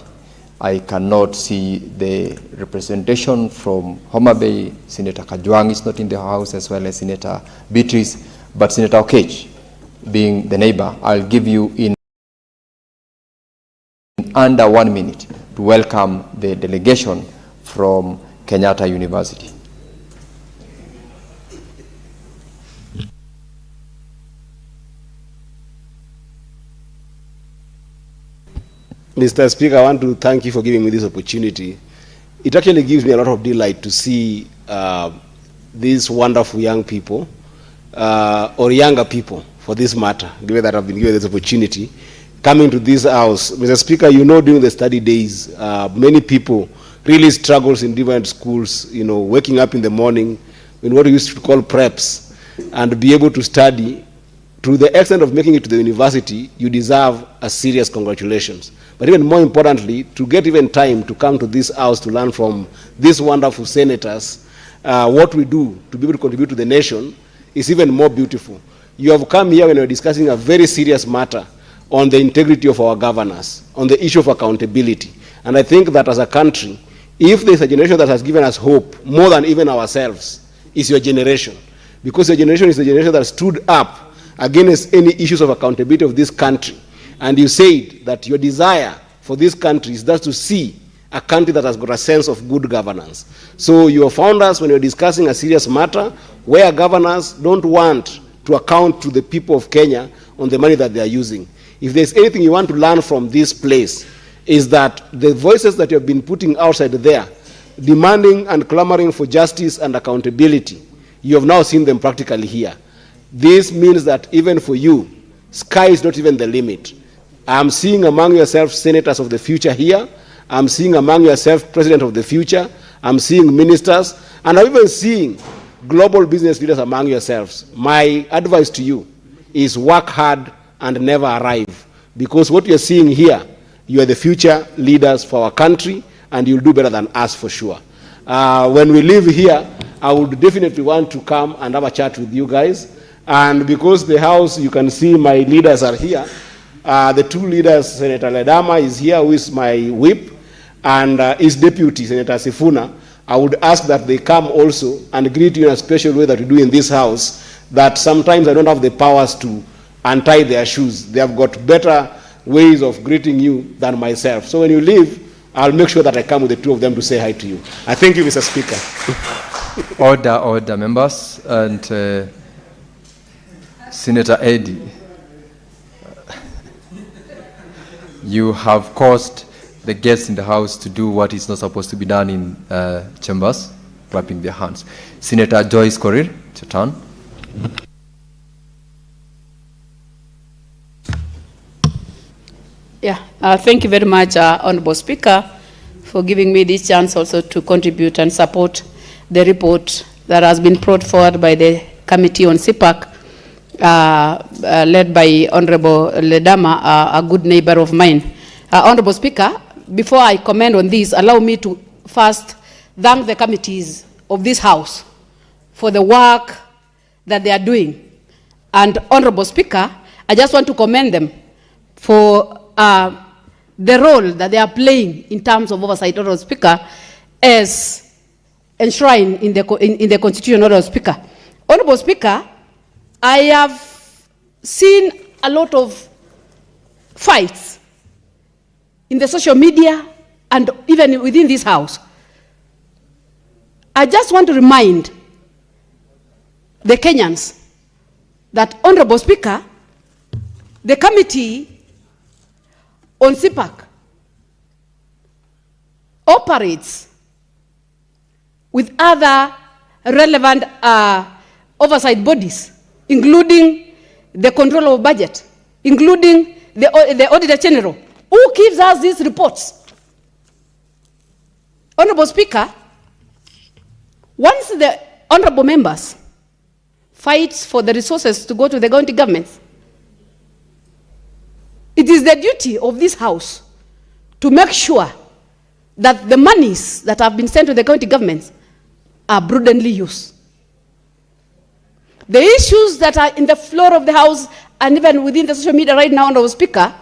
I cannot see the representation from Homa Bay. Senator Kajwang is not in the house, as well as Senator Beatrice, but Senator Okech, being the neighbor, I'll give you in under 1 minute to welcome the delegation from Kenyatta University. Mr. Speaker, I want to thank you for giving me this opportunity. It actually gives me a lot of delight to see these wonderful young people, or younger people, for this matter, given that I've been given this opportunity, coming to this house. Mr. Speaker, you know, during the study days, many people really struggles in different schools, you know, waking up in the morning in what we used to call preps, and be able to study to the extent of making it to the university. You deserve a serious congratulations. But even more importantly, to get even time to come to this house to learn from these wonderful senators what we do to be able to contribute to the nation is even more beautiful. You have come here when we're discussing a very serious matter on the integrity of our governance, on the issue of accountability. And I think that as a country, if there's a generation that has given us hope more than even ourselves, is your generation. Because your generation is the generation that stood up against any issues of accountability of this country. And you said that your desire for this country is just to see a country that has got a sense of good governance. So you have found us when you're discussing a serious matter where governors don't want to account to the people of Kenya on the money that they are using. If there's anything you want to learn from this place, is that the voices that you have been putting outside there, demanding and clamoring for justice and accountability, you have now seen them practically here. This means that even for you, sky is not even the limit. I'm seeing among yourself senators of the future here. I'm seeing among yourself president of the future. I'm seeing ministers. And I'm even seeing global business leaders among yourselves. My advice to you is work hard and never arrive. Because what you're seeing here, you are the future leaders for our country, and you'll do better than us for sure. When we leave here, I would definitely want to come and have a chat with you guys. And because the house, you can see my leaders are here. The two leaders, Senator Ledama is here, who is my whip, and his deputy, Senator Sifuna. I would ask that they come also and greet you in a special way that we do in this house, that sometimes I don't have the powers to untie their shoes. They have got better ways of greeting you than myself. So when you leave, I'll make sure that I come with the two of them to say hi to you. I thank you, Mr. Speaker. Order, members. And Senator Eddy, you have caused the guests in the House to do what is not supposed to be done in chambers, clapping their hands. Senator Joyce Korir, it's your turn. Yeah, thank you very much, Honorable Speaker, for giving me this chance also to contribute and support the report that has been brought forward by the Committee on CPAC, led by Honorable Ledama, a good neighbor of mine. Honorable Speaker, before I comment on this, allow me to first thank the committees of this House for the work that they are doing. And Honorable Speaker, I just want to commend them for the role that they are playing in terms of oversight. Honorable Speaker, as enshrined in the Constitution. Honorable Speaker. Honorable Speaker, I have seen a lot of fights in the social media and even within this House. I just want to remind the Kenyans that, Honorable Speaker, the Committee on CPAC operates with other relevant oversight bodies, including the control of budget, including the Auditor General, who gives us these reports. Honorable Speaker, once the honorable members fight for the resources to go to the county governments, it is the duty of this House to make sure that the monies that have been sent to the county governments are prudently used. The issues that are in the floor of the House and even within the social media right now, Honorable Speaker,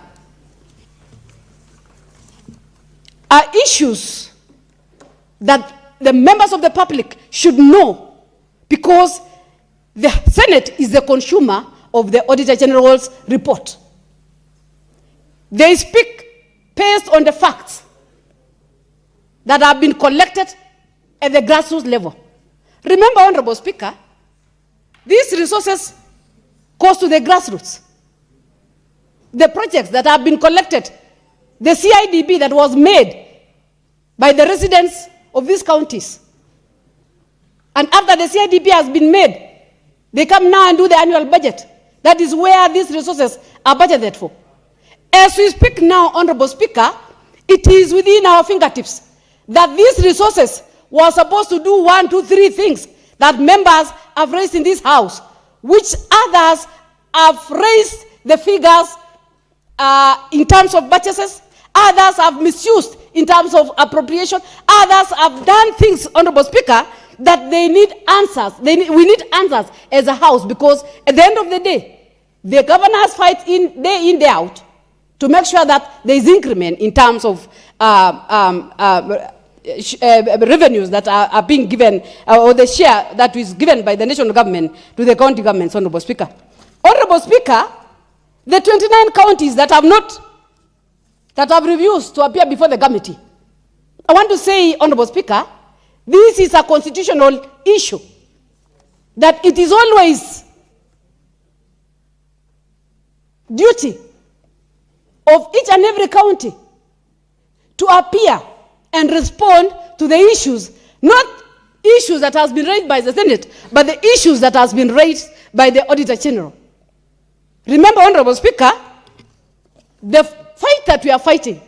are issues that the members of the public should know, because the Senate is the consumer of the Auditor General's report. They speak based on the facts that have been collected at the grassroots level. Remember, Honorable Speaker, these resources goes to the grassroots. The projects that have been collected, the CIDB that was made by the residents of these counties. And after the CIDB has been made, they come now and do the annual budget. That is where these resources are budgeted for. As we speak now, Honorable Speaker, it is within our fingertips that these resources were supposed to do 1, 2, 3 things that members have raised in this House, which others have raised the figures in terms of purchases, others have misused in terms of appropriation, others have done things, Honorable Speaker, that they need answers. We need answers as a House, because at the end of the day, the governors fight in, day out, to make sure that there is increment in terms of revenues that are being given, or the share that is given by the national government to the county governments, Honorable Speaker. Honorable Speaker, the 29 counties that have refused to appear before the committee, I want to say, Honorable Speaker, this is a constitutional issue, that it is always duty of each and every county to appear and respond to the issues, not issues that has been raised by the Senate, but the issues that has been raised by the Auditor General. Remember, Honorable Speaker, the fight that we are fighting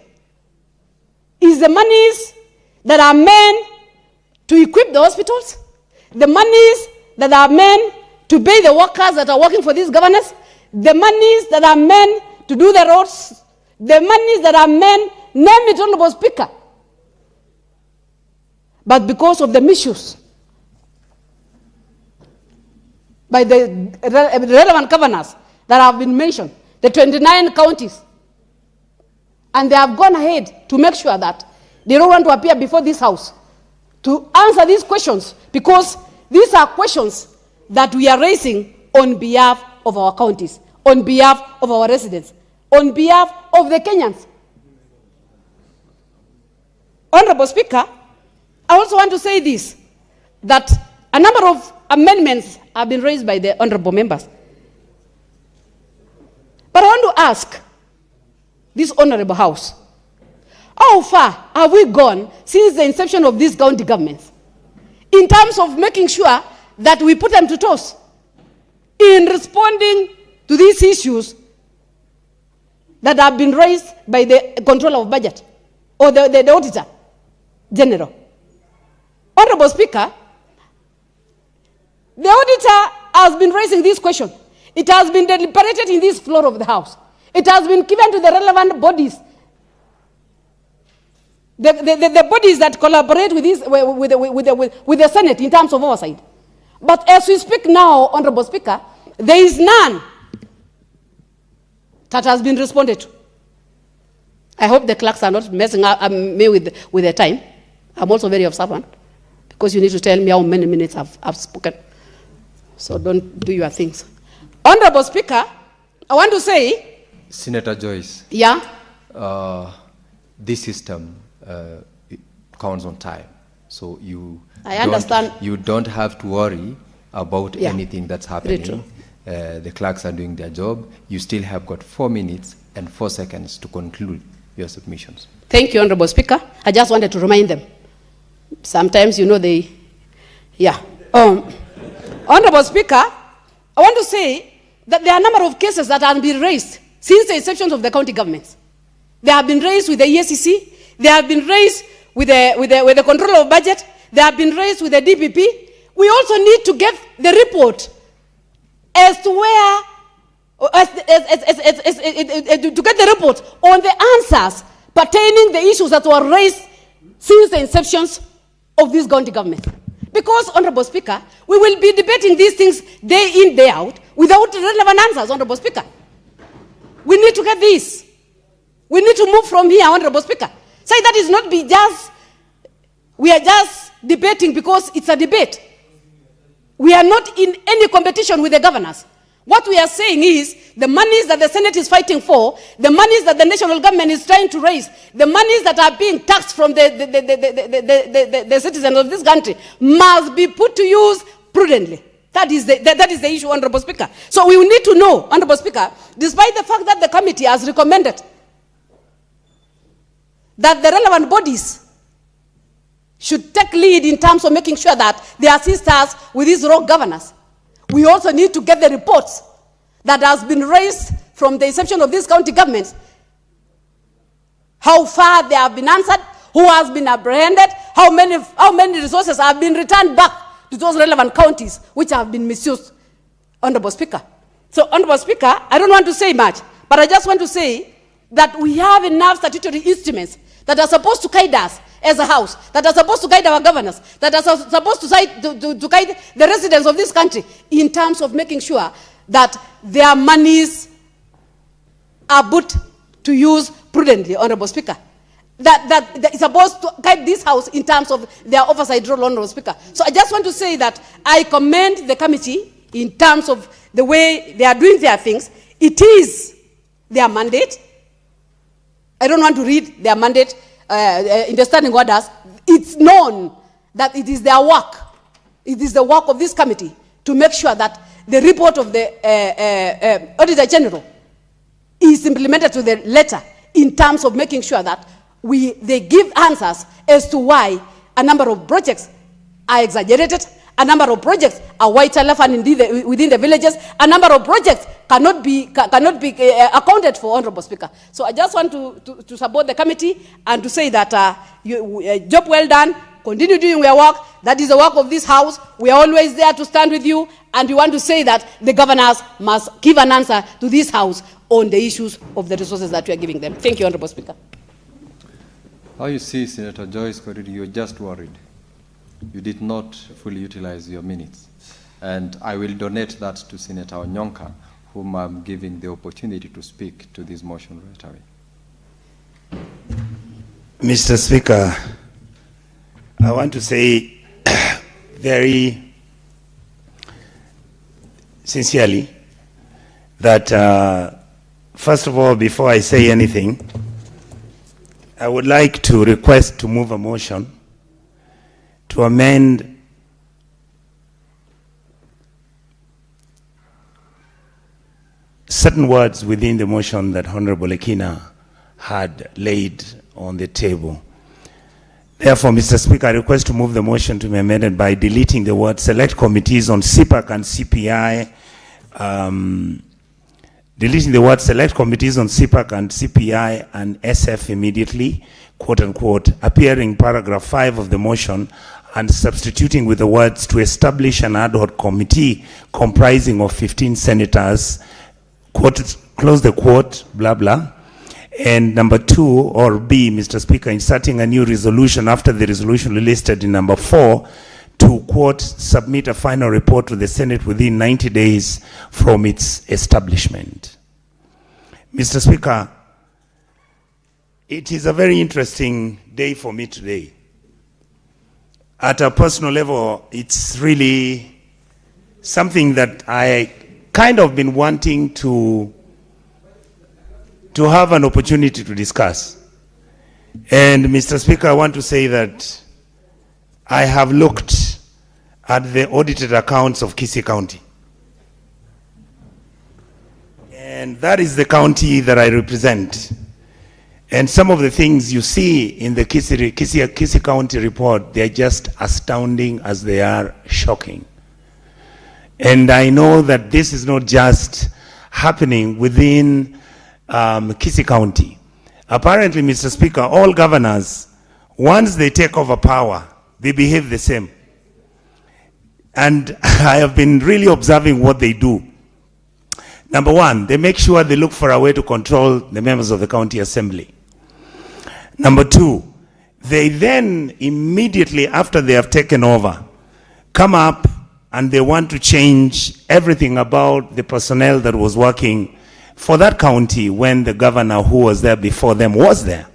is the monies that are meant to equip the hospitals, the monies that are meant to pay the workers that are working for these governors, the monies that are meant to do the roads, the monies that are meant, name it, Honorable Speaker. But because of the misuse by the relevant governors that have been mentioned, the 29 counties, and they have gone ahead to make sure that they don't want to appear before this House to answer these questions, because these are questions that we are raising on behalf of our counties, on behalf of our residents, on behalf of the Kenyans. Honorable Speaker, I also want to say this, that a number of amendments have been raised by the honorable members. But I want to ask this honorable House, how far have we gone since the inception of these county governments in terms of making sure that we put them to toss in responding to these issues that have been raised by the controller of budget or the Auditor General? Honorable Speaker, the auditor has been raising this question. It has been deliberated in this floor of the House. It has been given to the relevant bodies, the bodies that collaborate with the Senate in terms of oversight. But as we speak now, Honorable Speaker, there is none that has been responded to. I hope the clerks are not messing up me with the time. I'm also very observant, because you need to tell me how many minutes I've spoken. So don't do your things. Honorable Speaker, I want to say... Senator Joyce. Yeah? This system counts on time. So I understand. You don't have to worry about anything that's happening. The clerks are doing their job. You still have got 4 minutes and 4 seconds to conclude your submissions. Thank you, Honorable Speaker. I just wanted to remind them. Sometimes, you know, they... Yeah. Honorable Speaker, I want to say that there are a number of cases that have been raised since the inception of the county governments. They have been raised with the ESCC. They have been raised with the control of budget. They have been raised with the DPP. We also need to get the report as to where, to get the report on the answers pertaining the issues that were raised since the inceptions of this county government. Because, Honorable Speaker, we will be debating these things day in, day out, without relevant answers, Honorable Speaker. We need to get this. We need to move from here, Honorable Speaker. Say that is not be just, we are just debating because it's a debate. We are not in any competition with the governors. What we are saying is the monies that the Senate is fighting for, the monies that the national government is trying to raise, the monies that are being taxed from the citizens of this country must be put to use prudently. That is the issue, Honorable Speaker. So we need to know, Honorable Speaker, despite the fact that the committee has recommended that the relevant bodies should take lead in terms of making sure that they assist us with these wrong governance. We also need to get the reports that has been raised from the inception of these county governments, how far they have been answered, who has been apprehended, how many resources have been returned back to those relevant counties which have been misused, Honorable Speaker. So, Honorable Speaker, I don't want to say much, but I just want to say that we have enough statutory instruments that are supposed to guide us as a house, that are supposed to guide our governors, that are supposed to guide the residents of this country in terms of making sure that their monies are put to use prudently, Honorable Speaker. That is supposed to guide this house in terms of their oversight role, Honorable Speaker. So I just want to say that I commend the committee in terms of the way they are doing their things. It is their mandate. I don't want to read their mandate in the standing orders. It's known that it is their work. It is the work of this committee to make sure that the report of the Auditor General is implemented to the letter in terms of making sure that they give answers as to why a number of projects are exaggerated, a number of projects are white elephant within the villages, a number of projects cannot be accounted for, Honorable Speaker. So I just want to support the committee and to say that job well done, continue doing your work. That is the work of this house. We are always there to stand with you, and we want to say that the governors must give an answer to this house on the issues of the resources that we are giving them. Thank you, Honorable Speaker. How you see, Senator Joyce Koriri, you're just worried. You did not fully utilize your minutes. And I will donate that to Senator Onyonka, whom I'm giving the opportunity to speak to this motion right away. Mr. Speaker, I want to say very sincerely that, first of all, before I say anything, I would like to request to move a motion to amend certain words within the motion that Honorable Ekina had laid on the table. Therefore, Mr. Speaker, I request to move the motion to be amended by deleting the word select committees on CPAC and CPI, deleting the word select committees on CPAC and CPI and SF immediately, quote unquote, appearing in paragraph 5 of the motion, and substituting with the words to establish an ad hoc committee comprising of 15 senators, quote, close the quote, blah, blah. And number 2, or B, Mr. Speaker, inserting a new resolution after the resolution listed in number 4 to, quote, submit a final report to the Senate within 90 days from its establishment. Mr. Speaker, it is a very interesting day for me today. At a personal level, it's really something that I kind of been wanting to have an opportunity to discuss. And Mr. Speaker, I want to say that I have looked at the audited accounts of Kisii County. And that is the county that I represent. And some of the things you see in the Kisii County report, they're just astounding as they are shocking. And I know that this is not just happening within Kisii County. Apparently, Mr. Speaker, all governors, once they take over power, they behave the same. And I have been really observing what they do. Number 1, they make sure they look for a way to control the members of the county assembly. Number 2, they then immediately after they have taken over, come up and they want to change everything about the personnel that was working for that county when the governor who was there before them was there.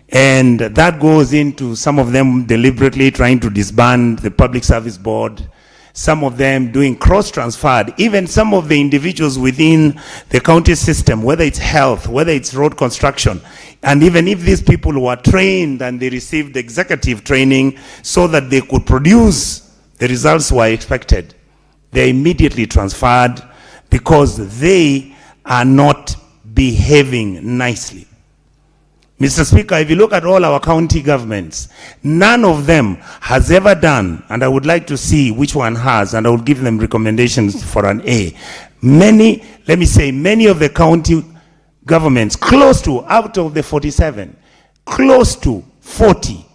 And that goes into some of them deliberately trying to disband the Public Service Board, some of them doing cross-transferred, even some of the individuals within the county system, whether it's health, whether it's road construction, and even if these people were trained and they received executive training so that they could produce the results were expected, they're immediately transferred because they are not behaving nicely. Mr. Speaker, if you look at all our county governments, none of them has ever done, and I would like to see which one has, and I will give them recommendations for an A. Many of the county governments, close to, out of the 47, close to 40,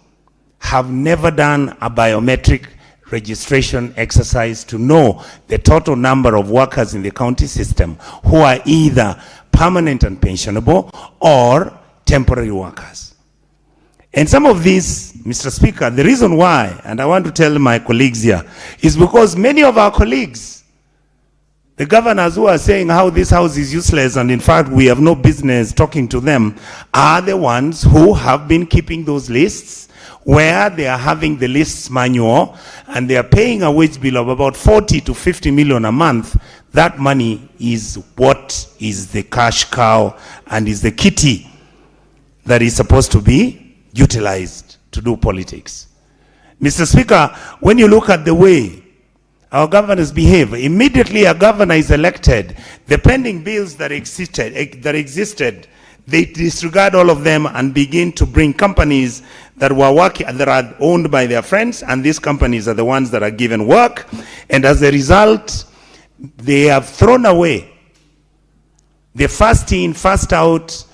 have never done a biometric registration exercise to know the total number of workers in the county system who are either permanent and pensionable or temporary workers. And some of these, Mr. Speaker, the reason why, and I want to tell my colleagues here, is because many of our colleagues, the governors who are saying how this house is useless and in fact we have no business talking to them, are the ones who have been keeping those lists, where they are having the lists manual and they are paying a wage bill of about 40 to 50 million a month. That money is what is the cash cow and is the kitty that is supposed to be utilized to do politics. Mr. Speaker, when you look at the way our governors behave, immediately a governor is elected, the pending bills that existed, they disregard all of them and begin to bring companies that were working, that are owned by their friends, and these companies are the ones that are given work, and as a result, they have thrown away the first in, first out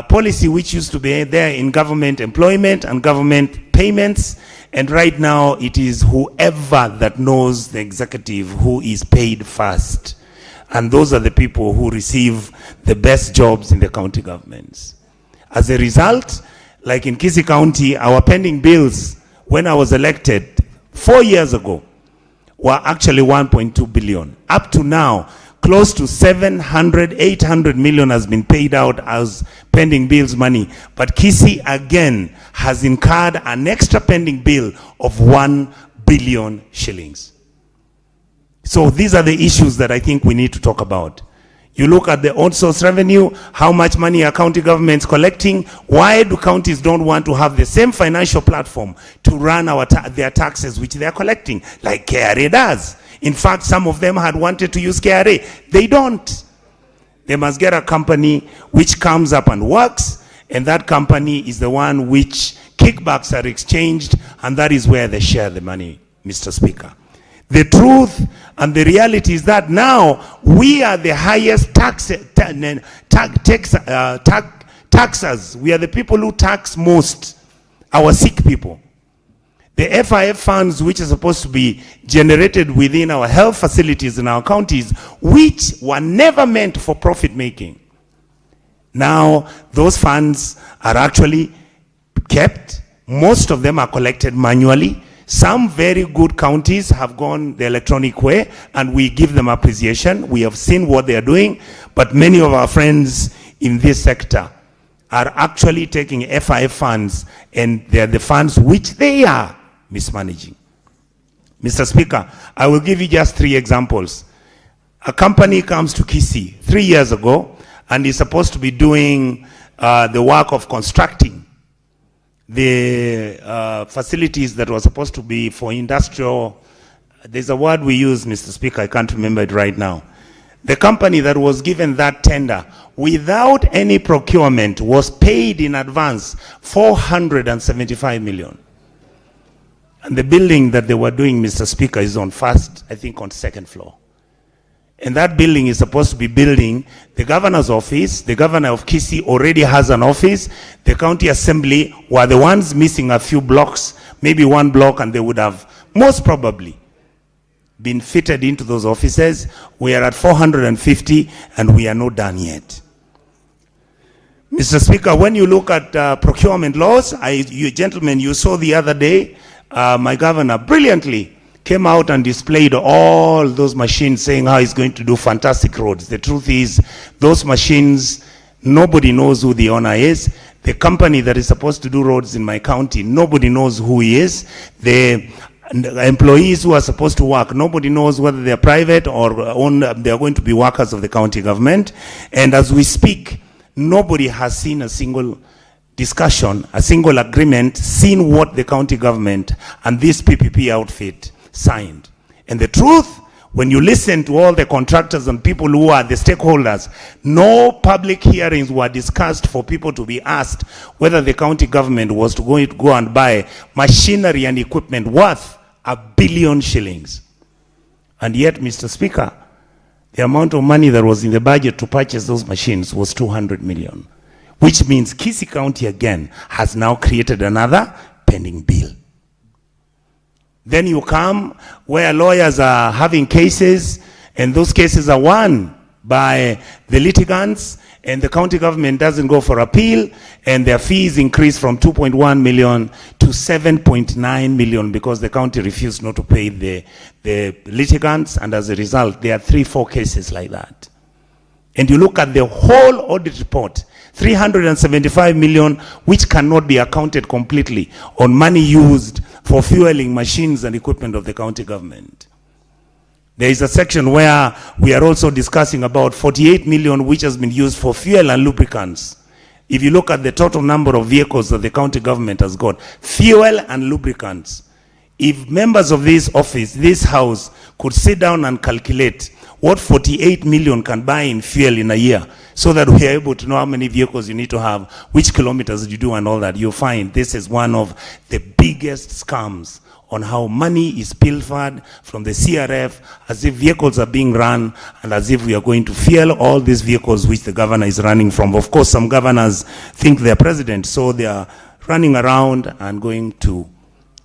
policy which used to be there in government employment and government payments, and right now it is whoever that knows the executive who is paid first. And those are the people who receive the best jobs in the county governments. As a result, like in Kisii County, our pending bills, when I was elected 4 years ago, were actually 1.2 billion. Up to now, close to 800 million has been paid out as pending bills money. But Kisii again has incurred an extra pending bill of 1 billion shillings. So these are the issues that I think we need to talk about. You look at the own source revenue, how much money are county governments collecting? Why do counties don't want to have the same financial platform to run their taxes which they are collecting, like KRA does? In fact, some of them had wanted to use KRA. They don't. They must get a company which comes up and works, and that company is the one which kickbacks are exchanged, and that is where they share the money, Mr. Speaker. The truth and the reality is that now we are the highest taxers. We are the people who tax most our sick people. The FIF funds which are supposed to be generated within our health facilities in our counties, which were never meant for profit making. Now those funds are actually kept. Most of them are collected manually. Some very good counties have gone the electronic way, and we give them appreciation. We have seen what they are doing, but many of our friends in this sector are actually taking FIF funds, and they are the funds which they are mismanaging. Mr. Speaker, I will give you just 3 examples. A company comes to Kisii 3 years ago and is supposed to be doing the work of constructing the facilities that were supposed to be for industrial. There's a word we use, Mr. Speaker, I can't remember it right now. The company that was given that tender without any procurement was paid in advance 475 million. And the building that they were doing, Mr. Speaker, is on first, I think on second floor. And that building is supposed to be building the governor's office. The governor of Kisii already has an office. The county assembly were the ones missing a few blocks, maybe 1 block, and they would have most probably been fitted into those offices. We are at 450 and we are not done yet. Mr. Speaker, when you look at procurement laws, you gentlemen, you saw the other day, my governor brilliantly came out and displayed all those machines saying how he's going to do fantastic roads. The truth is, those machines, nobody knows who the owner is. The company that is supposed to do roads in my county, nobody knows who he is. The employees who are supposed to work, nobody knows whether they're private or they're going to be workers of the county government. And as we speak, nobody has seen a single discussion, a single agreement, seen what the county government and this PPP outfit signed. And the truth, when you listen to all the contractors and people who are the stakeholders, no public hearings were discussed for people to be asked whether the county government was to go and buy machinery and equipment worth $1 billion shillings. And yet, Mr. Speaker, the amount of money that was in the budget to purchase those machines was 200 million, which means Kisii County again has now created another pending bill. Then you come where lawyers are having cases, and those cases are won by the litigants, and the county government doesn't go for appeal, and their fees increase from 2.1 million to 7.9 million because the county refused not to pay the litigants, and as a result, there are 3-4 cases like that. And you look at the whole audit report, 375 million, which cannot be accounted completely on money used for fueling machines and equipment of the county government. There is a section where we are also discussing about 48 million, which has been used for fuel and lubricants. If you look at the total number of vehicles that the county government has got, fuel and lubricants, if members of this office, this house, could sit down and calculate what 48 million can buy in fuel in a year, so that we are able to know how many vehicles you need to have, which kilometers you do and all that, you'll find this is one of the biggest scams on how money is pilfered from the CRF, as if vehicles are being run and as if we are going to fuel all these vehicles which the governor is running from. Of course, some governors think they're president, so they are running around and going to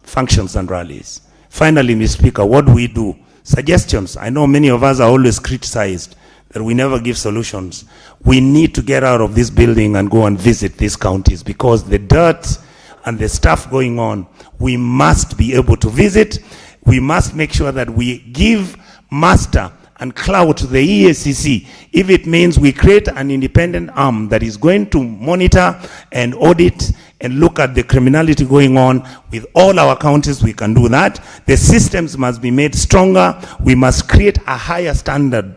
functions and rallies. Finally, Mr. Speaker, what do we do? Suggestions. I know many of us are always criticized that we never give solutions. We need to get out of this building and go and visit these counties, because the dirt and the stuff going on, we must be able to visit. We must make sure that we give master and clout to the EACC if it means we create an independent arm that is going to monitor and audit and look at the criminality going on with all our counties. We can do that. The systems must be made stronger. We must create a higher standard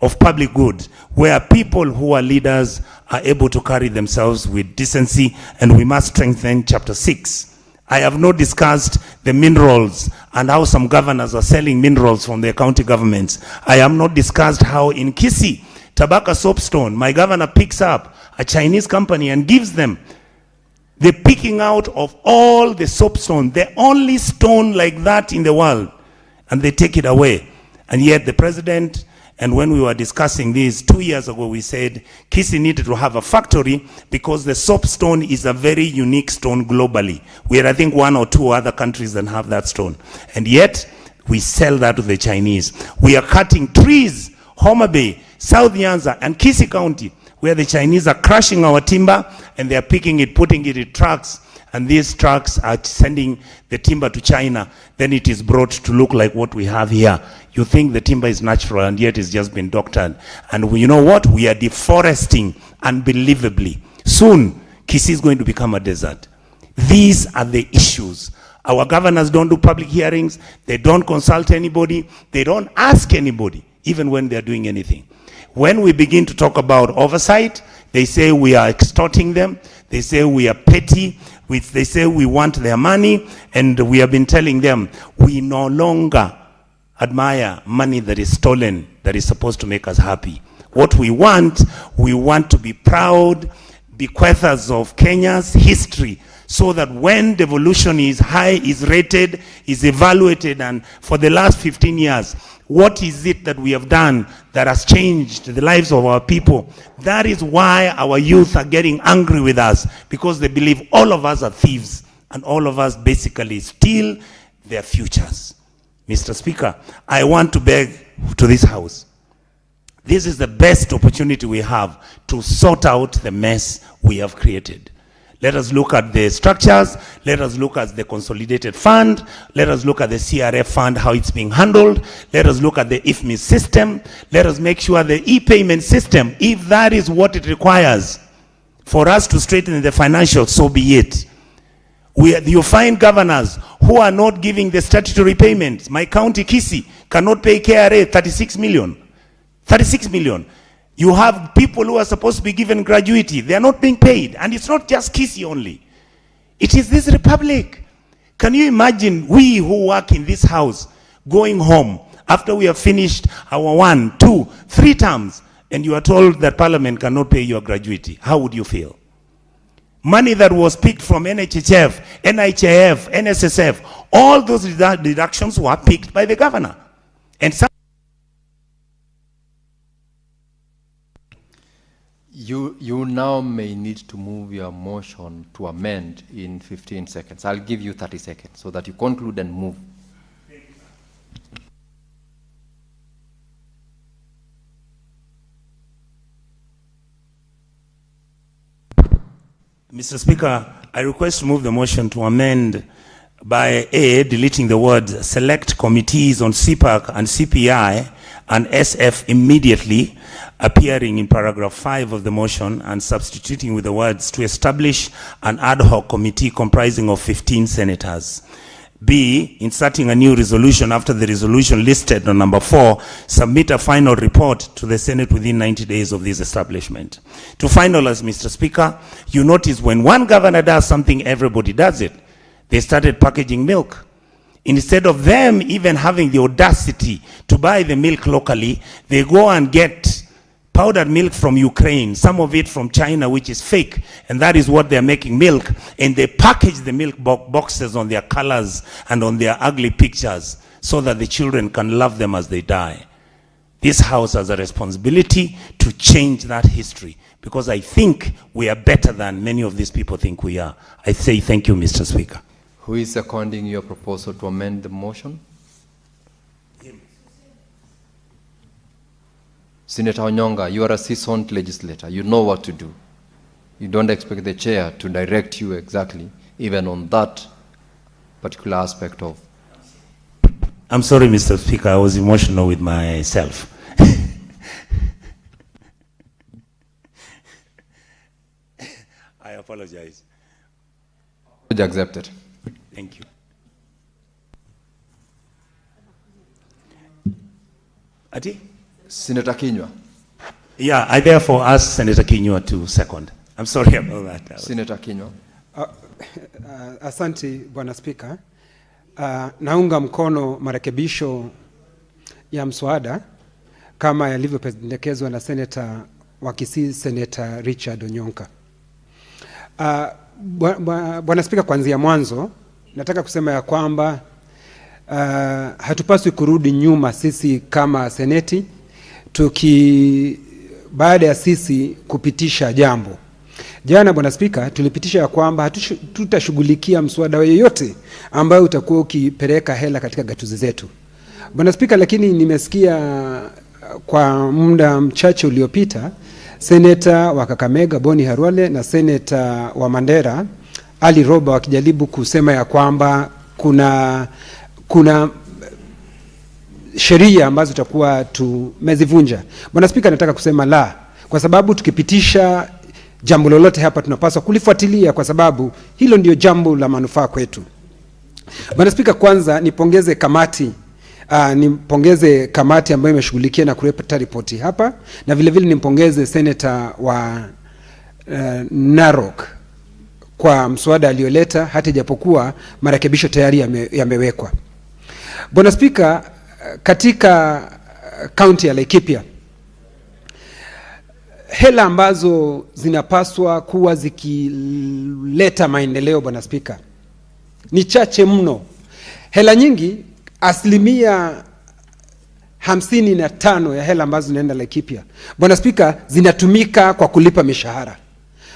of public good, where people who are leaders are able to carry themselves with decency, and we must strengthen Chapter 6. I have not discussed the minerals and how some governors are selling minerals from their county governments. I have not discussed how in Kisii, Tabaka Soapstone, my governor picks up a Chinese company and gives them the picking out of all the soapstone, the only stone like that in the world, and they take it away. And yet the president, and when we were discussing this 2 years ago, we said Kisii needed to have a factory because the soapstone is a very unique stone globally. We are, I think, 1 or 2 other countries that have that stone. And yet, we sell that to the Chinese. We are cutting trees, Homa Bay, South Nyanza, and Kisii County, where the Chinese are crushing our timber, and they are picking it, putting it in trucks, and these trucks are sending the timber to China. Then it is brought to look like what we have here. You think the timber is natural, and yet it's just been doctored. And you know what? We are deforesting unbelievably. Soon, Kisii is going to become a desert. These are the issues. Our governors don't do public hearings. They don't consult anybody. They don't ask anybody, even when they're doing anything. When we begin to talk about oversight, they say we are extorting them. They say we are petty. They say we want their money, and we have been telling them we no longer admire money that is stolen, that is supposed to make us happy. What we want to be proud bequeathers of Kenya's history, so that when devolution is high, is rated, is evaluated, and for the last 15 years, what is it that we have done that has changed the lives of our people? That is why our youth are getting angry with us, because they believe all of us are thieves, and all of us basically steal their futures. Mr. Speaker, I want to beg to this House, this is the best opportunity we have to sort out the mess we have created. Let us look at the structures. Let us look at the consolidated fund. Let us look at the CRF fund, how it's being handled. Let us look at the IFMIS system. Let us make sure the e-payment system, if that is what it requires for us to straighten the financials, so be it. You find governors who are not giving the statutory payments. My county, Kisii, cannot pay KRA 36 million. 36 million. You have people who are supposed to be given gratuity. They are not being paid. And it's not just Kisii only. It is this republic. Can you imagine we who work in this house going home After we have finished our 1, 2, 3 terms, and you are told that Parliament cannot pay your gratuity, how would you feel? Money that was picked from NHHF, NHIF, NSSF, all those deductions were picked by the governor. And some You now may need to move your motion to amend in 15 seconds. I'll give you 30 seconds so that you conclude and move. Mr. Speaker, I request to move the motion to amend by A, deleting the words select committees on CPAC and CPI and SF immediately, appearing in paragraph 5 of the motion, and substituting with the words to establish an ad hoc committee comprising of 15 senators. B, inserting a new resolution after the resolution listed on number 4, submit a final report to the Senate within 90 days of this establishment. To finalize, Mr. Speaker, you notice when one governor does something, everybody does it. They started packaging milk. Instead of them even having the audacity to buy the milk locally, they go and get powdered milk from Ukraine, some of it from China, which is fake, and that is what they're making milk, and they package the milk boxes on their colors and on their ugly pictures so that the children can love them as they die. This House has a responsibility to change that history, because I think we are better than many of these people think we are. I say thank you, Mr. Speaker. Who is seconding your proposal to amend the motion? Senator Onyonga, you are a seasoned legislator. You know what to do. You don't expect the chair to direct you exactly, even on that particular aspect of. I'm sorry, Mr. Speaker, I was emotional with myself. I apologize. Accepted. Thank you. Ati? Senator Kinyua. Yeah, I therefore ask Senator Kinyua to second. I'm sorry about that. Senator Kinyua. Asante Bwana Spika. Naunga mkono marekebisho ya mswada kama yalivyopendekezwa na Senator wa Kisii, Senator Richard Onyonka. Bwana Spika, kuanzia mwanzo nataka kusema ya kwamba hatupaswi kurudi nyuma sisi kama seneti baada ya sisi kupitisha jambo. Jana Bwana Spika, tulipitisha ya kwamba tutashughulikia mswada yoyote ambayo utakuwa ukipeleka hela katika gatuzi zetu. Bwana Spika, lakini nimesikia kwa muda mchache uliopita Seneta wa Kakamega Boni Harwale na Seneta wa Mandera Ali Roba wakijaribu kusema ya kwamba kuna sheria ambazo tutakuwa tumezivunja. Bwana Spika, nataka kusema la, kwa sababu tukipitisha jambo lolote hapa tunapaswa kulifuatilia, kwa sababu hilo ndio jambo la manufaa kwetu. Bwana Spika, kwanza nipongeze kamati ambayo imeshughulikia na kuleta ripoti hapa, na vile vile nimpongeze Senator wa Narok kwa mswada alioleta, hata japokuwa marekebisho tayari yamewekwa. Bwana Spika, katika kaunti ya Laikipia, hela ambazo zinapaswa kuwa zikileta maendeleo Bwana Spika ni chache mno. Hela nyingi, 55% ya hela ambazo zinaenda Laikipia Bwana Spika zinatumika kwa kulipa mishahara.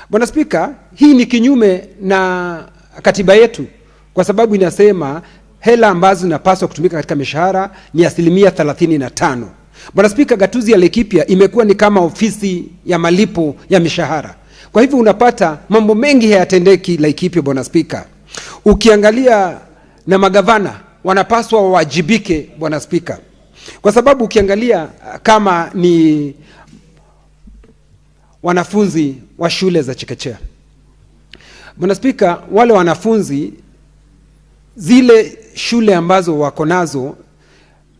Bwana Spika, hii ni kinyume na katiba yetu, kwa sababu inasema hela ambazo zinapaswa kutumika katika mishahara ni 35%. Bwana Spika, gatuzi ya Laikipia imekuwa ni kama ofisi ya malipo ya mishahara. Kwa hivyo unapata mambo mengi hayatendeki Laikipia Bwana Spika. Ukiangalia na magavana wanapaswa wawajibike Bwana Spika, kwa sababu ukiangalia kama ni wanafunzi wa shule za chekechea Bwana Spika, wale wanafunzi, zile shule ambazo wako nazo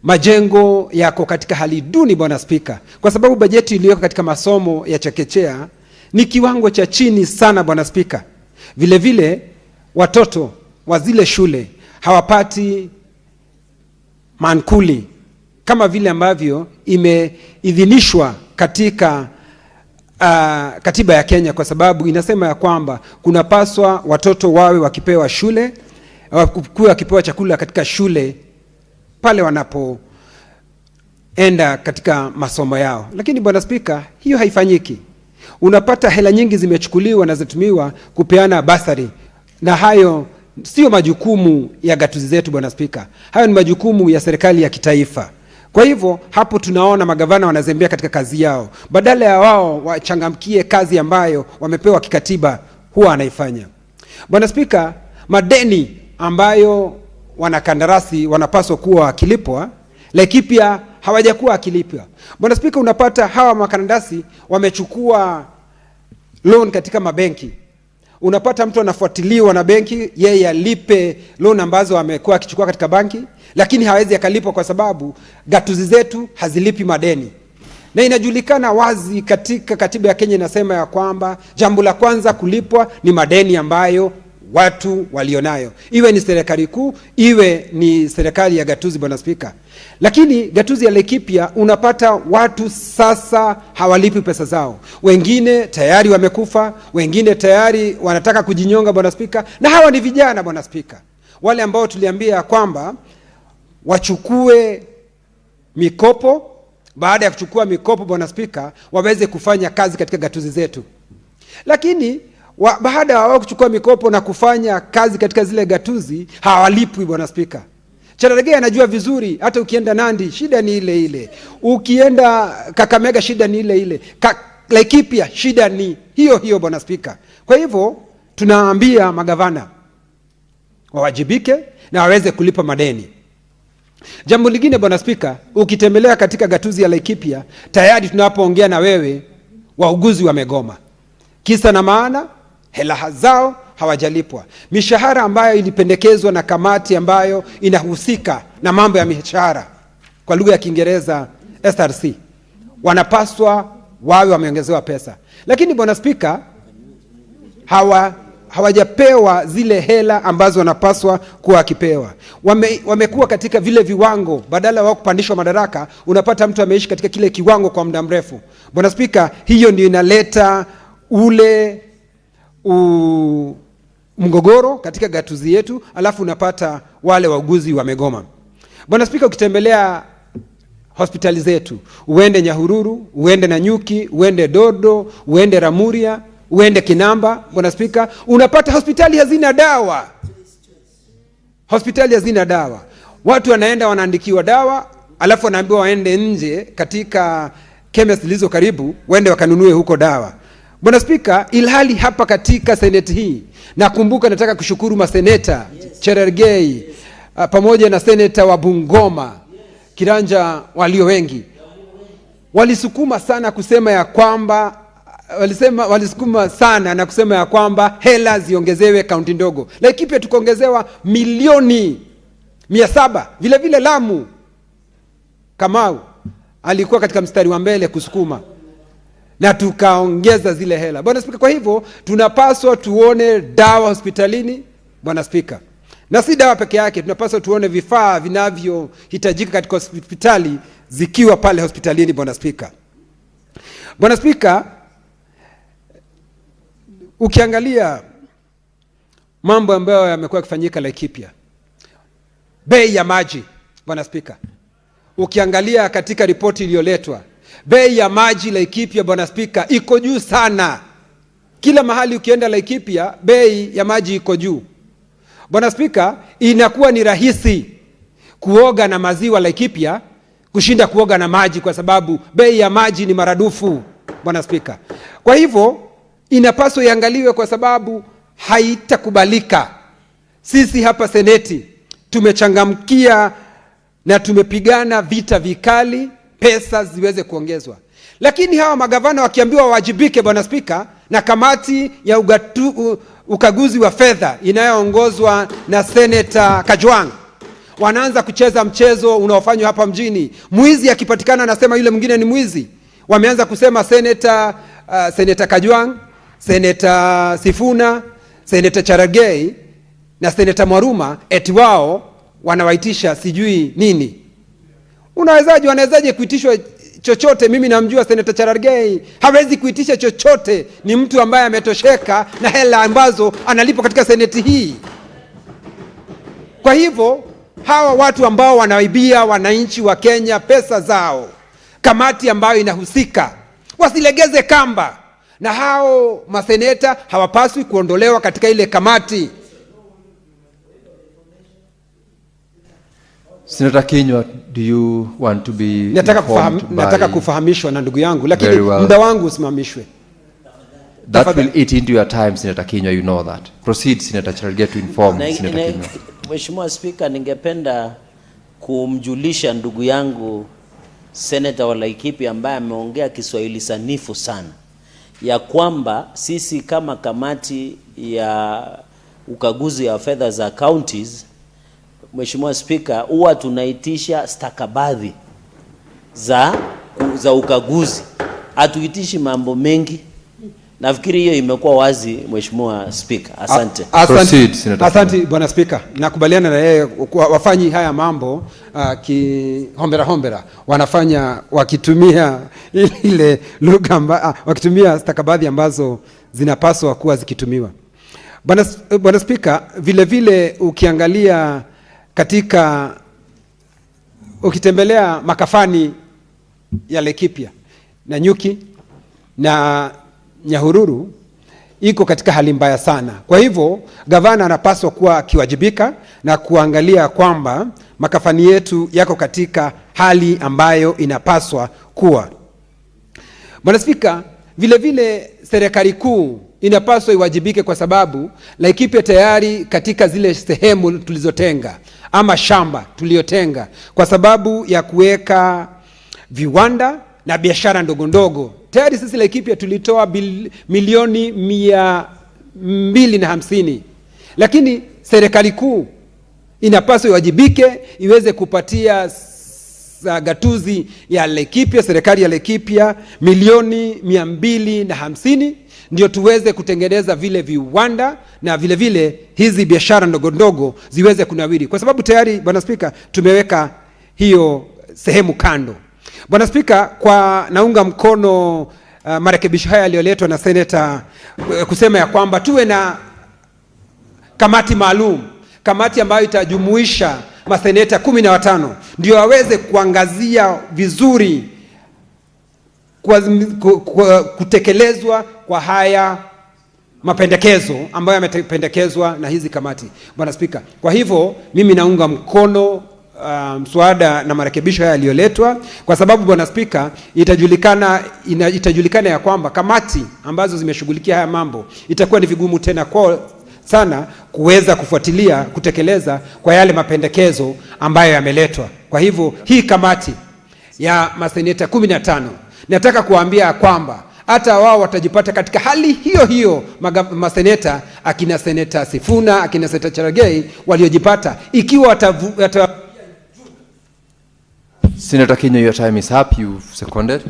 majengo yako katika hali duni Bwana Spika, kwa sababu bajeti iliyoko katika masomo ya chekechea ni kiwango cha chini sana Bwana Spika. Vile vile watoto wa zile shule hawapati mankuli kama vile ambavyo imeidhinishwa katika katiba ya Kenya, kwa sababu inasema ya kwamba kunapaswa watoto wawe wakipewa shule, wakipewa chakula katika shule pale wanapoenda katika masomo yao. Lakini Bwana Spika, hiyo haifanyiki. Unapata hela nyingi zimechukuliwa na zitumiwa kupeana basari, na hayo sio majukumu ya gatuzi zetu Bwana Spika. Hayo ni majukumu ya serikali ya kitaifa. Kwa hivyo hapo tunaona magavana wanazembea katika kazi yao, badala ya wao wachangamkie kazi ambayo wamepewa kikatiba huwa anaifanya. Bwana Spika, madeni ambayo wanakandarasi wanapaswa kuwa wakilipwa, Laikipia hawajakuwa akilipwa. Bwana Spika, unapata hawa makandarasi wamechukua loan katika mabenki. Unapata mtu anafuatiliwa na benki, yeye alipe loan ambazo amekuwa akichukua katika banki, lakini hawezi akalipwa kwa sababu gatuzi zetu hazilipi madeni. Na inajulikana wazi katika katiba ya Kenya, inasema ya kwamba jambo la kwanza kulipwa ni madeni ambayo watu walionayo, iwe ni serikali kuu, iwe ni serikali ya gatuzi Bwana Spika. Lakini gatuzi ya Laikipia unapata watu sasa hawalipi pesa zao. Wengine tayari wamekufa, wengine tayari wanataka kujinyonga Bwana Spika, na hawa ni vijana Bwana Spika, wale ambao tuliambia kwamba wachukue mikopo. Baada ya kuchukua mikopo Bwana Spika, waweze kufanya kazi katika gatuzi zetu. Lakini baada ya wao kuchukua mikopo na kufanya kazi katika zile gatuzi, hawalipwi Bwana Spika. Cherargei anajua vizuri, hata ukienda Nandi shida ni ile ile, ukienda Kakamega shida ni ile ile, Laikipia shida ni hiyo hiyo Bwana Spika. Kwa hivyo tunaambia magavana wawajibike na waweze kulipa madeni. Jambo lingine Bwana Spika, ukitembelea katika gatuzi ya Laikipia, tayari tunapoongea na wewe wauguzi wamegoma. Kisa na maana, hela zao hawajalipwa. Mishahara ambayo ilipendekezwa na kamati ambayo inahusika na mambo ya mishahara, kwa lugha ya Kiingereza SRC, wanapaswa wawe wameongezewa pesa. Lakini Bwana Spika, hawajapewa zile hela ambazo wanapaswa kuwa wakipewa. Wamekuwa katika vile viwango, badala wao kupandishwa madaraka, unapata mtu ameishi katika kile kiwango kwa muda mrefu. Bwana Spika, hiyo ndio inaleta ule mgogoro katika gatuzi yetu, alafu unapata wale wauguzi wamegoma. Bwana Spika, ukitembelea hospitali zetu, uende Nyahururu, uende Nanyuki, uende Dodo, uende Ramuria, uende Kinamba, Bwana Spika, unapata hospitali hazina dawa. Hospitali hazina dawa. Watu wanaenda wanaandikiwa dawa, alafu wanaambiwa waende nje katika chemist zilizo karibu, waende wakanunue huko dawa. Bwana Spika, ilhali hapa katika seneti hii, nakumbuka nataka kushukuru maseneta Cherargei pamoja na seneta wa Bungoma Kiranja, walio wengi walisukuma sana kusema ya kwamba walisukuma sana na kusema ya kwamba hela ziongezewe kaunti ndogo. Laikipia tukaongezewa milioni 700. Vile vile Lamu, Kamau alikuwa katika mstari wa mbele kusukuma, na tukaongeza zile hela Bwana Spika. Kwa hivyo tunapaswa tuone dawa hospitalini Bwana Spika, na si dawa peke yake, tunapaswa tuone vifaa vinavyohitajika katika hospitali zikiwa pale hospitalini Bwana Spika. Bwana Spika, ukiangalia mambo ambayo yamekuwa yakifanyika Laikipia, bei ya maji Bwana Spika, ukiangalia katika ripoti iliyoletwa, bei ya maji Laikipia Bwana Spika iko juu sana. Kila mahali ukienda Laikipia bei ya maji iko juu Bwana Spika. Inakuwa ni rahisi kuoga na maziwa Laikipia kushinda kuoga na maji, kwa sababu bei ya maji ni maradufu Bwana Spika. Kwa hivyo inapaswa iangaliwe, kwa sababu haitakubalika. Sisi hapa seneti tumechangamkia na tumepigana vita vikali pesa ziweze kuongezwa, lakini hawa magavana wakiambiwa wajibike Bwana Spika, na kamati ya ukaguzi wa fedha inayoongozwa na Senator Kajwang, wanaanza kucheza mchezo unaofanywa hapa mjini. Mwizi akipatikana anasema yule mwingine ni mwizi. Wameanza kusema Senator Kajwang, Senator Sifuna, Senator Cherargei na Senator Mwaruma eti wao wanawaitisha sijui nini. Wanawezaje kuitishwa chochote? Mimi namjua Senator Cherargei, hawezi kuitisha chochote. Ni mtu ambaye ametosheka na hela ambazo analipwa katika seneti hii. Kwa hivyo hawa watu ambao wanaibia wananchi wa Kenya pesa zao, kamati ambayo inahusika wasilegeze kamba, na hao maseneta hawapaswi kuondolewa katika ile kamati. Senator Kinyua, do you want to be nataka kufahamishwa na ndugu yangu, lakini muda wangu usimamishwe. That will eat into your time, Senator Kinyua, you know that. Proceed, Senator Cherargei, to inform Senator Kinyua. Mheshimiwa Speaker, ningependa kumjulisha ndugu yangu Senator wa Laikipia ambaye ameongea Kiswahili sanifu sana, ya kwamba sisi kama kamati ya ukaguzi ya fedha za counties, Mheshimiwa Speaker, huwa tunaitisha stakabadhi za ukaguzi. Hatuitishi mambo mengi. Nafikiri hiyo imekuwa wazi, Mheshimiwa Speaker. Asante. Asante Bwana Speaker. Nakubaliana na yeye, wafanyi haya mambo hombera. Wanafanya wakitumia ile lugha wakitumia stakabadhi ambazo zinapaswa kuwa zikitumiwa. Bwana Speaker, vile vile ukiangalia ukitembelea makafani ya Laikipia na Nyuki na Nyahururu, iko katika hali mbaya sana. Kwa hivyo gavana anapaswa kuwa akiwajibika na kuangalia kwamba makafani yetu yako katika hali ambayo inapaswa kuwa. Bwana Spika, vile vile serikali kuu inapaswa iwajibike, kwa sababu Laikipia tayari katika zile sehemu tulizotenga ama shamba tuliotenga kwa sababu ya kuweka viwanda na biashara ndogo ndogo, tayari sisi Laikipia tulitoa milioni 250, lakini serikali kuu inapaswa iwajibike, iweze kupatia gatuzi ya Laikipia, serikali ya Laikipia milioni 250, ndio tuweze kutengeneza vile viwanda na vile vile hizi biashara ndogo ndogo ziweze kunawiri, kwa sababu tayari Bwana Spika tumeweka hiyo sehemu kando. Bwana Spika, kwa naunga mkono marekebisho haya yaliyoletwa na Senator kusema ya kwamba tuwe na kamati maalum, kamati ambayo itajumuisha maseneta 15 ndio waweze kuangazia vizuri kutekelezwa kwa haya mapendekezo ambayo yamependekezwa na hizi kamati, Bwana Spika. Kwa hivyo mimi naunga mkono mswada na marekebisho haya yaliyoletwa, kwa sababu Bwana Spika, itajulikana ya kwamba kamati ambazo zimeshughulikia haya mambo itakuwa ni vigumu tena kwa sana kuweza kufuatilia kutekeleza kwa yale mapendekezo ambayo yameletwa. Kwa hivyo hii kamati ya maseneta 15, nataka kuambia kwamba hata wao watajipata katika hali hiyo hiyo maseneta, akina Seneta Sifuna, akina Seneta Cherargei waliojipata, ikiwa Senator Kinyua, your time is up. You've seconded.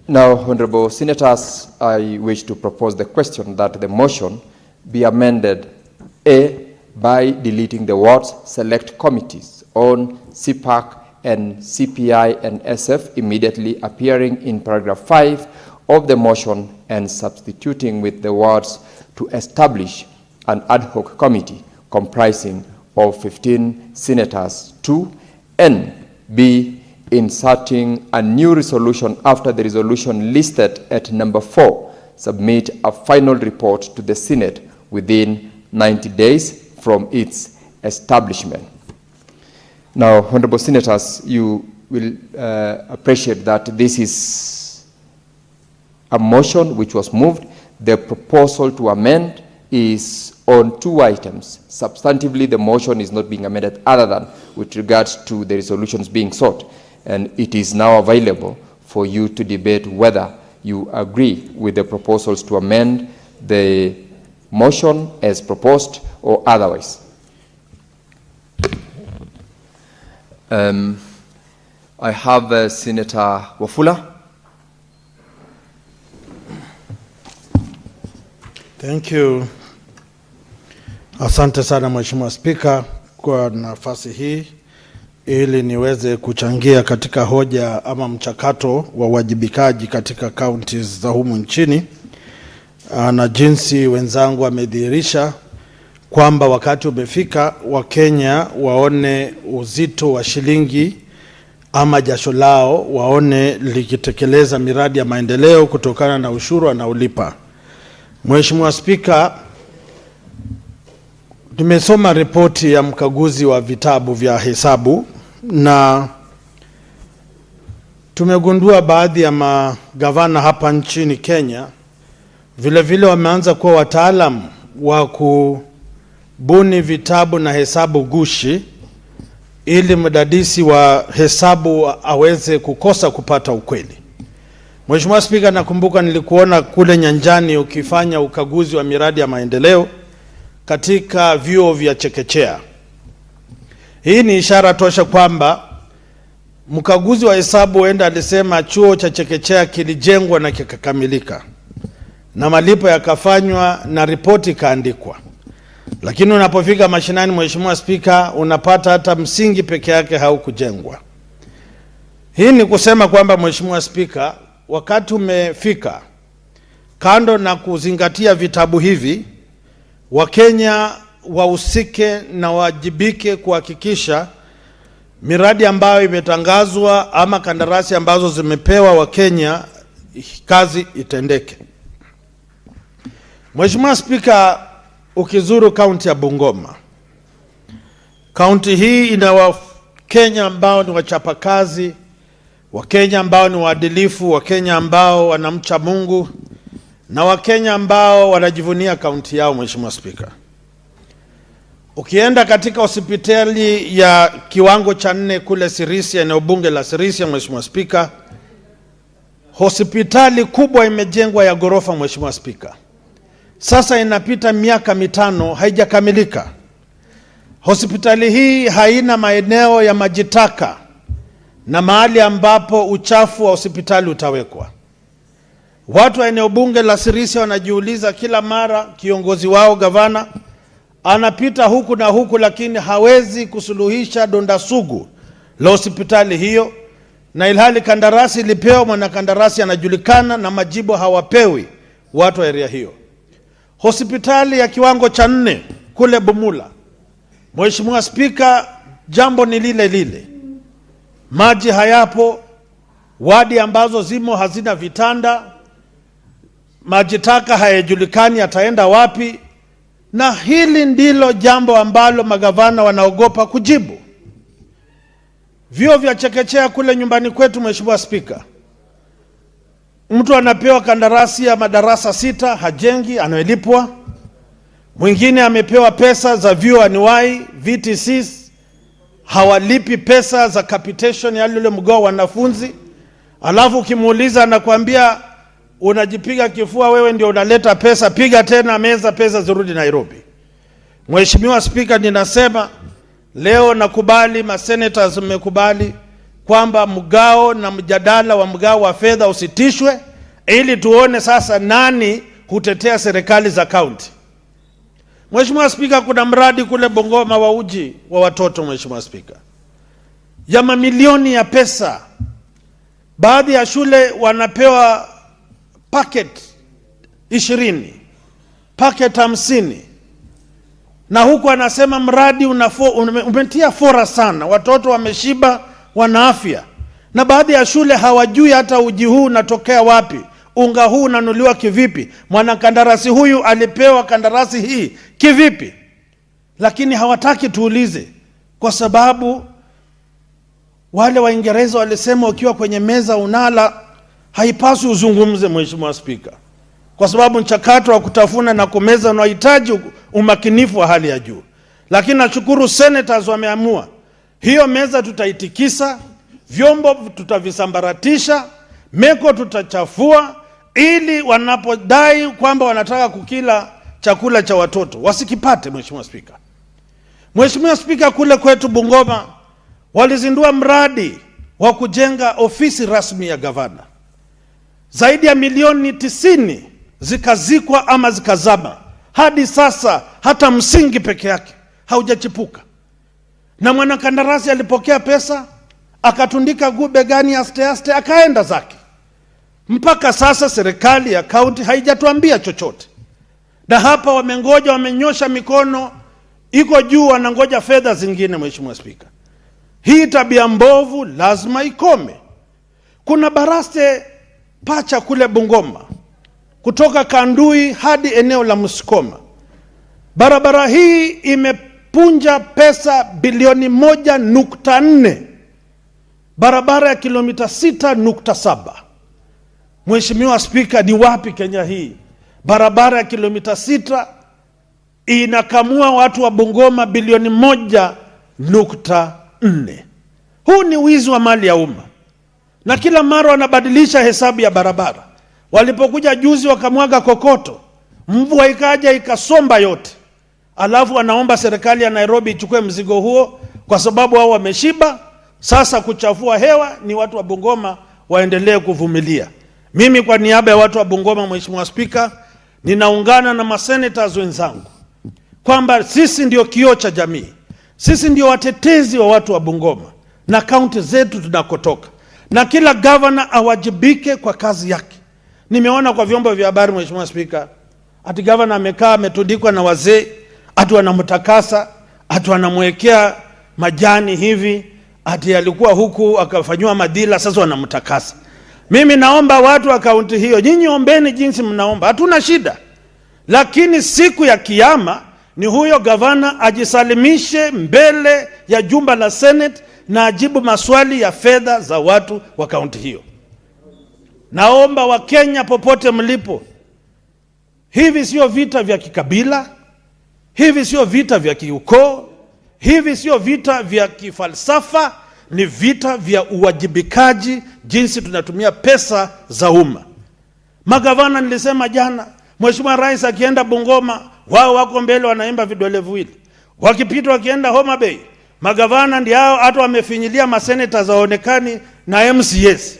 Now, Honorable Senators, I wish to propose the question that the motion be amended A, by deleting the words select committees on CPAC and CPI and SF immediately appearing in paragraph 5 of the motion and substituting with the words to establish an ad hoc committee comprising of 15 senators. 2, and B, inserting a new resolution after the resolution listed at number 4, submit a final report to the Senate within 90 days from its establishment. Now, Honorable Senators, you will appreciate that this is a motion which was moved. The proposal to amend is on 2 items. Substantively, the motion is not being amended other than with regards to the resolutions being sought. And it is now available for you to debate whether you agree with the proposals to amend the motion as proposed or otherwise. I have Senator Wafula. Thank you, Asante sana Mheshimiwa Spika kwa nafasi hii ili niweze kuchangia katika hoja ama mchakato wa wajibikaji katika counties za humu nchini. Na jinsi wenzangu wamedhihirisha kwamba wakati umefika Wakenya waone uzito wa shilingi ama jasho lao, waone likitekeleza miradi ya maendeleo kutokana na ushuru wanaolipa. Mheshimiwa Spika, nimesoma ripoti ya mkaguzi wa vitabu vya hesabu na tumegundua baadhi ya magavana hapa nchini Kenya vile vile wameanza kuwa wataalamu wa kubuni vitabu na hesabu gushi ili mdadisi wa hesabu aweze kukosa kupata ukweli. Mheshimiwa Spika, nakumbuka nilikuona kule nyanjani ukifanya ukaguzi wa miradi ya maendeleo katika vyuo vya chekechea. Hii ni ishara tosha kwamba mkaguzi wa hesabu huenda alisema chuo cha chekechea kilijengwa na kikakamilika na malipo yakafanywa na ripoti kaandikwa. Lakini unapofika mashinani, Mheshimiwa Spika, unapata hata msingi peke yake haukujengwa. Hii ni kusema kwamba Mheshimiwa Spika, wakati umefika, kando na kuzingatia vitabu hivi, Wakenya wahusike na wajibike kuhakikisha miradi ambayo imetangazwa ama kandarasi ambazo zimepewa Wakenya kazi itendeke. Mheshimiwa Spika, ukizuru kaunti ya Bungoma, kaunti hii ina Wakenya ambao ni wachapakazi, Wakenya ambao ni waadilifu, Wakenya ambao wanamcha Mungu na Wakenya ambao wanajivunia kaunti yao. Mheshimiwa Spika, ukienda katika hospitali ya kiwango cha 4 kule Sirisia, eneo bunge la Sirisia, Mheshimiwa Spika, hospitali kubwa imejengwa ya ghorofa. Mheshimiwa Spika, sasa inapita miaka 5 haijakamilika. Hospitali hii haina maeneo ya majitaka na mahali ambapo uchafu wa hospitali utawekwa. Watu wa eneo bunge la Sirisia wanajiuliza kila mara, kiongozi wao gavana anapita huku na huku, lakini hawezi kusuluhisha donda sugu la hospitali hiyo, na ilhali kandarasi ilipewa, mwanakandarasi anajulikana na majibu hawapewi watu wa area hiyo. Hospitali ya kiwango cha 4 kule Bumula, Mheshimiwa Spika, jambo ni lile lile. Maji hayapo, wadi ambazo zimo hazina vitanda, maji taka hayajulikani ataenda wapi, na hili ndilo jambo ambalo magavana wanaogopa kujibu. Vyuo vya chekechea kule nyumbani kwetu, Mheshimiwa Spika, mtu anapewa kandarasi ya madarasa 6 hajengi, anayelipwa. Mwingine amepewa pesa za vyuo anuwai VTCs, hawalipi pesa za capitation ya yule mgao wanafunzi. Alafu ukimuuliza anakuambia unajipiga kifua, wewe ndio unaleta pesa, piga tena meza, pesa zirudi Nairobi. Mheshimiwa Spika, ninasema leo nakubali, masenators mmekubali kwamba mgao na mjadala wa mgao wa fedha usitishwe ili tuone sasa nani hutetea serikali za kaunti. Mheshimiwa Spika, kuna mradi kule Bungoma wa uji wa watoto, Mheshimiwa Spika, ya mamilioni ya pesa. Baadhi ya shule wanapewa packet 20, packet 50, na huku anasema mradi umetia fora sana, watoto wameshiba, wana afya, na baadhi ya shule hawajui hata uji huu unatokea wapi, unga huu unanuliwa kivipi, mwanakandarasi huyu alipewa kandarasi hii kivipi. Lakini hawataki tuulize, kwa sababu wale Waingereza walisema ukiwa kwenye meza unala, haipaswi uzungumze. Mheshimiwa Spika, kwa sababu mchakato wa kutafuna na kumeza unahitaji umakinifu wa hali ya juu. Lakini nashukuru senators wameamua hiyo meza tutaitikisa, vyombo tutavisambaratisha, meko tutachafua, ili wanapodai kwamba wanataka kukila chakula cha watoto wasikipate. Mheshimiwa Spika, Mheshimiwa Spika, kule kwetu Bungoma walizindua mradi wa kujenga ofisi rasmi ya gavana. Zaidi ya milioni 90 zikazikwa ama zikazama, Hadi sasa hata msingi peke yake haujachipuka. Na mwanakandarasi alipokea pesa, akatundika gube gani aste aste, akaenda zake. Mpaka sasa serikali ya kaunti haijatuambia chochote. Na hapa wamengoja, wamenyosha mikono, iko juu wanangoja fedha zingine. Mheshimiwa Spika, hii tabia mbovu lazima ikome. Kuna baraste pacha kule Bungoma, kutoka Kandui hadi eneo la Musikoma. Barabara hii imepunja pesa bilioni 1.4. Barabara ya kilomita 6.7. Mheshimiwa Spika, ni wapi Kenya hii? Barabara ya kilomita 6 inakamua watu wa Bungoma bilioni 1.4. Huu ni wizi wa mali ya umma. Na kila mara wanabadilisha hesabu ya barabara. Walipokuja juzi wakamwaga kokoto, mvua ikaja ikasomba yote. Alafu wanaomba serikali ya Nairobi ichukue mzigo huo kwa sababu wao wameshiba. Sasa kuchafua hewa ni watu wa Bungoma waendelee kuvumilia. Mimi kwa niaba ya watu wa Bungoma, Mheshimiwa Spika, ninaungana na masenators wenzangu kwamba sisi ndio kioo cha jamii. Sisi ndio watetezi wa watu wa Bungoma na kaunti zetu tunakotoka. Na kila governor awajibike kwa kazi yake. Nimeona kwa vyombo vya habari, Mheshimiwa Spika, ati governor amekaa ametundikwa na wazee, ati wanamtakasa, ati wanamwekea majani hivi, ati alikuwa huku akafanywa madila, sasa wanamtakasa. Mimi naomba watu wa kaunti hiyo, nyinyi ombeni jinsi mnaomba, hatuna shida. Lakini siku ya kiyama ni huyo gavana ajisalimishe mbele ya jumba la Senate na ajibu maswali ya fedha za watu wa kaunti hiyo. Naomba wa Kenya popote mlipo, hivi sio vita vya kikabila, hivi sio vita vya kiukoo, hivi sio vita vya kifalsafa, ni vita vya uwajibikaji jinsi tunatumia pesa za umma. Magavana, nilisema jana, Mheshimiwa Rais akienda Bungoma, wao wako mbele wanaimba vidole viwili. Wakipita wakienda Homa Bay, magavana ndio hao hata wamefinyilia maseneta zaonekani na MCS.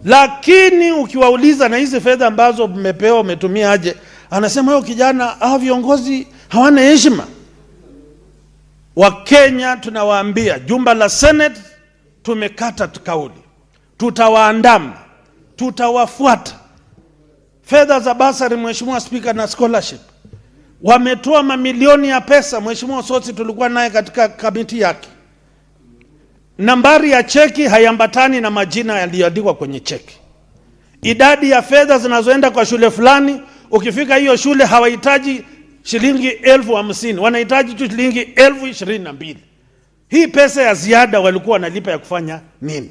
Lakini ukiwauliza na hizi fedha ambazo mmepewa umetumia aje, anasema huyo kijana, hao viongozi hawana heshima. Wakenya tunawaambia, jumba la Senate tumekata kauli. Tutawaandama, tutawafuata. Fedha za basari, Mheshimiwa Spika, na scholarship, wametoa mamilioni ya pesa. Mheshimiwa Sosi tulikuwa naye katika kamiti yake. Nambari ya cheki hayambatani na majina yaliyoandikwa kwenye cheki. Idadi ya fedha zinazoenda kwa shule fulani, ukifika hiyo shule hawahitaji shilingi 50,000, wanahitaji tu shilingi 22,000. Hii pesa ya ziada walikuwa wanalipa ya kufanya nini?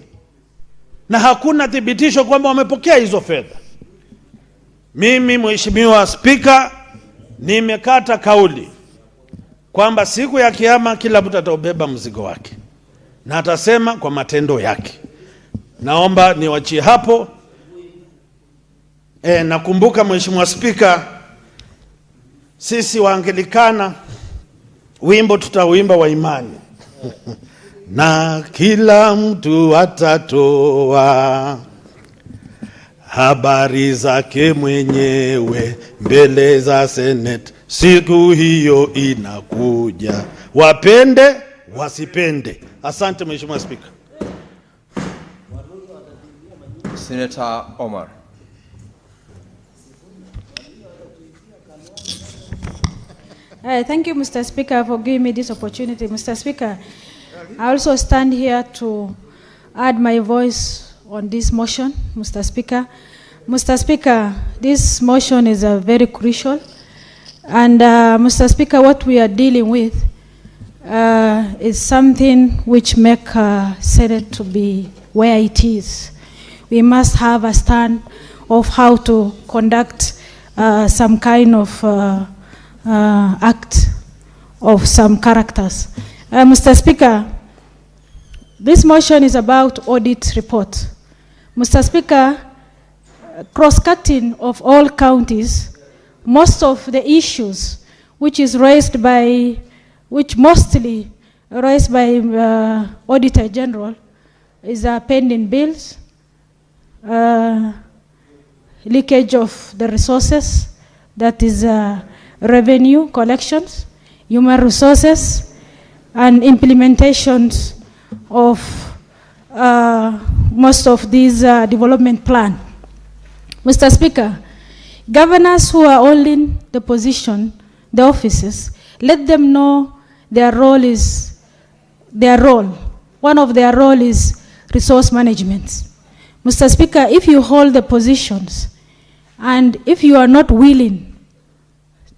Na hakuna thibitisho kwamba wamepokea hizo fedha. Mimi, Mheshimiwa Spika, nimekata kauli kwamba siku ya kiyama kila mtu ataubeba mzigo wake na atasema kwa matendo yake. Naomba niwachie hapo. Nakumbuka Mheshimiwa Spika, sisi Waanglikana wimbo tutauimba wa imani. Na kila mtu atatoa habari zake mwenyewe mbele za Senate. Siku hiyo inakuja, wapende wasipende. Asante Mheshimiwa Spika. Senator Omar. Thank you, Mr. Speaker, for giving me this opportunity. Mr. Speaker, I also stand here to add my voice on this motion, Mr. Speaker. Mr. Speaker, this motion is very crucial. And Mr. Speaker, what we are dealing with is something which makes Senate to be where it is. We must have a stand of how to conduct some kind of act of some characters. Mr. Speaker, this motion is about audit report. Mr. Speaker, cross-cutting of all counties, most of the issues which mostly raised by Auditor General is pending bills, leakage of the resources, that is revenue collections, human resources, and implementations of most of these development plan. Mr. Speaker, governors who are holding the position, the offices, let them know their role is their role. One of their role is resource management. Mr. Speaker, if you hold the positions and if you are not willing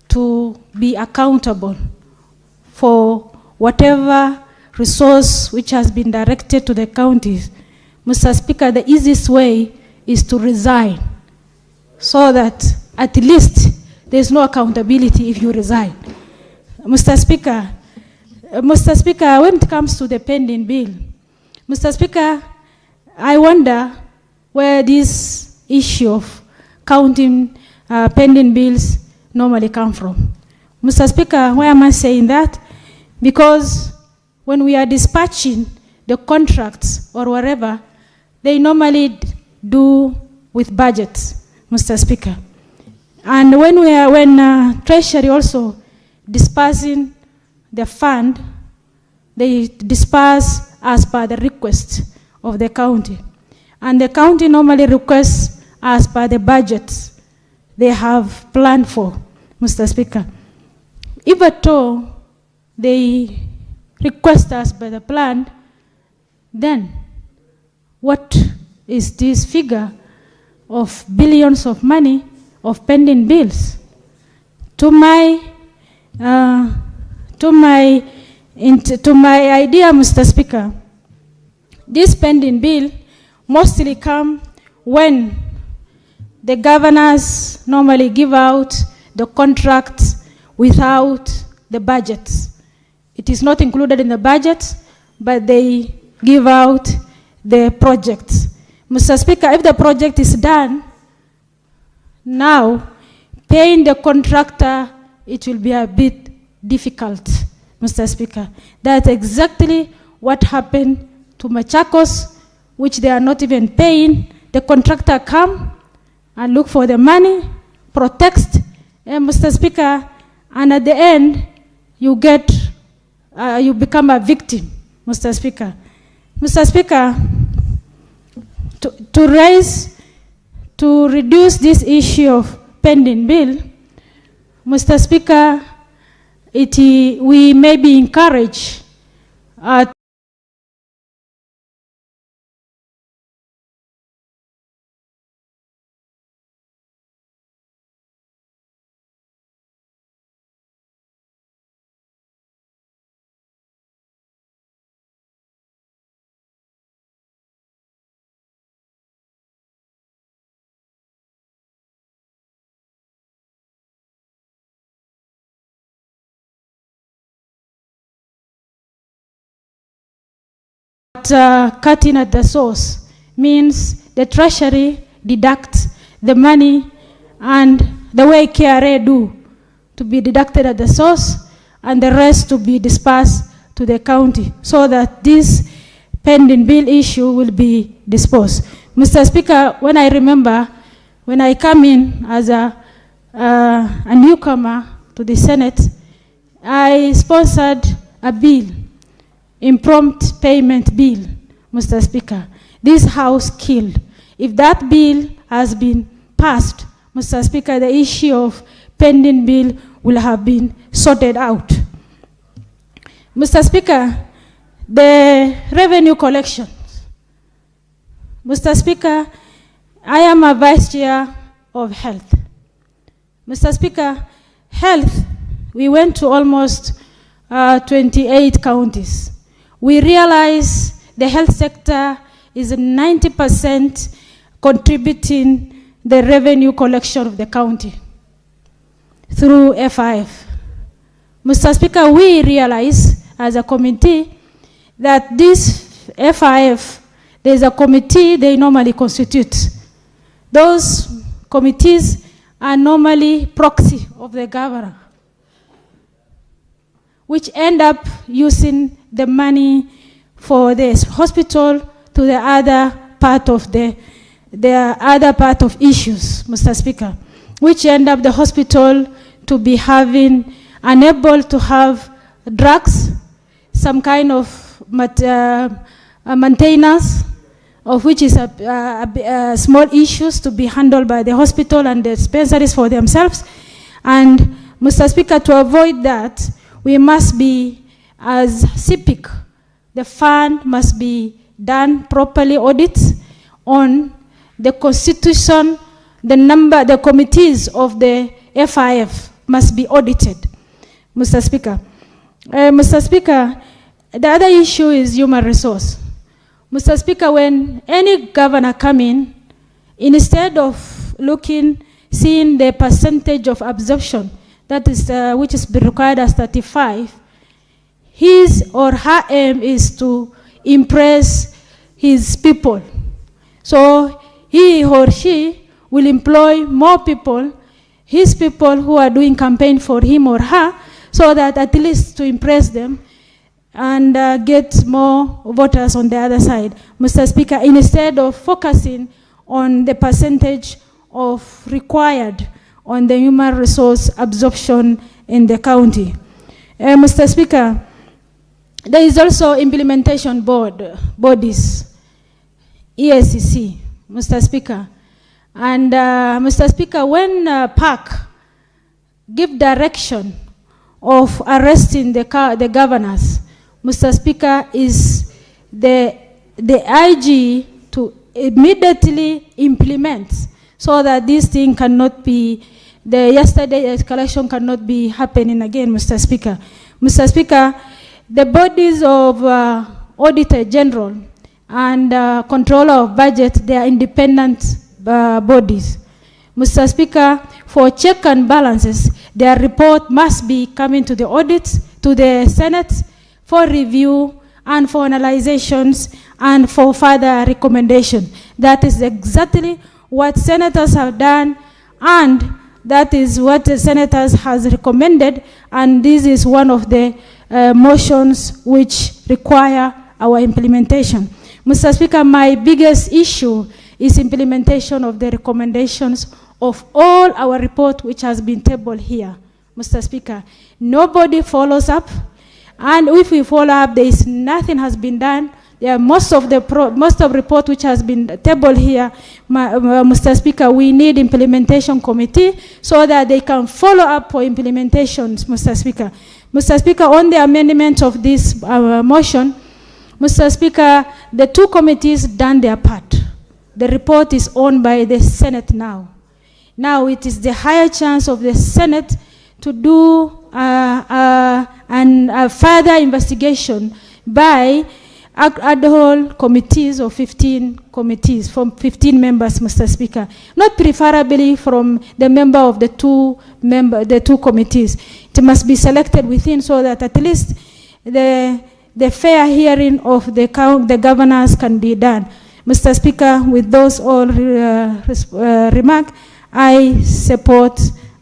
to be accountable for whatever resource which has been directed to the counties, Mr. Speaker, the easiest way is to resign, so that at least there's no accountability if you resign. Mr. Speaker, when it comes to the pending bill, Mr. Speaker, I wonder where this issue of counting pending bills normally come from. Mr. Speaker, why am I saying that? Because when we are dispatching the contracts or whatever, they normally do with budgets, Mr. Speaker. And when Treasury also dispersing the fund, they disperse as per the request of the county. And the county normally requests as per the budgets they have planned for, Mr. Speaker. If at all they request us by the plan, then what is this figure of billions of money of pending bills? To my idea, Mr. Speaker, this pending bill mostly come when the governors normally give out the contracts without the budgets. It is not included in the budget, but they give out the projects. Mr. Speaker, if the project is done, now paying the contractor, it will be a bit difficult, Mr. Speaker. That's exactly what happened to Machakos, which they are not even paying. The contractor come and look for the money, protest, and Mr. Speaker, and at the end, you become a victim, Mr. Speaker. Mr. Speaker, to reduce this issue of pending bill, Mr. Speaker, we may be encouraged cutting at the source means the Treasury deducts the money and the way KRA do to be deducted at the source and the rest to be dispersed to the county so that this pending bill issue will be disposed. Mr. Speaker, when I remember when I come in as a newcomer to the Senate, I sponsored a bill, impromptu payment bill, Mr. Speaker. This House killed. If that bill has been passed, Mr. Speaker, the issue of pending bill will have been sorted out. Mr. Speaker, the revenue collections. Mr. Speaker, I am a vice chair of health. Mr. Speaker, health, we went to almost 28 counties. We realize the health sector is 90% contributing the revenue collection of the county through FIF. Mr. Speaker, we realize as a committee that this FIF, there's a committee they normally constitute. Those committees are normally proxy of the governor, which end up using the money for this hospital to the other part of other part of issues, Mr. Speaker, which end up the hospital to be unable to have drugs, some kind of maintenance, of which is small issues to be handled by the hospital and the dispensaries for themselves. And Mr. Speaker, to avoid that, we must be, as CPIC, the fund must be done properly audits on the constitution, the committees of the FIF must be audited, Mr. Speaker. Mr. Speaker, the other issue is human resource. Mr. Speaker, when any governor come in, instead of seeing the percentage of absorption, that is, which is required as 35, his or her aim is to impress his people. So he or she will employ more people, his people who are doing campaign for him or her, so that at least to impress them and get more voters on the other side. Mr. Speaker, instead of focusing on the percentage of required on the human resource absorption in the county. Mr. Speaker, there is also implementation bodies, ESCC, Mr. Speaker. And Mr. Speaker, when PAC give direction of arresting the governors, Mr. Speaker, is the IG to immediately implement so that this thing cannot be, the yesterday escalation cannot be happening again, Mr. Speaker. Mr. Speaker, the bodies of Auditor General and Controller of Budget, they are independent bodies. Mr. Speaker, for check and balances, their report must be coming to the audit, to the Senate for review and for analyzations and for further recommendation. That is exactly what senators have done, and that is what the senators has recommended, and this is one of the motions which require our implementation. Mr. Speaker, my biggest issue is implementation of the recommendations of all our report which has been tabled here. Mr. Speaker, nobody follows up, and if we follow up, there is nothing has been done. Most of report which has been tabled here, Mr. Speaker, we need implementation committee so that they can follow up for implementations, Mr. Speaker. Mr. Speaker, on the amendment of this motion, Mr. Speaker, the two committees done their part. The report is owned by the Senate now. Now it is the higher chance of the Senate to do a further investigation by ad hoc committees of 15 committees, from 15 members, Mr. Speaker. Not preferably from the member of the two committees. It must be selected within so that at least the fair hearing of the governors can be done. Mr. Speaker, with those all remarks, I support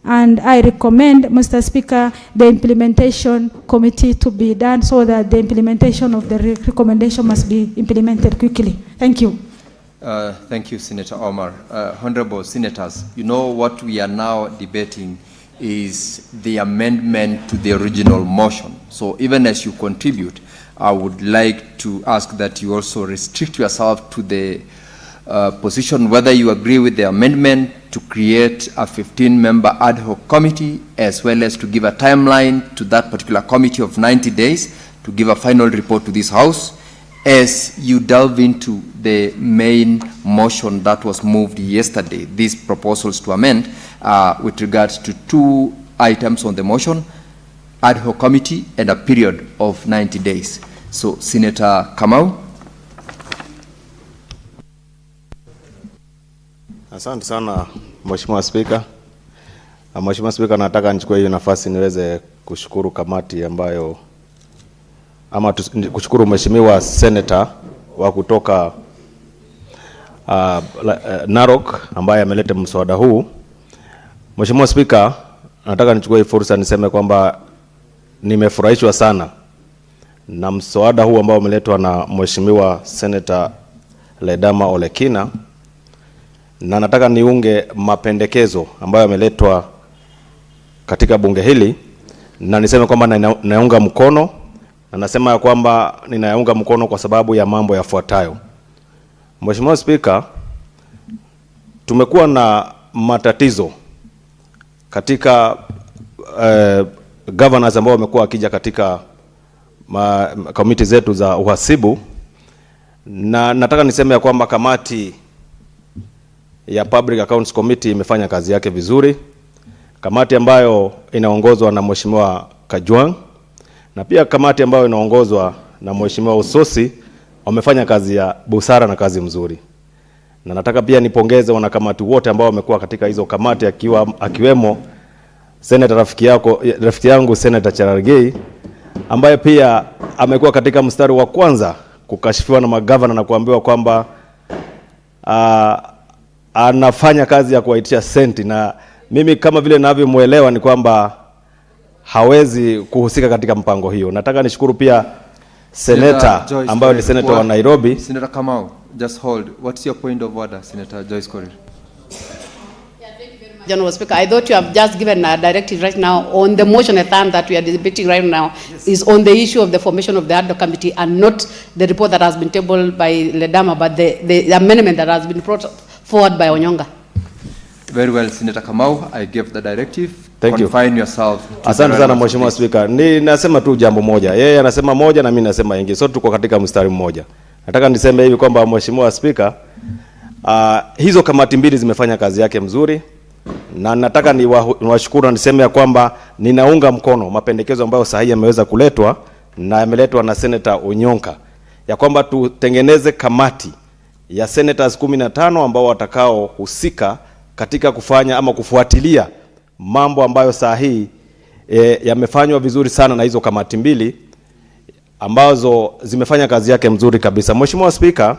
and I recommend, Mr. Speaker, the implementation committee to be done so that the implementation of the recommendation must be implemented quickly. Thank you. Thank you, Senator Omar. Honorable Senators, you know what we are now debating is the amendment to the original motion. So even as you contribute, I would like to ask that you also restrict yourself to the position whether you agree with the amendment to create a 15-member ad hoc committee, as well as to give a timeline to that particular committee of 90 days to give a final report to this House, as you delve into the main motion that was moved yesterday, these proposals to amend with regards to two items on the motion, ad hoc committee and a period of 90 days. So, Senator Kamau. Asante sana Mheshimiwa Spika. Mheshimiwa Spika, nataka nichukue hiyo nafasi niweze kushukuru kamati ambayo kushukuru Mheshimiwa Senator wa kutoka Narok ambaye ameleta mswada huu. Mheshimiwa Spika, nataka nichukue hii fursa niseme kwamba nimefurahishwa sana na mswada huu ambao umeletwa na Mheshimiwa Senator Ledama Olekina, na nataka niunge mapendekezo ambayo yameletwa katika bunge hili, na niseme kwamba naunga mkono, na nasema ya kwamba ninaunga mkono kwa sababu ya mambo yafuatayo. Mheshimiwa Spika, tumekuwa na matatizo katika governors ambao wamekuwa wakija katika komiti zetu za uhasibu, na nataka niseme ya kwamba kamati ya Public Accounts Committee imefanya kazi yake vizuri, kamati ambayo inaongozwa na Mheshimiwa Kajwang na pia kamati ambayo inaongozwa na Mheshimiwa Usosi wamefanya kazi ya busara na kazi mzuri. Na nataka pia nipongeze wanakamati wote ambao wamekuwa katika hizo kamati, akiwemo Senator rafiki yangu Senator Cherargei, ambaye pia amekuwa katika mstari wa kwanza kukashifiwa na magavana na kuambiwa kwamba anafanya kazi ya kuwaitisha senti, na mimi kama vile ninavyomuelewa ni kwamba hawezi kuhusika katika mpango hiyo. Nataka nishukuru pia Senator ambayo ni Senator wa Nairobi. Senator Kamau, just hold. What's your point of order, Senator Joyce Korir? General Speaker, I thought you have just given a directive right now on the motion at hand that we are debating right now is on the issue of the formation of the ad hoc committee and not the report that has been tabled by Ledama, but the amendment that has been brought forward by Onyonga. Very well, Senator Kamau, I give the directive. Thank you. Confine yourself. Asante sana Mheshimiwa Speaker. Ninasema tu jambo moja. Yeye anasema moja na mimi nasema ingine. Sote tuko katika mstari mmoja. Nataka niseme hivi kwamba Mheshimiwa Speaker, hizo kamati mbili zimefanya kazi yake mzuri, na nataka niwashukuru na niseme ya kwamba ninaunga mkono mapendekezo ambayo sahihi yameweza kuletwa na yameletwa na Senator Onyonka ya kwamba tutengeneze kamati ya senators 15 ambao watakao husika katika kufanya ama kufuatilia mambo ambayo sahihi yamefanywa vizuri sana na hizo kamati mbili ambazo zimefanya kazi yake mzuri kabisa. Mheshimiwa Speaker,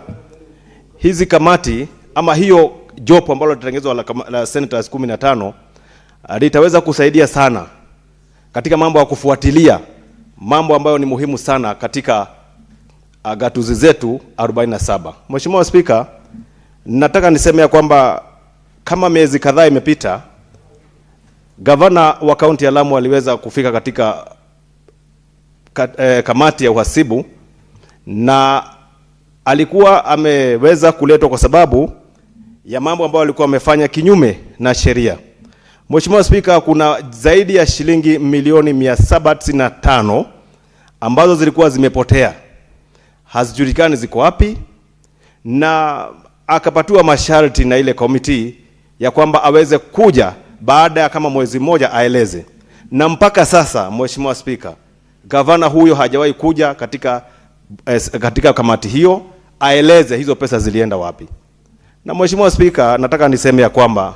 hizi kamati ama hiyo jopo ambalo litatengenezwa la senators 15 litaweza kusaidia sana katika mambo ya kufuatilia mambo ambayo ni muhimu sana katika gatuzi zetu 47. Mheshimiwa Speaker, nataka niseme ya kwamba kama miezi kadhaa imepita, gavana wa kaunti ya Lamu aliweza kufika katika kamati ya uhasibu, na alikuwa ameweza kuletwa kwa sababu ya mambo ambayo alikuwa amefanya kinyume na sheria. Mheshimiwa Speaker, kuna zaidi ya shilingi milioni 795 ambazo zilikuwa zimepotea, hazijulikani ziko wapi, na akapatiwa masharti na ile committee ya kwamba aweze kuja baada ya kama mwezi mmoja aeleze. Na mpaka sasa Mheshimiwa Speaker, gavana huyo hajawahi kuja katika kamati hiyo aeleze hizo pesa zilienda wapi. Na Mheshimiwa Speaker, nataka niseme ya kwamba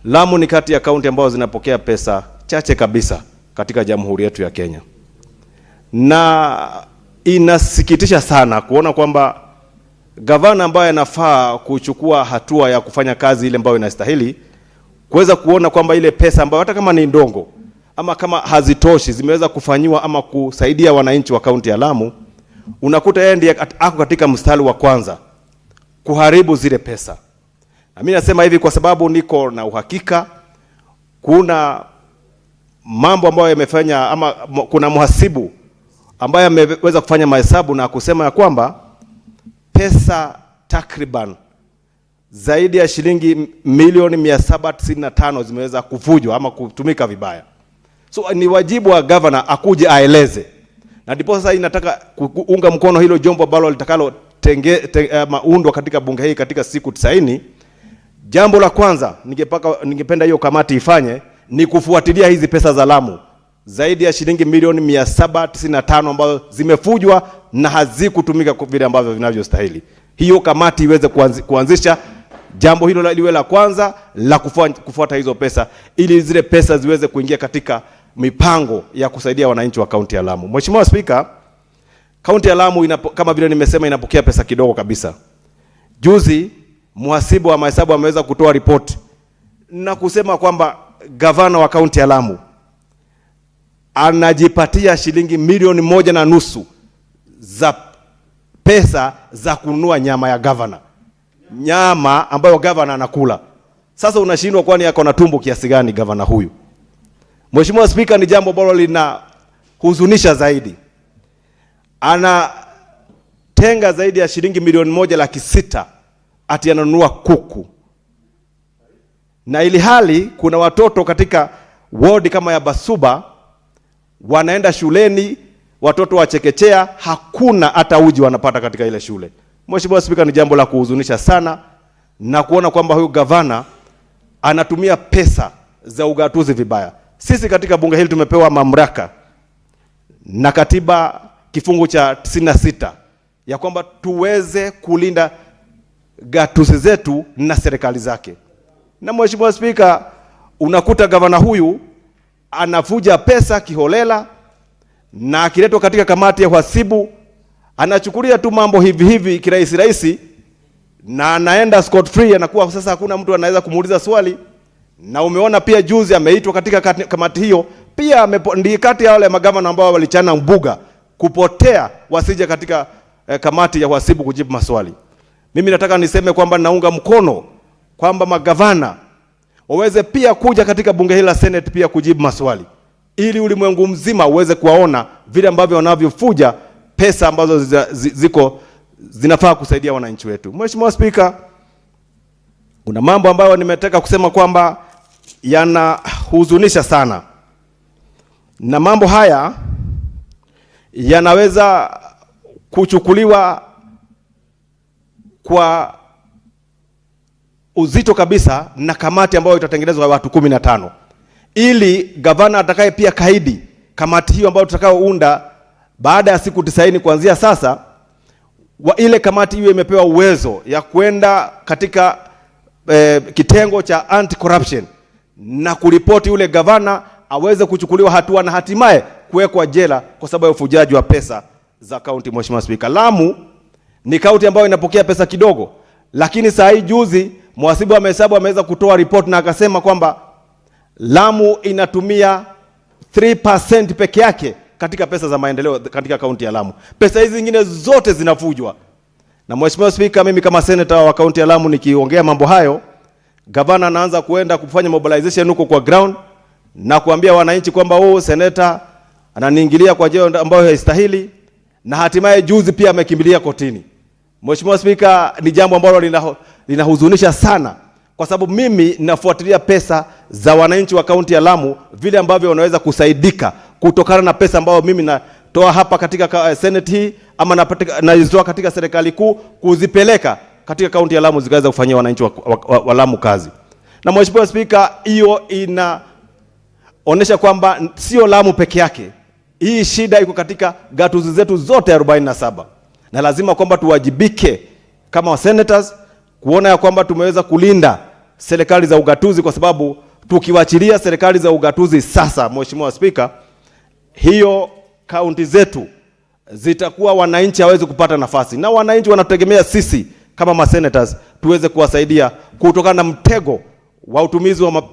Lamu ni kati ya kaunti ambazo zinapokea pesa chache kabisa katika jamhuri yetu ya Kenya. Na inasikitisha sana kuona kwamba gavana ambaye anafaa kuchukua hatua ya kufanya kazi ile ambayo inastahili, kuweza kuona kwamba ile pesa ambayo hata kama ni ndongo ama kama hazitoshi zimeweza kufanywa ama kusaidia wananchi wa kaunti ya Lamu, unakuta yeye ndiye ako katika mstari wa kwanza kuharibu zile pesa. Na mimi nasema hivi kwa sababu niko na uhakika kuna mambo ambayo yamefanya ama kuna mhasibu ambaye ameweza kufanya mahesabu na kusema ya kwamba pesa takriban zaidi ya shilingi milioni 795 zimeweza kuvujwa ama kutumika vibaya. So ni wajibu wa governor akuje aeleze. Na ndipo sasa inataka kuunga mkono hilo jombo ambalo litakalo maundwa katika bunge hii katika siku 90. Jambo la kwanza ningependa hiyo kamati ifanye ni kufuatilia hizi pesa za Lamu, zaidi ya shilingi milioni 795 ambazo zimefujwa na hazikutumika vile ambavyo vinavyostahili. Hiyo kamati iweze kuanzisha jambo hilo liwe la kwanza la kufuata hizo pesa, ili zile pesa ziweze kuingia katika mipango ya kusaidia wananchi wa kaunti ya Lamu. Mheshimiwa Speaker, kaunti ya Lamu kama vile nimesema inapokea pesa kidogo kabisa. Juzi mhasibu wa mahesabu ameweza kutoa report na kusema kwamba gavana wa kaunti ya Lamu anajipatia shilingi milioni 1.5 za pesa za kununua nyama ya gavana, nyama ambayo gavana anakula. Sasa unashindwa kwani yako na tumbo kiasi gani gavana huyu? Mheshimiwa Spika, ni jambo ambalo linahuzunisha zaidi. Anatenga zaidi ya shilingi milioni 1,600,000 ati ananunua kuku. Na ili hali kuna watoto katika ward kama ya Basuba wanaenda shuleni, watoto wa chekechea, hakuna hata uji wanapata katika ile shule. Mheshimiwa Spika, ni jambo la kuhuzunisha sana na kuona kwamba huyu gavana anatumia pesa za ugatuzi vibaya. Sisi katika bunge hili tumepewa mamlaka na katiba kifungu cha 96 ya kwamba tuweze kulinda gatuzi zetu na serikali zake. Na Mheshimiwa Spika, unakuta gavana huyu anafuja pesa kiholela, na akiletwa katika kamati ya uhasibu anachukulia tu mambo hivi hivi kirahisi rahisi, na anaenda scot free, anakuwa sasa hakuna mtu anaweza kumuuliza swali. Na umeona pia juzi ameitwa katika kamati hiyo, pia ndiye kati ya wale magavana ambao walichana mbuga kupotea wasije katika kamati ya uhasibu kujibu maswali. Mimi nataka niseme kwamba naunga mkono kwamba magavana waweze pia kuja katika bunge hili la Senate pia kujibu maswali, ili ulimwengu mzima uweze kuwaona vile ambavyo wanavyofuja pesa ambazo zinafaa kusaidia wananchi wetu. Mheshimiwa Spika, kuna mambo ambayo nimetaka kusema kwamba yanahuzunisha sana, na mambo haya yanaweza kuchukuliwa kwa uzito kabisa na kamati ambayo itatengenezwa watu 15, ili gavana atakaye pia kaidi kamati hiyo ambayo tutakayounda baada ya siku 90 kuanzia sasa, ile kamati hiyo imepewa uwezo ya kwenda katika kitengo cha anti-corruption na kuripoti yule gavana aweze kuchukuliwa hatua na hatimaye kuwekwa jela kwa sababu ya ufujaji wa pesa za kaunti. Mheshimiwa Spika, Lamu ni kaunti ambayo inapokea pesa kidogo, lakini saa hii juzi mhasibu wa mahesabu ameweza kutoa report na akasema kwamba Lamu inatumia 3% peke yake katika pesa za maendeleo katika kaunti ya Lamu. Pesa hizi zingine zote zinafujwa. Na Mheshimiwa Spika, mimi kama senator wa kaunti ya Lamu nikiongea mambo hayo, gavana anaanza kuenda kufanya mobilization huko kwa ground na kuambia wananchi kwamba senator ananiingilia kwa njia ambayo haistahili, na hatimaye juzi pia amekimbilia kotini. Mheshimiwa Spika, ni jambo ambalo linahuzunisha sana, kwa sababu mimi ninafuatilia pesa za wananchi wa kaunti ya Lamu vile ambavyo wanaweza kusaidika kutokana na pesa ambayo mimi natoa hapa katika Senate hii ama naizitoa katika serikali kuu kuzipeleka katika kaunti ya Lamu zikaweza kufanyia wananchi wa Lamu kazi. Na Mheshimiwa Spika, hiyo inaonesha kwamba sio Lamu peke yake. Hii shida iko katika gatuzi zetu zote 47. Na lazima kwamba tuwajibike kama senators kuona ya kwamba tumeweza kulinda serikali za ugatuzi, kwa sababu tukiwachilia serikali za ugatuzi sasa, Mheshimiwa Spika, hiyo kaunti zetu zitakuwa wananchi hawezi kupata nafasi, na wananchi wanategemea sisi kama masenators tuweze kuwasaidia kutokana na mtego wa utumizi wa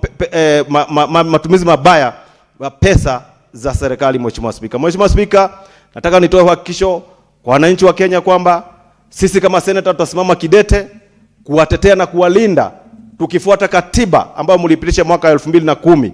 matumizi mabaya wa pesa za serikali. Mheshimiwa Spika, Mheshimiwa Spika, nataka nitoe uhakikisho kwa wananchi wa Kenya kwamba sisi kama senator tutasimama kidete kuwatetea na kuwalinda, tukifuata katiba ambayo mlipitisha mwaka 2010,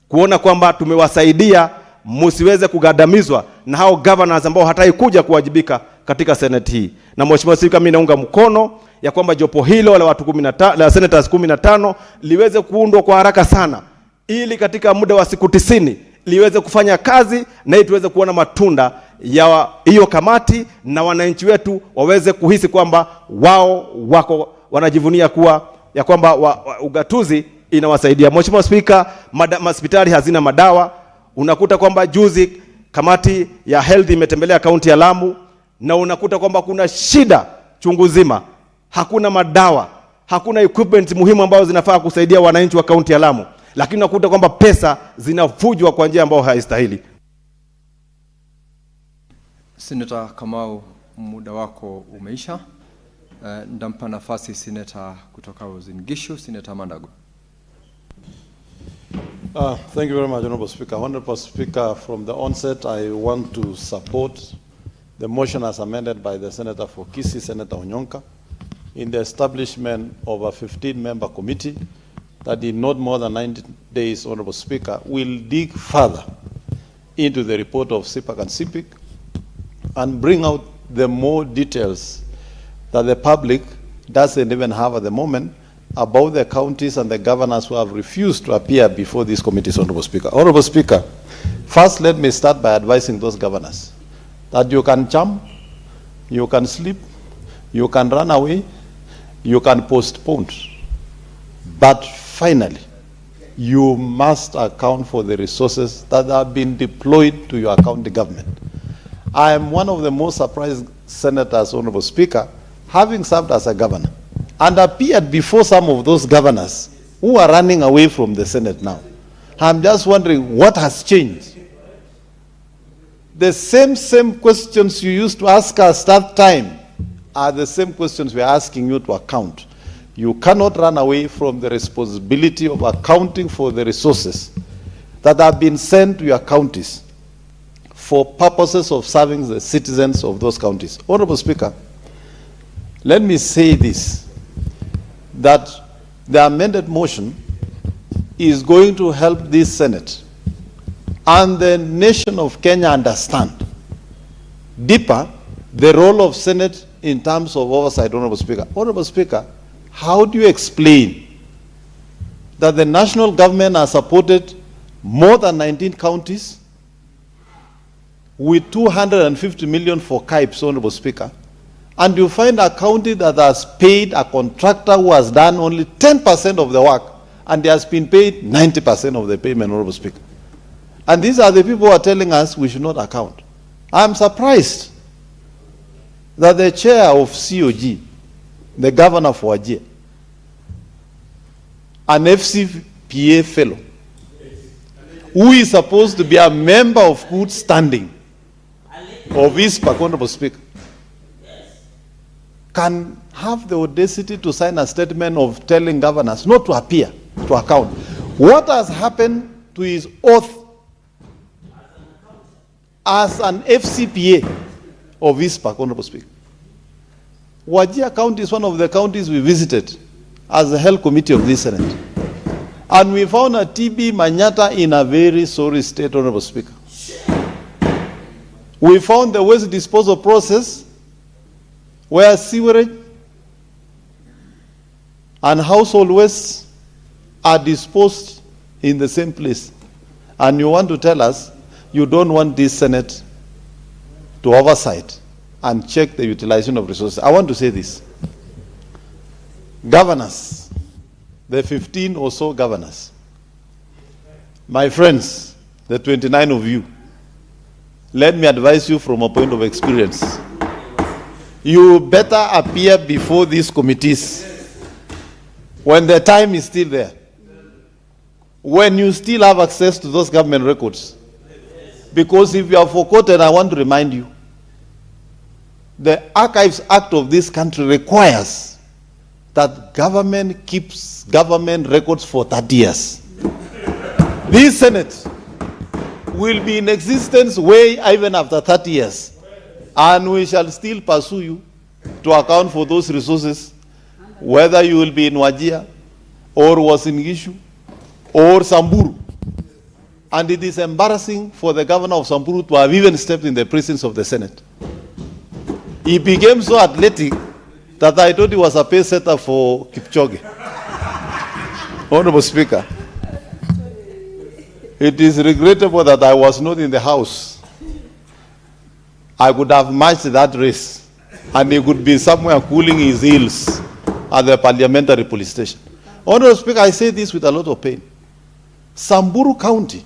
kuona kwamba tumewasaidia msiweze kugandamizwa na hao governors ambao hataki kuja kuwajibika katika Senate hii. Na Mheshimiwa Spika, mimi naunga mkono ya kwamba jopo hilo la watu 15 la senators 15 liweze kuundwa kwa haraka sana, ili katika muda wa siku 90 liweze kufanya kazi na tuweze kuona matunda ya hiyo kamati, na wananchi wetu waweze kuhisi kwamba wao wako wanajivunia kuwa ya kwamba ugatuzi inawasaidia. Mheshimiwa Spika, hospitali hazina madawa. Unakuta kwamba juzi kamati ya health imetembelea kaunti ya Lamu, na unakuta kwamba kuna shida chungu zima, hakuna madawa, hakuna equipment muhimu ambazo zinafaa kusaidia wananchi wa kaunti ya Lamu, lakini unakuta kwamba pesa zinafujwa kwa njia ambayo haistahili. Senator Kamau, muda wako umeisha. Ndampa nafasi senator kutoka Uasin Gishu, Senator Mandago. Thank you very much, Honorable Speaker. Honorable Speaker, from the onset, I want to support the motion as amended by the Senator for Kisii, Senator Onyonka, in the establishment of a 15-member committee that in not more than 90 days, Honorable Speaker, will dig further into the report of CPAC and CPIC and bring out the more details that the public doesn't even have at the moment about the counties and the governors who have refused to appear before these committees, Honorable Speaker. Honorable Speaker, first let me start by advising those governors that you can jump, you can sleep, you can run away, you can postpone, but finally, you must account for the resources that have been deployed to your county government. I am one of the most surprised senators, Honorable Speaker, having served as a governor, and appeared before some of those governors who are running away from the Senate now. I'm just wondering what has changed. The same questions you used to ask us that time are the same questions we are asking you to account. You cannot run away from the responsibility of accounting for the resources that have been sent to your counties for purposes of serving the citizens of those counties. Honorable Speaker, let me say this, that the amended motion is going to help this Senate and the nation of Kenya understand deeper the role of Senate in terms of oversight, Honorable Speaker. Honorable Speaker, how do you explain that the national government has supported more than 19 counties with 250 million for KIPES, Honorable Speaker, and you find a county that has paid a contractor who has done only 10% of the work, and he has been paid 90% of the payment, Honorable Speaker. And these are the people who are telling us we should not account. I'm surprised that the chair of COG, the governor for Ajia, an FCPA fellow, who is supposed to be a member of good standing of ISPAC, Honorable Speaker, can have the audacity to sign a statement of telling governors not to appear to account. What has happened to his oath as an FCPA of ISPAC, Honorable Speaker? Wajir County is one of the counties we visited as the health committee of this Senate. And we found a TB Manyata in a very sorry state, Honorable Speaker. We found the waste disposal process where sewerage and household waste are disposed in the same place. And you want to tell us you don't want this Senate to oversight and check the utilization of resources. I want to say this. Governors, the 15 or so governors, my friends, the 29 of you, let me advise you from a point of experience. You better appear before these committees when the time is still there, when you still have access to those government records. Because if you have forgotten, I want to remind you, the Archives Act of this country requires that government keeps government records for 30 years. This Senate will be in existence way even after 30 years. And we shall still pursue you to account for those resources, whether you will be in Wajir, or Uasin Gishu, or Samburu. And it is embarrassing for the governor of Samburu to have even stepped in the presence of the Senate. He became so athletic that I thought he was a pace setter for Kipchoge. Honorable Speaker, it is regrettable that I was not in the House. I could have matched that race, and he could be somewhere cooling his heels at the parliamentary police station. Honorable Speaker, I say this with a lot of pain. Samburu County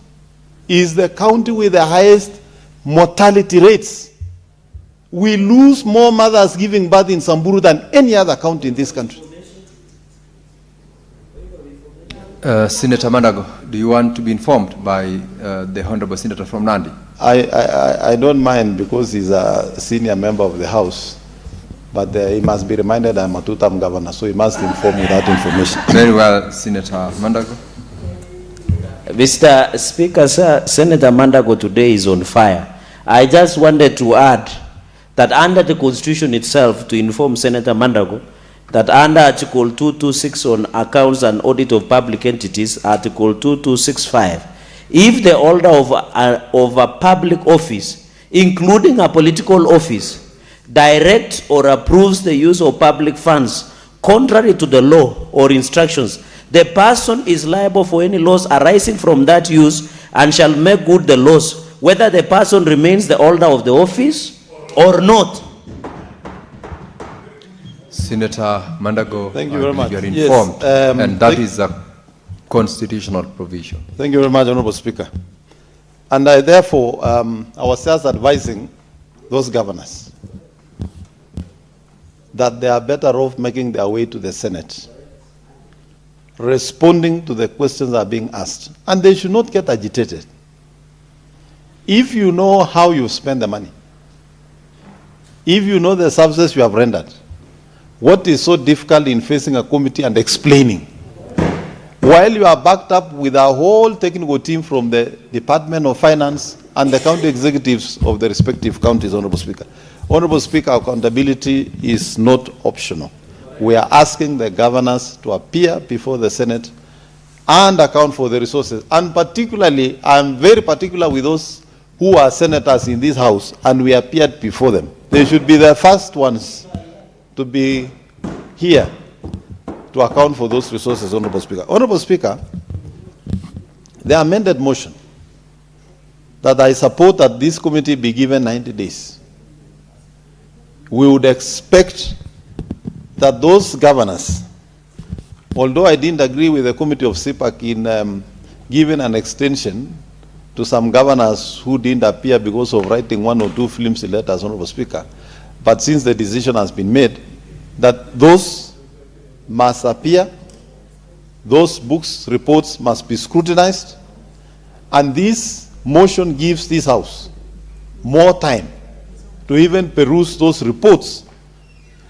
is the county with the highest mortality rates. We lose more mothers giving birth in Samburu than any other county in this country. Senator Manago, do you want to be informed by the Honorable Senator from Nandi? I don't mind because he's a senior member of the House, but he must be reminded I'm a two-term governor, so he must inform me that information. Very well, Senator Mandago. Mr. Speaker, sir, Senator Mandago today is on fire. I just wanted to add that under the Constitution itself, to inform Senator Mandago, that under Article 226 on accounts and audit of public entities, Article 2265, if the holder of a public office, including a political office, directs or approves the use of public funds contrary to the law or instructions, the person is liable for any loss arising from that use and shall make good the loss, whether the person remains the holder of the office or not. Senator Mandago, thank you very much. You are informed, Yes, and that is a constitutional provision. Thank you very much, Honorable Speaker. And I therefore, I was just advising those governors that they are better off making their way to the Senate, responding to the questions that are being asked, and they should not get agitated. If you know how you spend the money, if you know the services you have rendered, what is so difficult in facing a committee and explaining? While you are backed up with a whole technical team from the Department of Finance and the county executives of the respective counties, Honorable Speaker. Honorable Speaker, accountability is not optional. We are asking the governors to appear before the Senate and account for the resources. And particularly, I'm very particular with those who are senators in this house, and we appeared before them. They should be the first ones to be here to account for those resources, Honorable Speaker. Honorable Speaker, the amended motion that I support that this committee be given 90 days. We would expect that those governors, although I didn't agree with the committee of CPAC in giving an extension to some governors who didn't appear because of writing one or two flimsy letters, Honorable Speaker, but since the decision has been made, that those must appear, those books, reports must be scrutinized, and this motion gives this House more time to even peruse those reports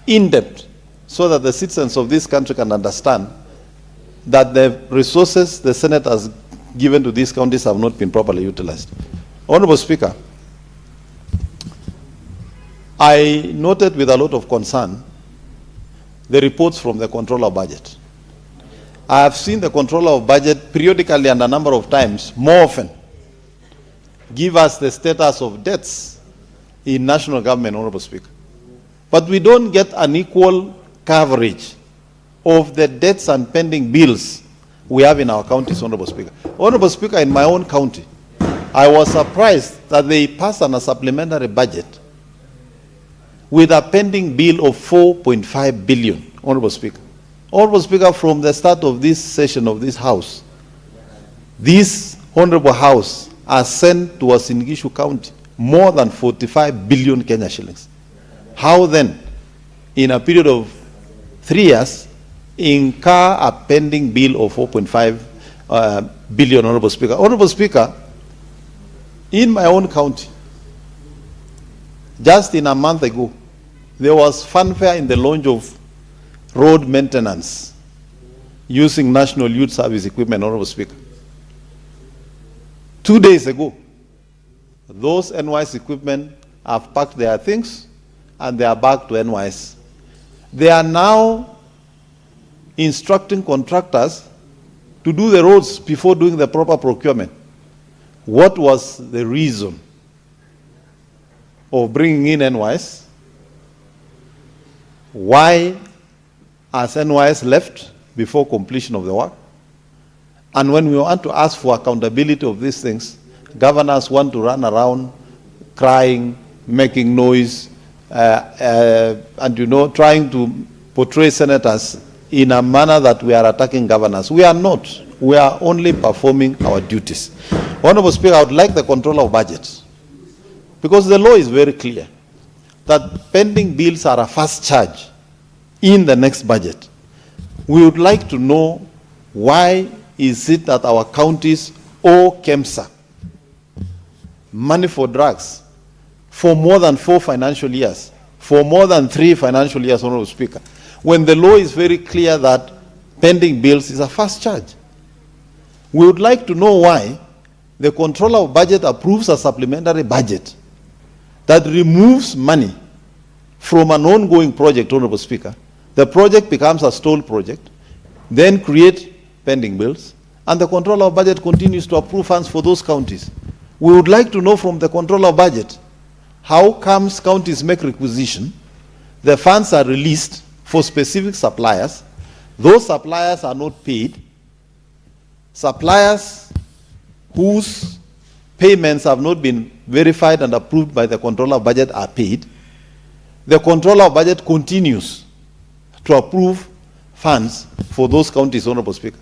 in depth so that the citizens of this country can understand that the resources the Senate has given to these counties have not been properly utilized. Honorable Speaker, I noted with a lot of concern the reports from the Controller of Budget. I have seen the Controller of Budget periodically and a number of times, more often, give us the status of debts in national government, Honorable Speaker. But we don't get an equal coverage of the debts and pending bills we have in our counties, Honorable Speaker. Honorable Speaker, in my own county, I was surprised that they passed on a supplementary budget with a pending bill of 4.5 billion, Honorable Speaker. Honorable Speaker, from the start of this session of this House, this Honorable House has sent to us in Gishu County more than 45 billion Kenya shillings. How then, in a period of 3 years, incur a pending bill of 4.5 billion, Honorable Speaker? Honorable Speaker, in my own county, just in a month ago, there was fanfare in the launch of road maintenance using National Youth Service equipment, Honorable Speaker. 2 days ago, those NYS equipment have packed their things and they are back to NYS. They are now instructing contractors to do the roads before doing the proper procurement. What was the reason of bringing in NYS? Why has NYS left before completion of the work? And when we want to ask for accountability of these things, governors want to run around crying, making noise, and trying to portray senators in a manner that we are attacking governors. We are not. We are only performing our duties. Honorable Speaker, I would like the Controller of Budget, because the law is very clear that pending bills are a first charge in the next budget. We would like to know why is it that our counties owe KEMSA money for drugs for more than 4 financial years, for more than 3 financial years, Honorable Speaker, when the law is very clear that pending bills is a first charge. We would like to know why the Controller of Budget approves a supplementary budget that removes money from an ongoing project, Honorable Speaker, The project becomes a stalled project, then create pending bills, and the Controller of Budget continues to approve funds for those counties. We would like to know from the Controller of Budget, how comes counties make requisition, the funds are released for specific suppliers, those suppliers are not paid, suppliers whose payments have not been verified and approved by the Controller of Budget are paid, the Controller of Budget continues to approve funds for those counties, Honorable Speaker.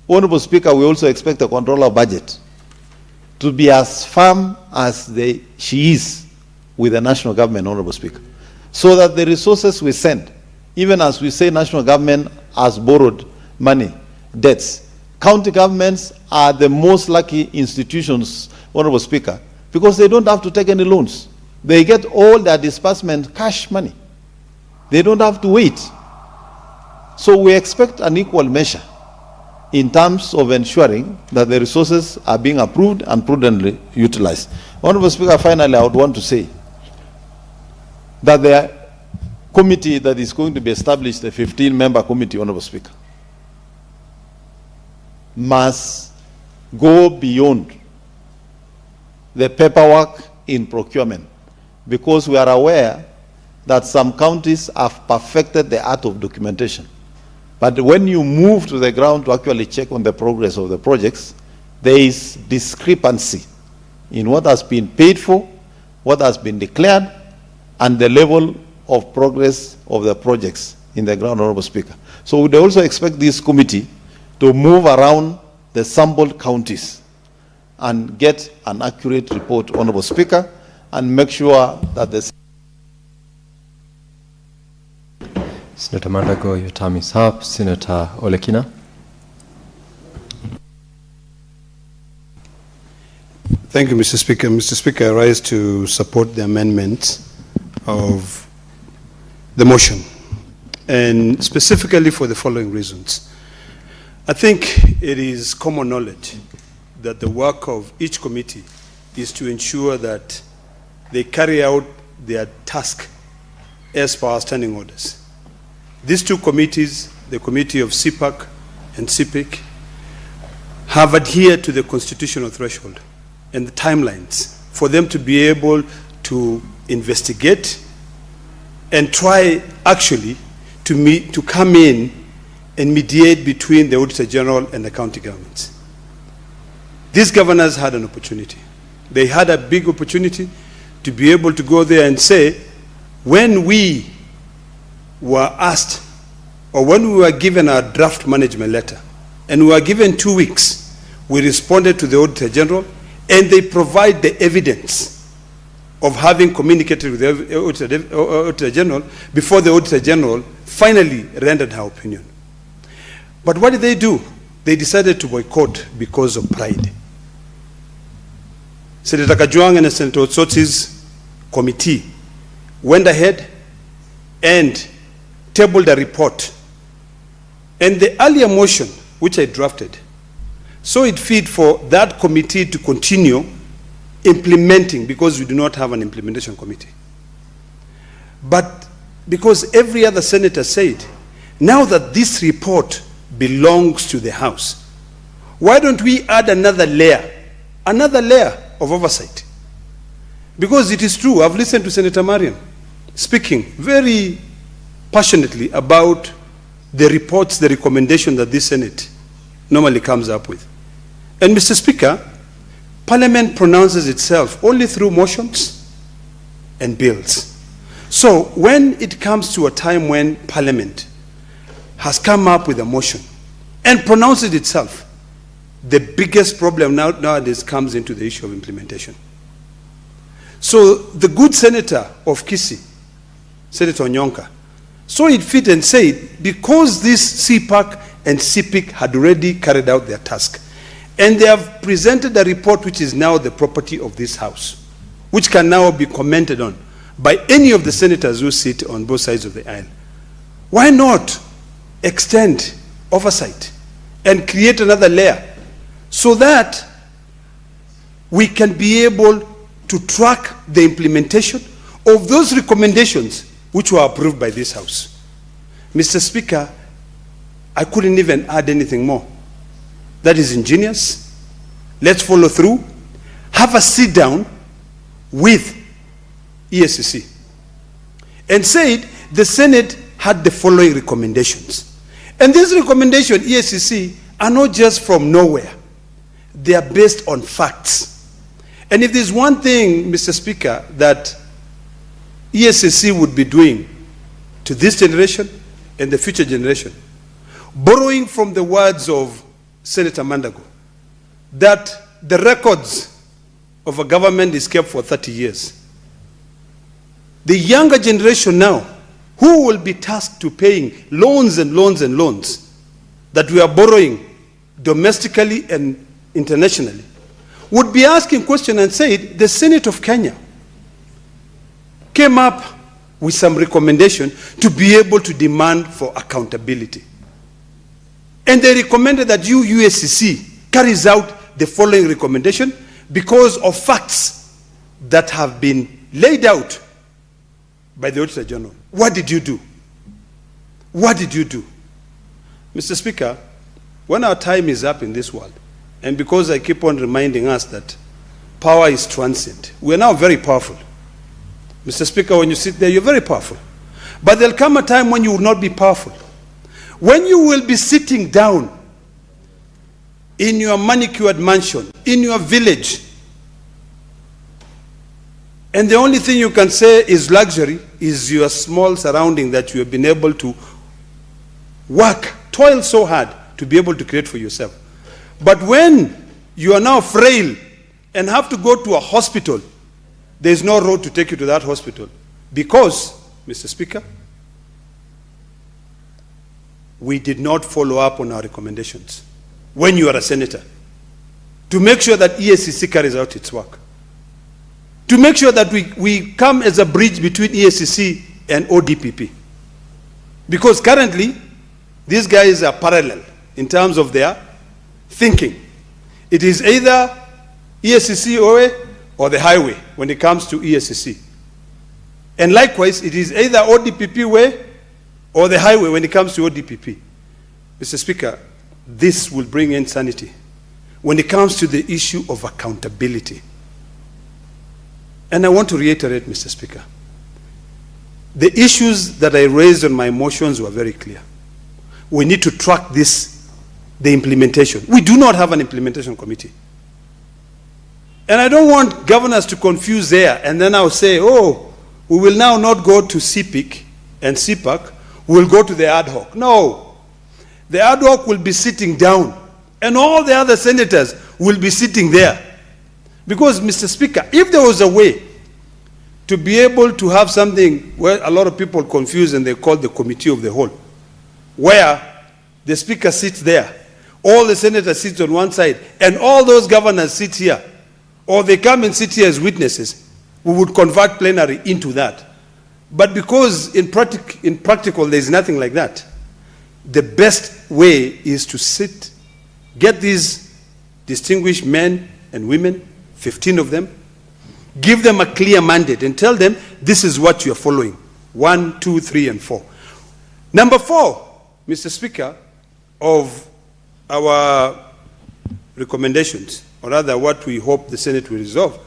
Honorable Speaker, we also expect the Controller of Budget to be as firm as she is with the national government, Honorable Speaker, so that the resources we send, even as we say national government has borrowed money, debts, county governments are the most lucky institutions, Honorable Speaker, because they don't have to take any loans. They get all their disbursement cash money. They don't have to wait. So we expect an equal measure in terms of ensuring that the resources are being approved and prudently utilized. Honorable Speaker, finally, I would want to say that the committee that is going to be established, the 15-member committee, Honorable Speaker, must go beyond the paperwork in procurement, because we are aware that some counties have perfected the art of documentation. But when you move to the ground to actually check on the progress of the projects, there is discrepancy in what has been paid for, what has been declared, and the level of progress of the projects in the ground, Honorable Speaker. So we would also expect this committee to move around the sampled counties and get an accurate report, Honorable Speaker, and make sure that the Senator Mandago, your time is up. Senator Olekina. Thank you, Mr. Speaker. Mr. Speaker, I rise to support the amendment of the motion, and specifically for the following reasons. I think it is common knowledge that the work of each committee is to ensure that they carry out their task as per our standing orders. These two committees, the committee of CPAC and CPIC, have adhered to the constitutional threshold and the timelines for them to be able to investigate and try actually to come in and mediate between the Auditor General and the county governments. These governors had an opportunity. They had a big opportunity to be able to go there and say, when we were asked, or when we were given our draft management letter, and we were given 2 weeks, we responded to the Auditor General, and they provide the evidence of having communicated with the Auditor General before the Auditor General finally rendered her opinion. But what did they do? They decided to boycott because of pride. Senator Kajwang and Senator Otsoti's committee went ahead and tabled a report. And the earlier motion, which I drafted, saw it fit for that committee to continue implementing, because we do not have an implementation committee. But because every other senator said, now that this report belongs to the House, why don't we add another layer of oversight? Because it is true, I've listened to Senator Mariam speaking very passionately about the reports, the recommendation that this Senate normally comes up with. And Mr. Speaker, Parliament pronounces itself only through motions and bills. So when it comes to a time when Parliament has come up with a motion and pronounces itself, the biggest problem nowadays comes into the issue of implementation. So the good senator of Kisii, Senator Onyonka, saw it fit and said, because this CPAC and CPIC had already carried out their task, and they have presented a report which is now the property of this House, which can now be commented on by any of the senators who sit on both sides of the aisle, why not extend oversight and create another layer so that we can be able to track the implementation of those recommendations which were approved by this House? Mr. Speaker, I couldn't even add anything more. That is ingenious. Let's follow through. Have a sit down with EACC and said the Senate had the following recommendations. And these recommendations, EACC, are not just from nowhere. They are based on facts. And if there's one thing, Mr. Speaker, that EACC would be doing to this generation and the future generation, borrowing from the words of Senator Mandago, that the records of a government is kept for 30 years. The younger generation now, who will be tasked to paying loans and loans and loans that we are borrowing domestically and internationally, would be asking questions and said, the Senate of Kenya came up with some recommendation to be able to demand for accountability. And they recommended that UACC carries out the following recommendation because of facts that have been laid out by the Auditor General. What did you do? What did you do? Mr. Speaker, when our time is up in this world, and because I keep on reminding us that power is transient, we are now very powerful. Mr. Speaker, when you sit there, you're very powerful. But there'll come a time when you will not be powerful. When you will be sitting down in your manicured mansion, in your village, and the only thing you can say is luxury is your small surrounding that you have been able to work, toil so hard to be able to create for yourself. But when you are now frail and have to go to a hospital, there is no road to take you to that hospital because, Mr. Speaker, we did not follow up on our recommendations when you are a senator to make sure that EACC carries out its work, to make sure that we come as a bridge between EACC and ODPP. Because currently, these guys are parallel in terms of their thinking. It is either EACC way or the highway when it comes to EACC. And likewise, it is either ODPP way or the highway when it comes to ODPP. Mr. Speaker, this will bring insanity when it comes to the issue of accountability. And I want to reiterate, Mr. Speaker, the issues that I raised on my motions were very clear. We need to track this, the implementation. We do not have an implementation committee. And I don't want governors to confuse there and then I'll say, oh, we will now not go to CPIC and CPAC, we'll go to the ad hoc. No. The ad hoc will be sitting down and all the other senators will be sitting there. Because, Mr. Speaker, if there was a way to be able to have something where a lot of people confuse and they call the committee of the whole, where the speaker sits there, all the senators sit on one side, and all those governors sit here, or they come and sit here as witnesses, we would convert plenary into that. But because in practical there is nothing like that, the best way is to sit, get these distinguished men and women, 15 of them, give them a clear mandate and tell them this is what you are following. 1, 2, 3, and 4. Number 4, Mr. Speaker, of our recommendations, or rather what we hope the Senate will resolve,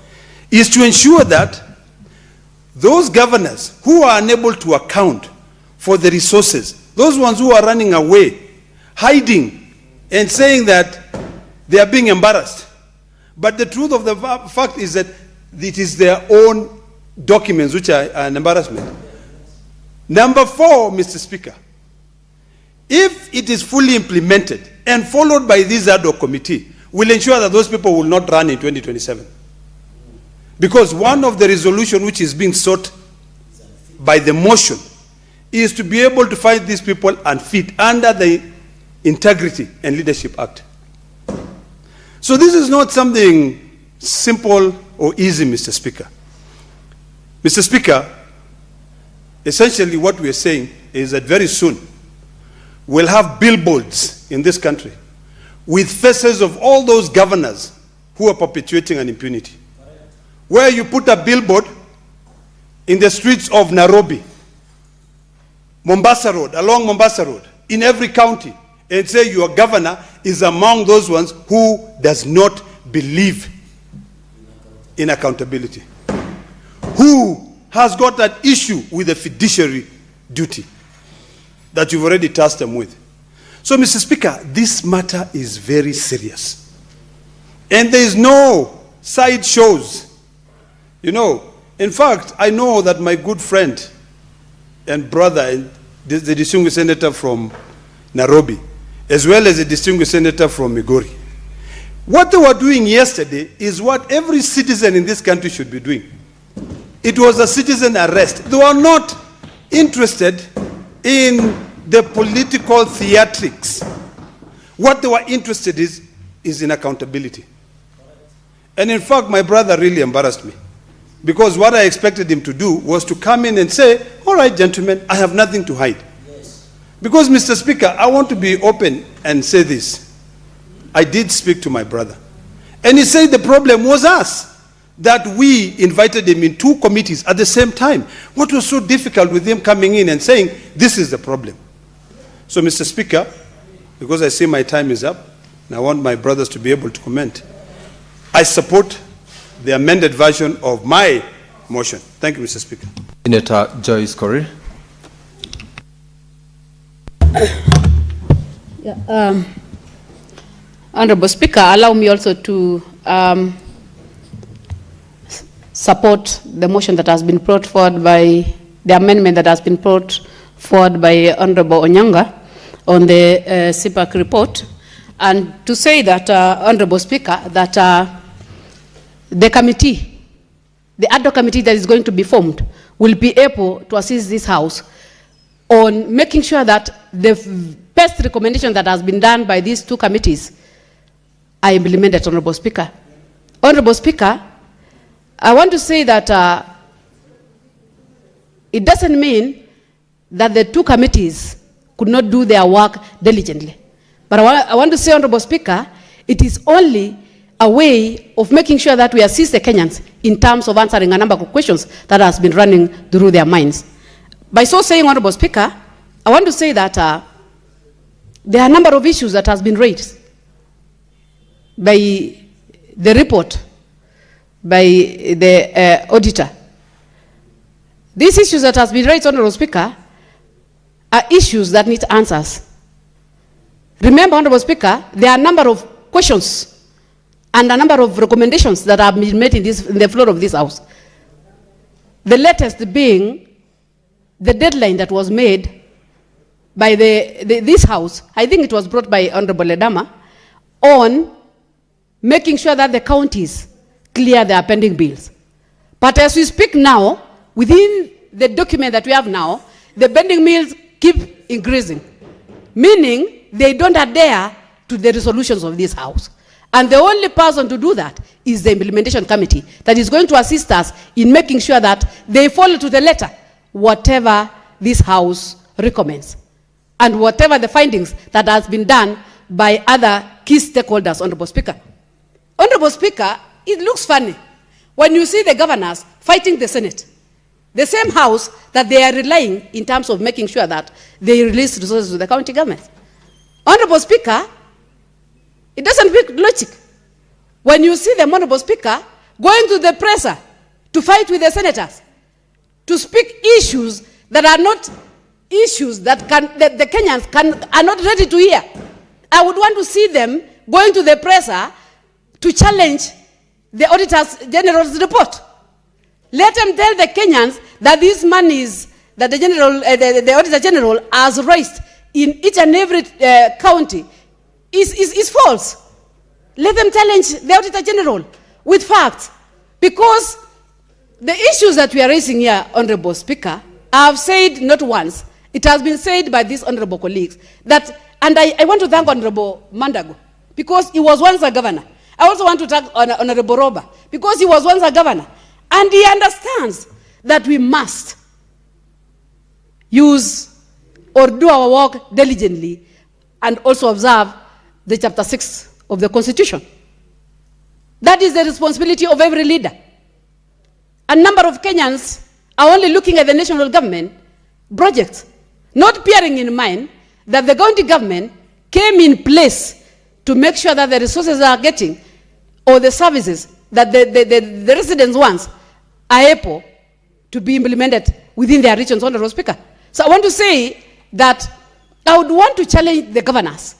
is to ensure that those governors who are unable to account for the resources, those ones who are running away, hiding, and saying that they are being embarrassed. But the truth of the fact is that it is their own documents which are an embarrassment. Number 4, Mr. Speaker, if it is fully implemented and followed by this ad hoc committee, will ensure that those people will not run in 2027. Because one of the resolution which is being sought by the motion is to be able to find these people unfit under the Integrity and Leadership Act. So this is not something simple or easy, Mr. Speaker. Mr. Speaker, essentially what we are saying is that very soon we'll have billboards in this country with faces of all those governors who are perpetuating an impunity. Where you put a billboard in the streets of Nairobi, Mombasa Road, along Mombasa Road, in every county, and say your governor is among those ones who does not believe in accountability, who has got that issue with the fiduciary duty that you've already tasked them with. So, Mr. Speaker, this matter is very serious. And there is no side shows. You know, in fact, I know that my good friend and brother, and the distinguished senator from Nairobi, as well as the distinguished senator from Migori, what they were doing yesterday is what every citizen in this country should be doing. It was a citizen arrest. They were not interested in the political theatrics. What they were interested is in accountability. And in fact, my brother really embarrassed me, because what I expected him to do was to come in and say, all right, gentlemen, I have nothing to hide. Yes. Because, Mr. Speaker, I want to be open and say this. I did speak to my brother. And he said the problem was us, that we invited him in 2 committees at the same time. What was so difficult with him coming in and saying, this is the problem? So, Mr. Speaker, because I see my time is up, and I want my brothers to be able to comment, I support the amended version of my motion. Thank you, Mr. Speaker. Senator Joyce Corey. Yeah, Honorable Speaker, allow me also to support the motion that has been brought forward by the amendment that has been brought forward by Honorable Onyanga on the CPAC report, and to say that, Honorable Speaker, that the committee, the ad hoc committee that is going to be formed, will be able to assist this House on making sure that the best recommendation that has been done by these 2 committees are implemented, Honorable Speaker. Honorable Speaker, I want to say that it doesn't mean that the 2 committees could not do their work diligently. But I want to say, Honorable Speaker, it is only a way of making sure that we assist the Kenyans in terms of answering a number of questions that has been running through their minds. By so saying, Honorable Speaker, I want to say that there are a number of issues that has been raised by the report, by the auditor. These issues that has been raised, Honorable Speaker, are issues that need answers. Remember, Honorable Speaker, there are a number of questions and a number of recommendations that have been made in the floor of this House. The latest being the deadline that was made by this House, I think it was brought by Honorable Ledama, on making sure that the counties clear their pending bills. But as we speak now, within the document that we have now, the pending bills keep increasing, meaning they don't adhere to the resolutions of this House. And the only person to do that is the implementation committee that is going to assist us in making sure that they follow to the letter whatever this House recommends and whatever the findings that has been done by other key stakeholders, Honorable Speaker. Honorable Speaker, it looks funny when you see the governors fighting the Senate, the same House that they are relying in terms of making sure that they release resources to the county governments. Honorable Speaker, it doesn't make logic when you see the Honorable Speaker going to the presser to fight with the senators, to speak issues that are not issues that the Kenyans are not ready to hear. I would want to see them going to the presser to challenge the Auditor General's report. Let them tell the Kenyans that these monies that the Auditor General has raised in each and every county is false. Let them challenge the Auditor General with facts. Because the issues that we are raising here, Honorable Speaker, I have said not once, it has been said by these honorable colleagues, that, and I want to thank Honorable Mandago, because he was once a governor. I also want to thank Honorable Roba, because he was once a governor. And he understands that we must use or do our work diligently and also observe the Chapter 6 of the Constitution. That is the responsibility of every leader. A number of Kenyans are only looking at the national government projects, not bearing in mind that the county government came in place to make sure that the resources are getting, or the services that the residents want, are able to be implemented within their regions, Honorable Speaker. So I want to say that I would want to challenge the governors.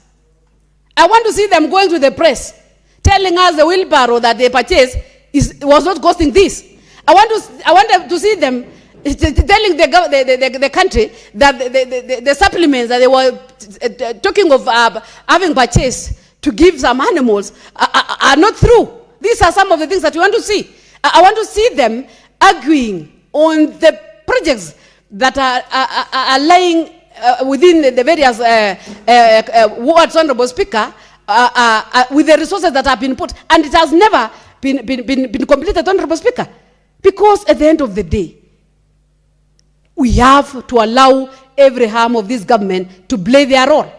I want to see them going to the press, telling us the wheelbarrow that they purchased was not costing this. I want to see them telling the country that the supplements that they were talking of having purchased to give some animals are not true. These are some of the things that we want to see. I want to see them arguing on the projects that are lying within the various wards, Honorable Speaker, with the resources that have been put. And it has never been completed, Honorable Speaker. Because at the end of the day, we have to allow every arm of this government to play their role.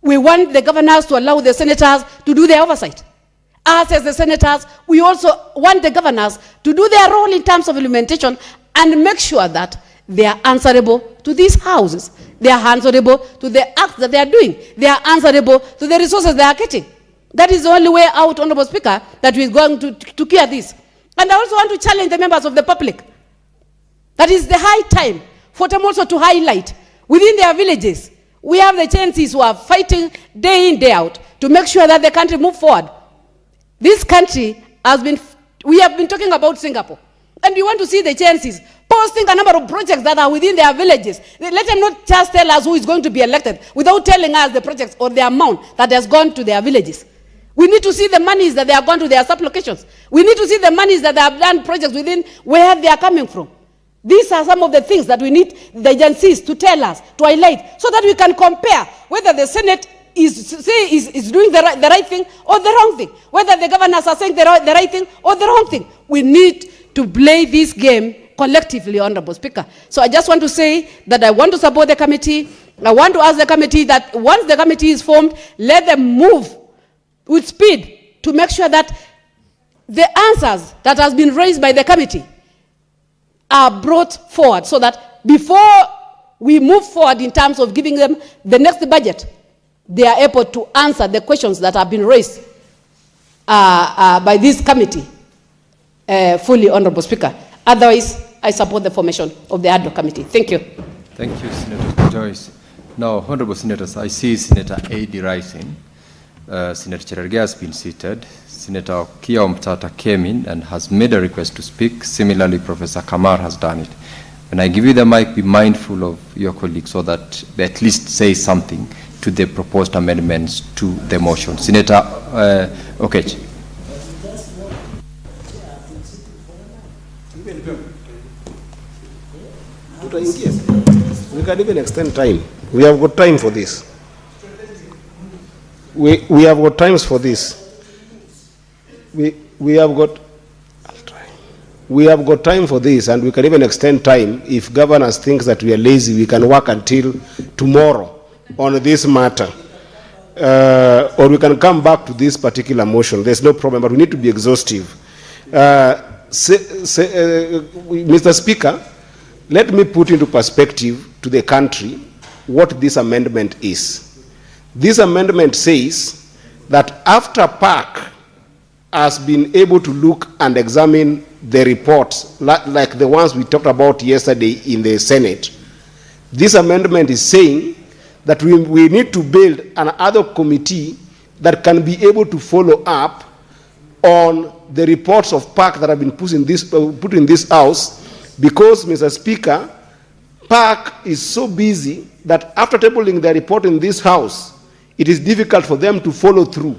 We want the governors to allow the senators to do their oversight. Us as the senators, we also want the governors to do their role in terms of implementation and make sure that they are answerable to these houses. They are answerable to the acts that they are doing. They are answerable to the resources they are getting. That is the only way out, Honorable Speaker, that we are going to clear this. And I also want to challenge the members of the public. That is the high time for them also to highlight within their villages. We have the chances who are fighting day in, day out to make sure that the country move forward. This country we have been talking about Singapore. And we want to see the chances, posting a number of projects that are within their villages. Let them not just tell us who is going to be elected without telling us the projects or the amount that has gone to their villages. We need to see the monies that they have gone to their sub-locations. We need to see the monies that they have done projects within where they are coming from. These are some of the things that we need the agencies to tell us, to highlight, so that we can compare whether the Senate is doing the right thing or the wrong thing. Whether the governors are saying the right thing or the wrong thing. We need to play this game collectively, Honorable Speaker. So I just want to say that I want to support the committee. I want to ask the committee that once the committee is formed, let them move with speed to make sure that the answers that has been raised by the committee are brought forward, so that before we move forward in terms of giving them the next budget, they are able to answer the questions that have been raised by this committee fully, Honorable Speaker. Otherwise, I support the formation of the ad hoc committee. Thank you. Thank you, Senator Joyce. Now, Honorable Senators, I see Senator A.D. rising. Senator Cherargei has been seated. Senator Kia Omtata came in and has made a request to speak. Similarly, Professor Kamar has done it. When I give you the mic, be mindful of your colleagues so that they at least say something to the proposed amendments to the motion. Senator Okech. We can even extend time. We have got time for this. We have got times for this. We have got time for this, and we can even extend time. If governors think that we are lazy, we can work until tomorrow on this matter, or we can come back to this particular motion. There's no problem, but we need to be exhaustive. Mr. Speaker, let me put into perspective to the country what this amendment is. This amendment says that after PAC has been able to look and examine the reports, like the ones we talked about yesterday in the Senate, this amendment is saying that we need to build an ad hoc committee that can be able to follow up on the reports of PAC that have been put in this house, because, Mr. Speaker, PAC is so busy that after tabling their report in this house, it is difficult for them to follow through.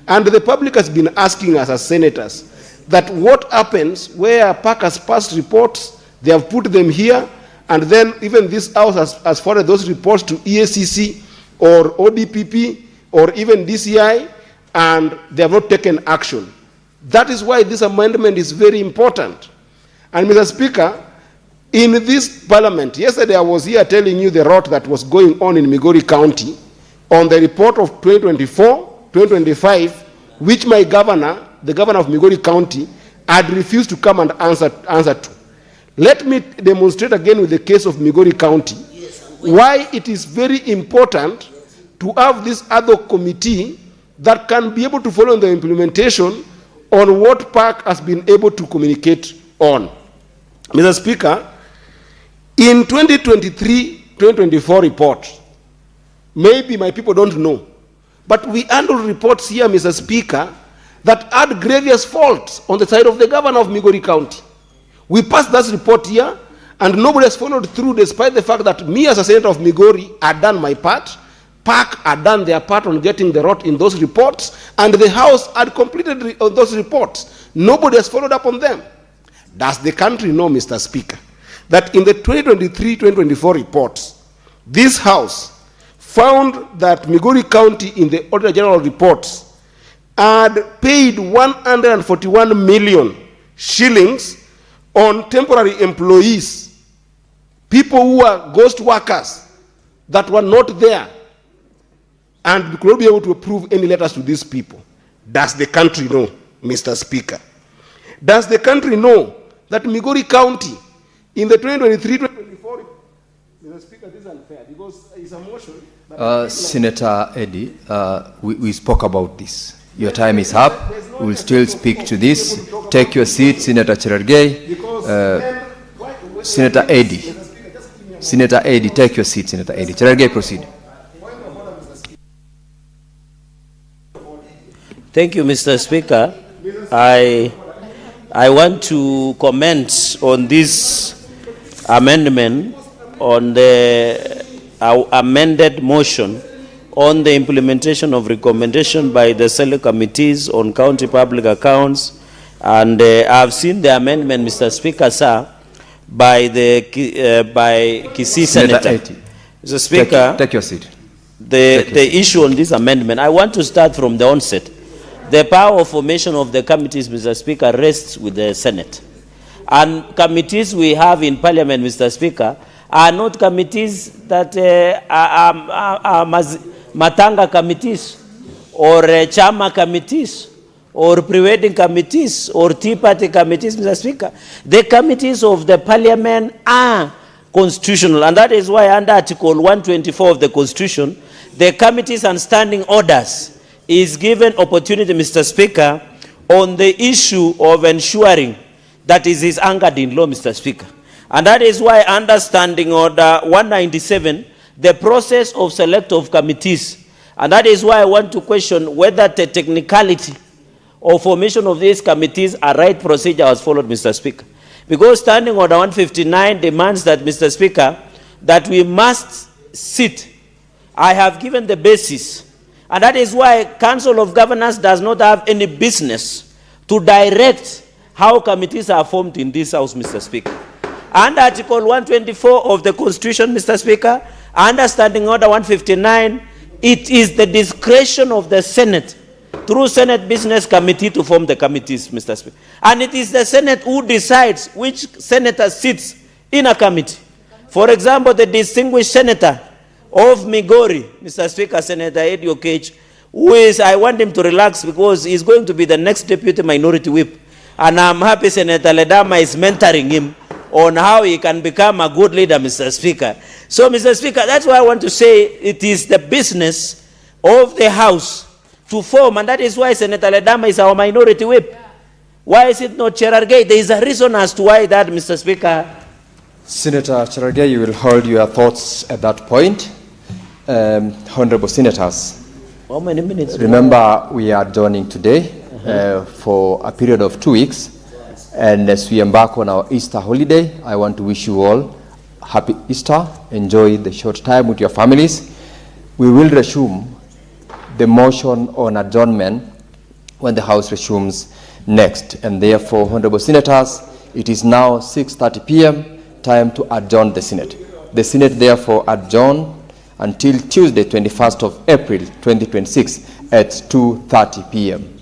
And the public has been asking us as senators that what happens where PAC has passed reports, they have put them here, and then even this house has forwarded those reports to EACC or ODPP or even DCI, and they have not taken action. That is why this amendment is very important. And Mr. Speaker, in this parliament, yesterday I was here telling you the rot that was going on in Migori County on the report of 2024-2025, which my governor, the governor of Migori County, had refused to come and answer to. Let me demonstrate again with the case of Migori County, why it is very important to have this ad hoc committee that can be able to follow the implementation on what PAC has been able to communicate on. Mr. Speaker, in 2023-2024 report, maybe my people don't know, but we handle reports here, Mr. Speaker, that had grievous faults on the side of the governor of Migori County. We passed that report here, and nobody has followed through, despite the fact that me as a senator of Migori had done my part, PAC had done their part on getting the rot in those reports, and the House had completed those reports. Nobody has followed up on them. Does the country know, Mr. Speaker, that in the 2023-2024 reports, this House found that Migori County in the Auditor General reports had paid 141 million shillings on temporary employees, people who are ghost workers that were not there, and we could not be able to approve any letters to these people. Does the country know, Mr. Speaker? Does the country know that Migori County in the 2023-2024, Mr. Speaker, this is unfair because it's a motion. Senator Eddy, we spoke about this. Your time is up. We will still speak to this. Take your seat, Senator Cherargei. Senator Eddy. Senator Eddy, take your seat, Senator Eddy. Cherargei, proceed. Thank you, Mr. Speaker. I want to comment on this amendment on the amended motion on the implementation of recommendation by the select committees on county public accounts. And I've seen the amendment, Mr. Speaker, sir, by the by Kisii Senator. Mr. Speaker, take your seat. The issue on this amendment, I want to start from the onset. The power of formation of the committees, Mr. Speaker, rests with the Senate. And committees we have in Parliament, Mr. Speaker, are not committees that are matanga committees or chama committees or pre-wedding committees or tea party committees, Mr. Speaker. The committees of the Parliament are constitutional, and that is why under Article 124 of the Constitution, the committees and standing orders is given opportunity, Mr. Speaker, on the issue of ensuring that it is anchored in law, Mr. Speaker. And that is why under Standing Order 197, the process of select of committees, and that is why I want to question whether the technicality or formation of these committees are right procedure was followed, Mr. Speaker. Because Standing Order 159 demands that, Mr. Speaker, that we must sit. I have given the basis. And that is why Council of Governors does not have any business to direct how committees are formed in this House, Mr. Speaker. Under Article 124 of the Constitution, Mr. Speaker, under Standing Order 159, it is the discretion of the Senate through Senate Business Committee to form the committees, Mr. Speaker. And it is the Senate who decides which senator sits in a committee. For example, the distinguished senator of Migori, Mr. Speaker, Senator Eddy Okech, who is, I want him to relax because he's going to be the next deputy minority whip. And I'm happy Senator Ledama is mentoring him on how he can become a good leader, Mr. Speaker. So, Mr. Speaker, that's why I want to say it is the business of the House to form, and that is why Senator Ledama is our minority whip. Why is it not Cherargei? There is a reason as to why that, Mr. Speaker. Senator Cherargei, you will hold your thoughts at that point. Honorable Senators, how many minutes? Remember, we are joining today for a period of 2 weeks. And as we embark on our Easter holiday, I want to wish you all happy Easter. Enjoy the short time with your families. We will resume the motion on adjournment when the House resumes next. And therefore, Honorable Senators, it is now 6:30 p.m., time to adjourn the Senate. The Senate therefore adjourned until Tuesday, 21st of April, 2026 at 2:30 p.m.